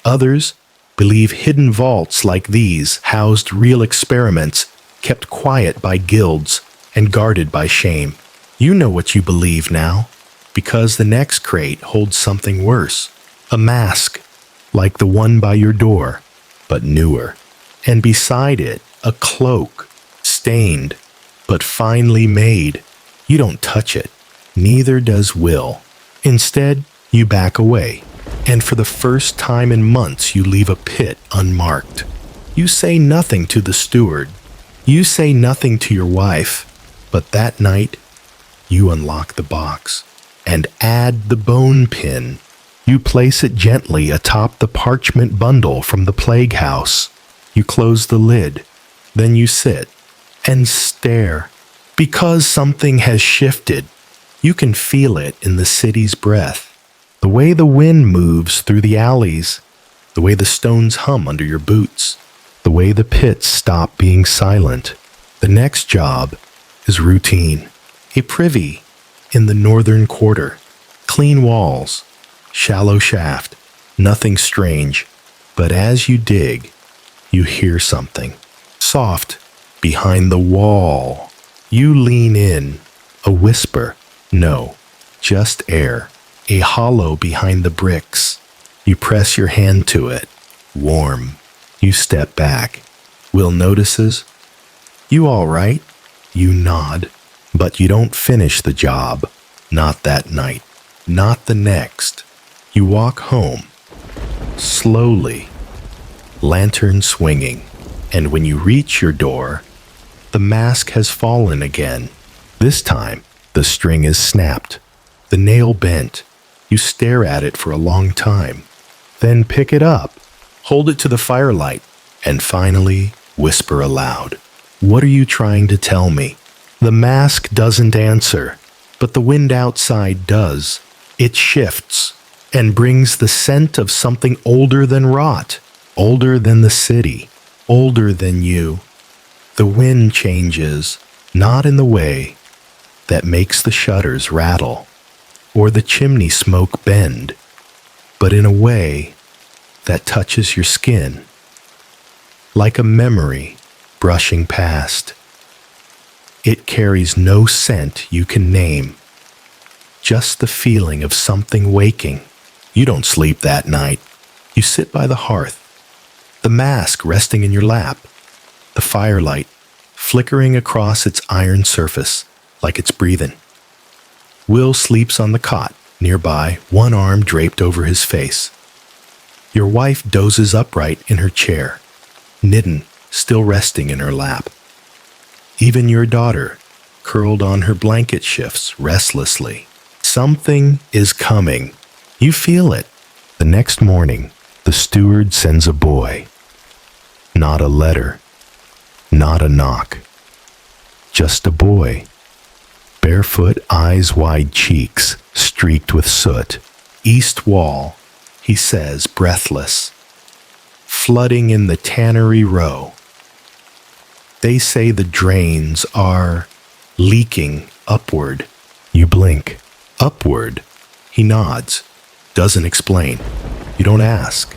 Others believe hidden vaults like these housed real experiments kept quiet by guilds and guarded by shame. You know what you believe now, because the next crate holds something worse. A mask, like the one by your door, but newer. And beside it, a cloak, stained, but finely made. You don't touch it. Neither does Will. Instead, you back away. And for the first time in months, you leave a pit unmarked. You say nothing to the steward. You say nothing to your wife. But that night, you unlock the box and add the bone pin. You place it gently atop the parchment bundle from the plague house. You close the lid. Then you sit and stare. Because something has shifted. You can feel it in the city's breath. The way the wind moves through the alleys. The way the stones hum under your boots. The way the pits stop being silent. The next job is routine. A privy in the northern quarter. Clean walls. Shallow shaft. Nothing strange. But as you dig, you hear something. Soft, behind the wall. You lean in. A whisper. No, just air. A hollow behind the bricks. You press your hand to it. Warm. You step back. Will notices. You all right? You nod. But you don't finish the job. Not that night. Not the next. You walk home. Slowly. Lantern swinging. And when you reach your door, the mask has fallen again. This time, the string is snapped. The nail bent. You stare at it for a long time. Then pick it up. Hold it to the firelight. And finally, whisper aloud. What are you trying to tell me? The mask doesn't answer, but the wind outside does. It shifts and brings the scent of something older than rot, older than the city, older than you. The wind changes, not in the way that makes the shutters rattle or the chimney smoke bend, but in a way that touches your skin, like a memory brushing past. It carries no scent you can name, just the feeling of something waking. You don't sleep that night. You sit by the hearth, the mask resting in your lap, the firelight flickering across its iron surface like it's breathing. Will sleeps on the cot nearby, one arm draped over his face. Your wife dozes upright in her chair, knitting still resting in her lap. Even your daughter, curled on her blanket, shifts restlessly. Something is coming. You feel it. The next morning, the steward sends a boy. Not a letter, not a knock. Just a boy. Barefoot, eyes wide, cheeks streaked with soot. East wall, he says, breathless. Flooding in the tannery row. They say the drains are leaking upward. You blink. Upward. He nods. Doesn't explain. You don't ask.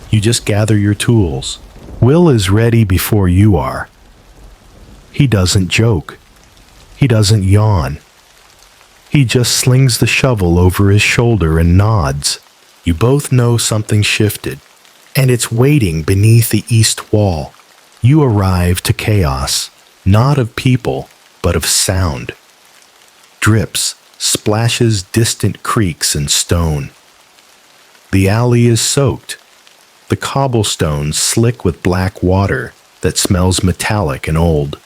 You just gather your tools. Will is ready before you are. He doesn't joke. He doesn't yawn. He just slings the shovel over his shoulder and nods. You both know something shifted, and it's waiting beneath the east wall. You arrive to chaos, not of people, but of sound. Drips, splashes, distant creaks and stone. The alley is soaked. The cobblestones slick with black water that smells metallic and old.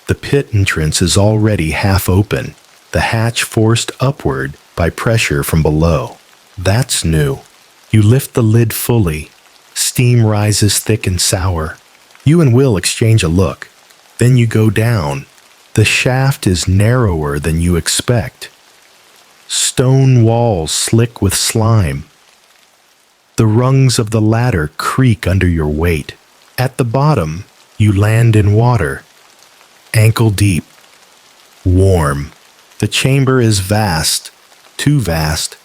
The pit entrance is already half open, the hatch forced upward by pressure from below. That's new. You lift the lid fully. Steam rises thick and sour. You and Will exchange a look. Then you go down. The shaft is narrower than you expect. Stone walls slick with slime. The rungs of the ladder creak under your weight. At the bottom, you land in water. Ankle deep. Warm. The chamber is vast. Too vast.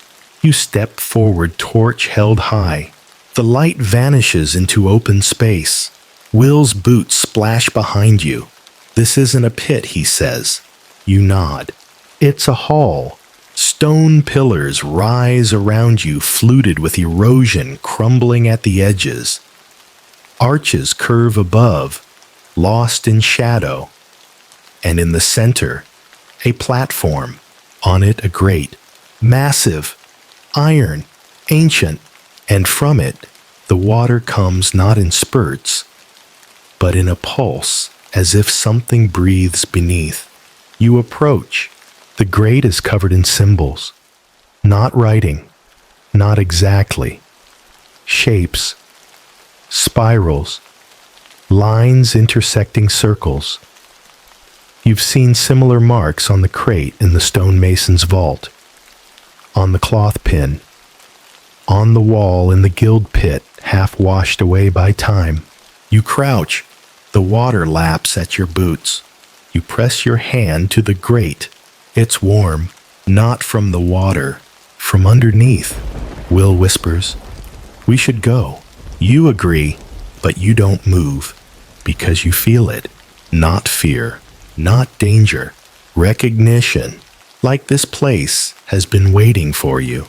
You step forward, torch held high. The light vanishes into open space. Will's boots splash behind you. This isn't a pit, he says. You nod. It's a hall. Stone pillars rise around you, fluted with erosion crumbling at the edges. Arches curve above, lost in shadow. And in the center, a platform. On it, a grate. Massive, iron, ancient, and from it, the water comes not in spurts, but in a pulse, as if something breathes beneath. You approach. The grate is covered in symbols. Not writing. Not exactly. Shapes. Spirals. Lines intersecting circles. You've seen similar marks on the crate in the stonemason's vault. On the cloth pin. On the wall in the guild pit, half washed away by time. You crouch. The water laps at your boots. You press your hand to the grate. It's warm, not from the water, from underneath. Will whispers, "We should go." You agree, but you don't move, because you feel it. Not fear, not danger, recognition, like this place has been waiting for you.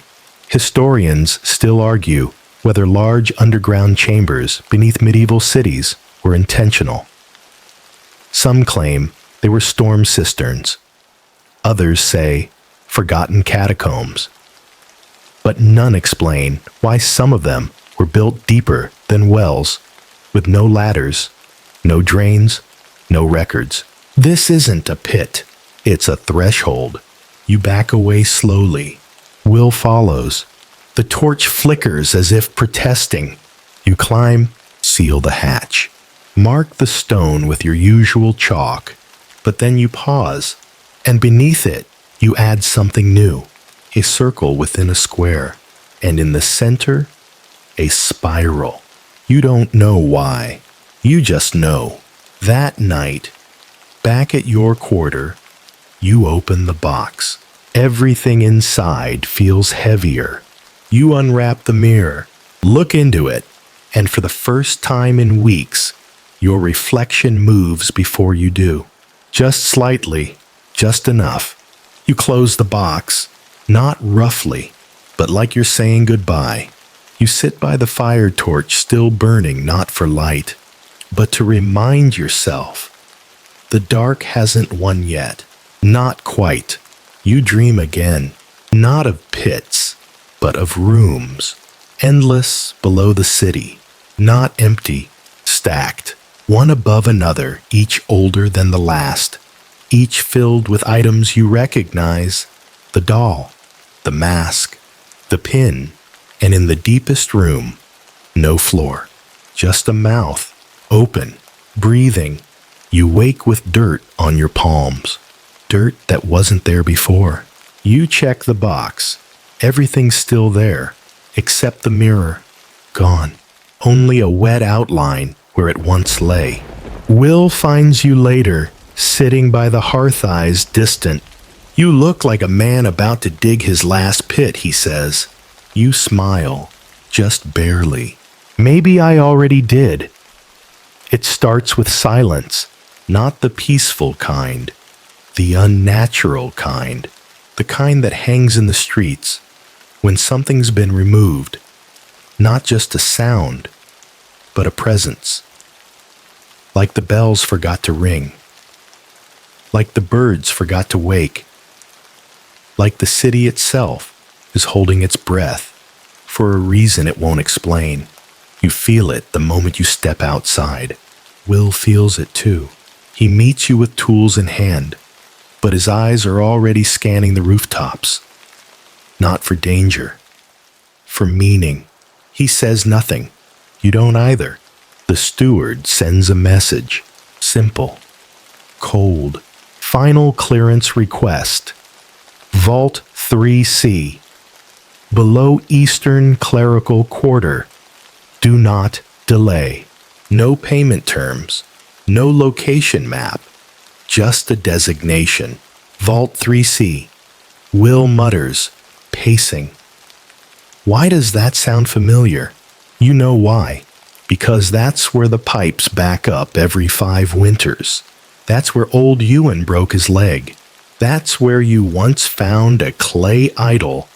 Historians still argue whether large underground chambers beneath medieval cities were intentional. Some claim they were storm cisterns. Others say forgotten catacombs. But none explain why some of them were built deeper than wells, with no ladders, no drains, no records. This isn't a pit, it's a threshold. You back away slowly. Will follows. The torch flickers as if protesting. You climb, seal the hatch. Mark the stone with your usual chalk, but then you pause, and beneath it, you add something new. A circle within a square, and in the center, a spiral. You don't know why. You just know. That night, back at your quarter, you open the box. Everything inside feels heavier. You unwrap the mirror, look into it, and for the first time in weeks, your reflection moves before you do. Just slightly, just enough. You close the box, not roughly, but like you're saying goodbye. You sit by the fire torch still burning, not for light, but to remind yourself. The dark hasn't won yet. Not quite. You dream again, not of pits, but of rooms, endless below the city, not empty, stacked, one above another, each older than the last, each filled with items you recognize, the doll, the mask, the pin, and in the deepest room, no floor, just a mouth, open, breathing. You wake with dirt on your palms, dirt that wasn't there before. You check the box. Everything's still there, except the mirror. Gone. Only a wet outline where it once lay. Will finds you later, sitting by the hearth, eyes distant. You look like a man about to dig his last pit, he says. You smile, just barely. Maybe I already did. It starts with silence, not the peaceful kind, the unnatural kind, the kind that hangs in the streets when something's been removed, not just a sound, but a presence. Like the bells forgot to ring, like the birds forgot to wake, like the city itself is holding its breath for a reason it won't explain. You feel it the moment you step outside. Will feels it too. He meets you with tools in hand, but his eyes are already scanning the rooftops. Not for danger, for meaning. He says nothing. You don't either. The steward sends a message. Simple. Cold. Final clearance request. Vault 3C. Below Eastern Clerical Quarter. Do not delay. No payment terms. No location map. Just a designation. Vault 3C. Will mutters, pacing. Why does that sound familiar? You know why. Because that's where the pipes back up every 5 winters. That's where old Ewan broke his leg. That's where you once found a clay idol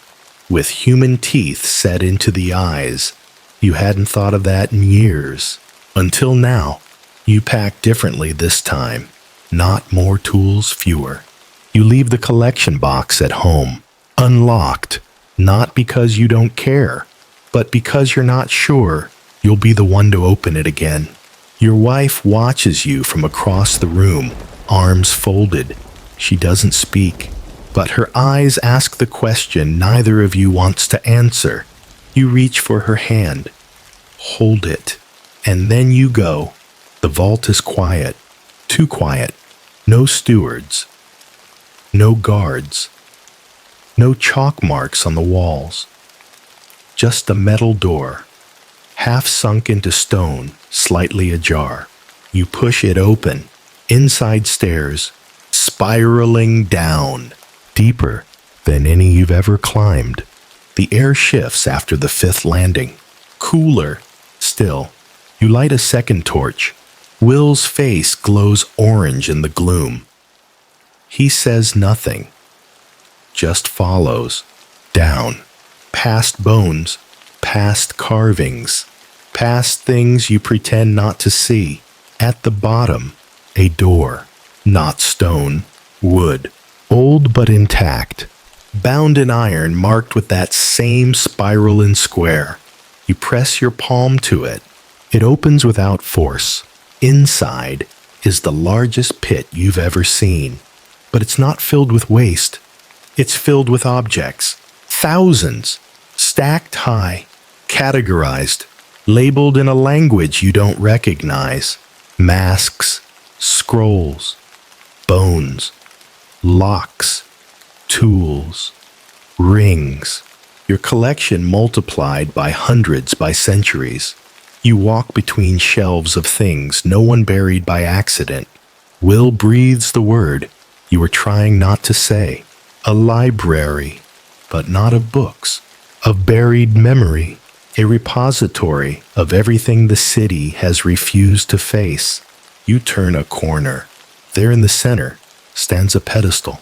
with human teeth set into the eyes. You hadn't thought of that in years. Until now. You pack differently this time. Not more tools, fewer. You leave the collection box at home, unlocked, not because you don't care, but because you're not sure you'll be the one to open it again. Your wife watches you from across the room, arms folded. She doesn't speak, but her eyes ask the question neither of you wants to answer. You reach for her hand, hold it, and then you go. The vault is quiet, too quiet. No stewards, no guards, no chalk marks on the walls. Just a metal door, half sunk into stone, slightly ajar. You push it open. Inside stairs, spiraling down, deeper than any you've ever climbed. The air shifts after the 5th landing. Cooler, still. You light a second torch. Will's face glows orange in the gloom. He says nothing, just follows, down, past bones, past carvings, past things you pretend not to see. At the bottom, a door, not stone, wood, old but intact, bound in iron, marked with that same spiral and square. You press your palm to it. It opens without force. Inside is the largest pit you've ever seen. But it's not filled with waste. It's filled with objects. Thousands. Stacked high. Categorized. Labeled in a language you don't recognize. Masks. Scrolls. Bones. Locks. Tools. Rings. Your collection multiplied by hundreds by centuries. You walk between shelves of things no one buried by accident. Will breathes the word you were trying not to say. A library, but not of books. Of buried memory. A repository of everything the city has refused to face. You turn a corner. There in the center stands a pedestal.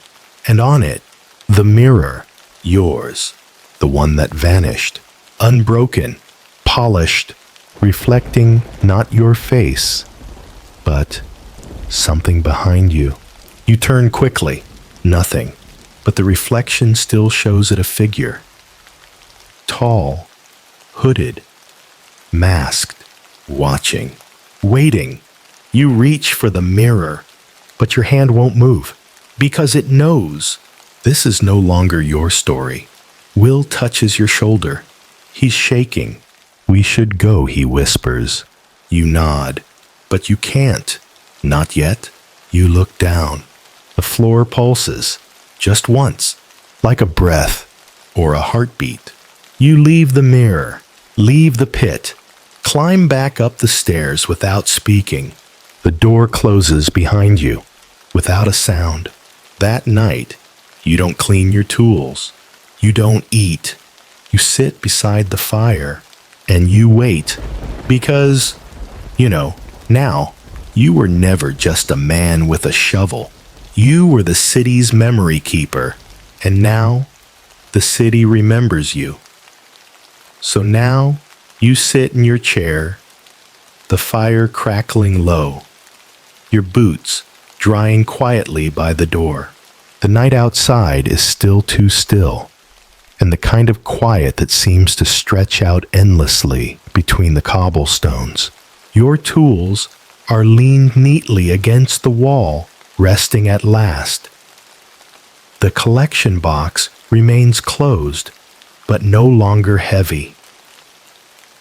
And on it, the mirror, yours. The one that vanished. Unbroken. Polished. Reflecting not your face, but something behind you. You turn quickly. Nothing. But the reflection still shows it a figure. Tall. Hooded. Masked. Watching. Waiting. You reach for the mirror, but your hand won't move, because it knows this is no longer your story. Will touches your shoulder. He's shaking. We should go, he whispers. You nod, but you can't. Not yet. You look down. The floor pulses, just once, like a breath or a heartbeat. You leave the mirror, leave the pit, climb back up the stairs without speaking. The door closes behind you, without a sound. That night, you don't clean your tools. You don't eat. You sit beside the fire, and you wait. Because, now, you were never just a man with a shovel. You were the city's memory keeper, and now, the city remembers you. So now, you sit in your chair, the fire crackling low, your boots drying quietly by the door. The night outside is still too still, and the kind of quiet that seems to stretch out endlessly between the cobblestones. Your tools are leaned neatly against the wall, resting at last. The collection box remains closed, but no longer heavy.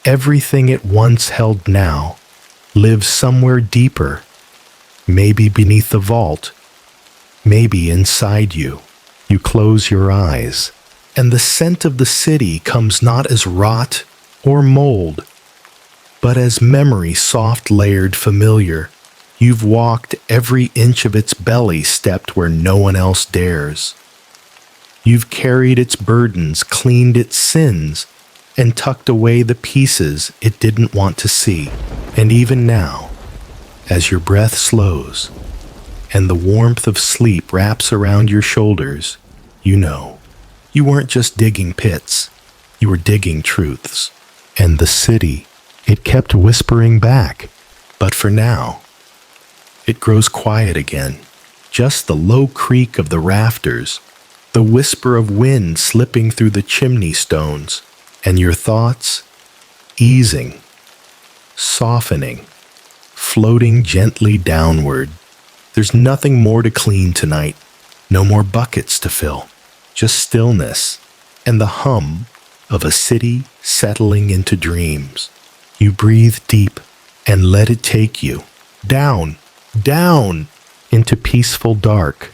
Everything it once held now lives somewhere deeper, maybe beneath the vault, maybe inside you. You close your eyes, and the scent of the city comes not as rot or mold, but as memory soft layered familiar. You've walked every inch of its belly, stepped where no one else dares. You've carried its burdens, cleaned its sins, and tucked away the pieces it didn't want to see. And even now, as your breath slows and the warmth of sleep wraps around your shoulders, you know, you weren't just digging pits, you were digging truths. And the city, it kept whispering back, but for now, it grows quiet again. Just the low creak of the rafters, the whisper of wind slipping through the chimney stones, and your thoughts easing, softening, floating gently downward. There's nothing more to clean tonight, no more buckets to fill, just stillness and the hum of a city settling into dreams. You breathe deep and let it take you down, down into peaceful dark.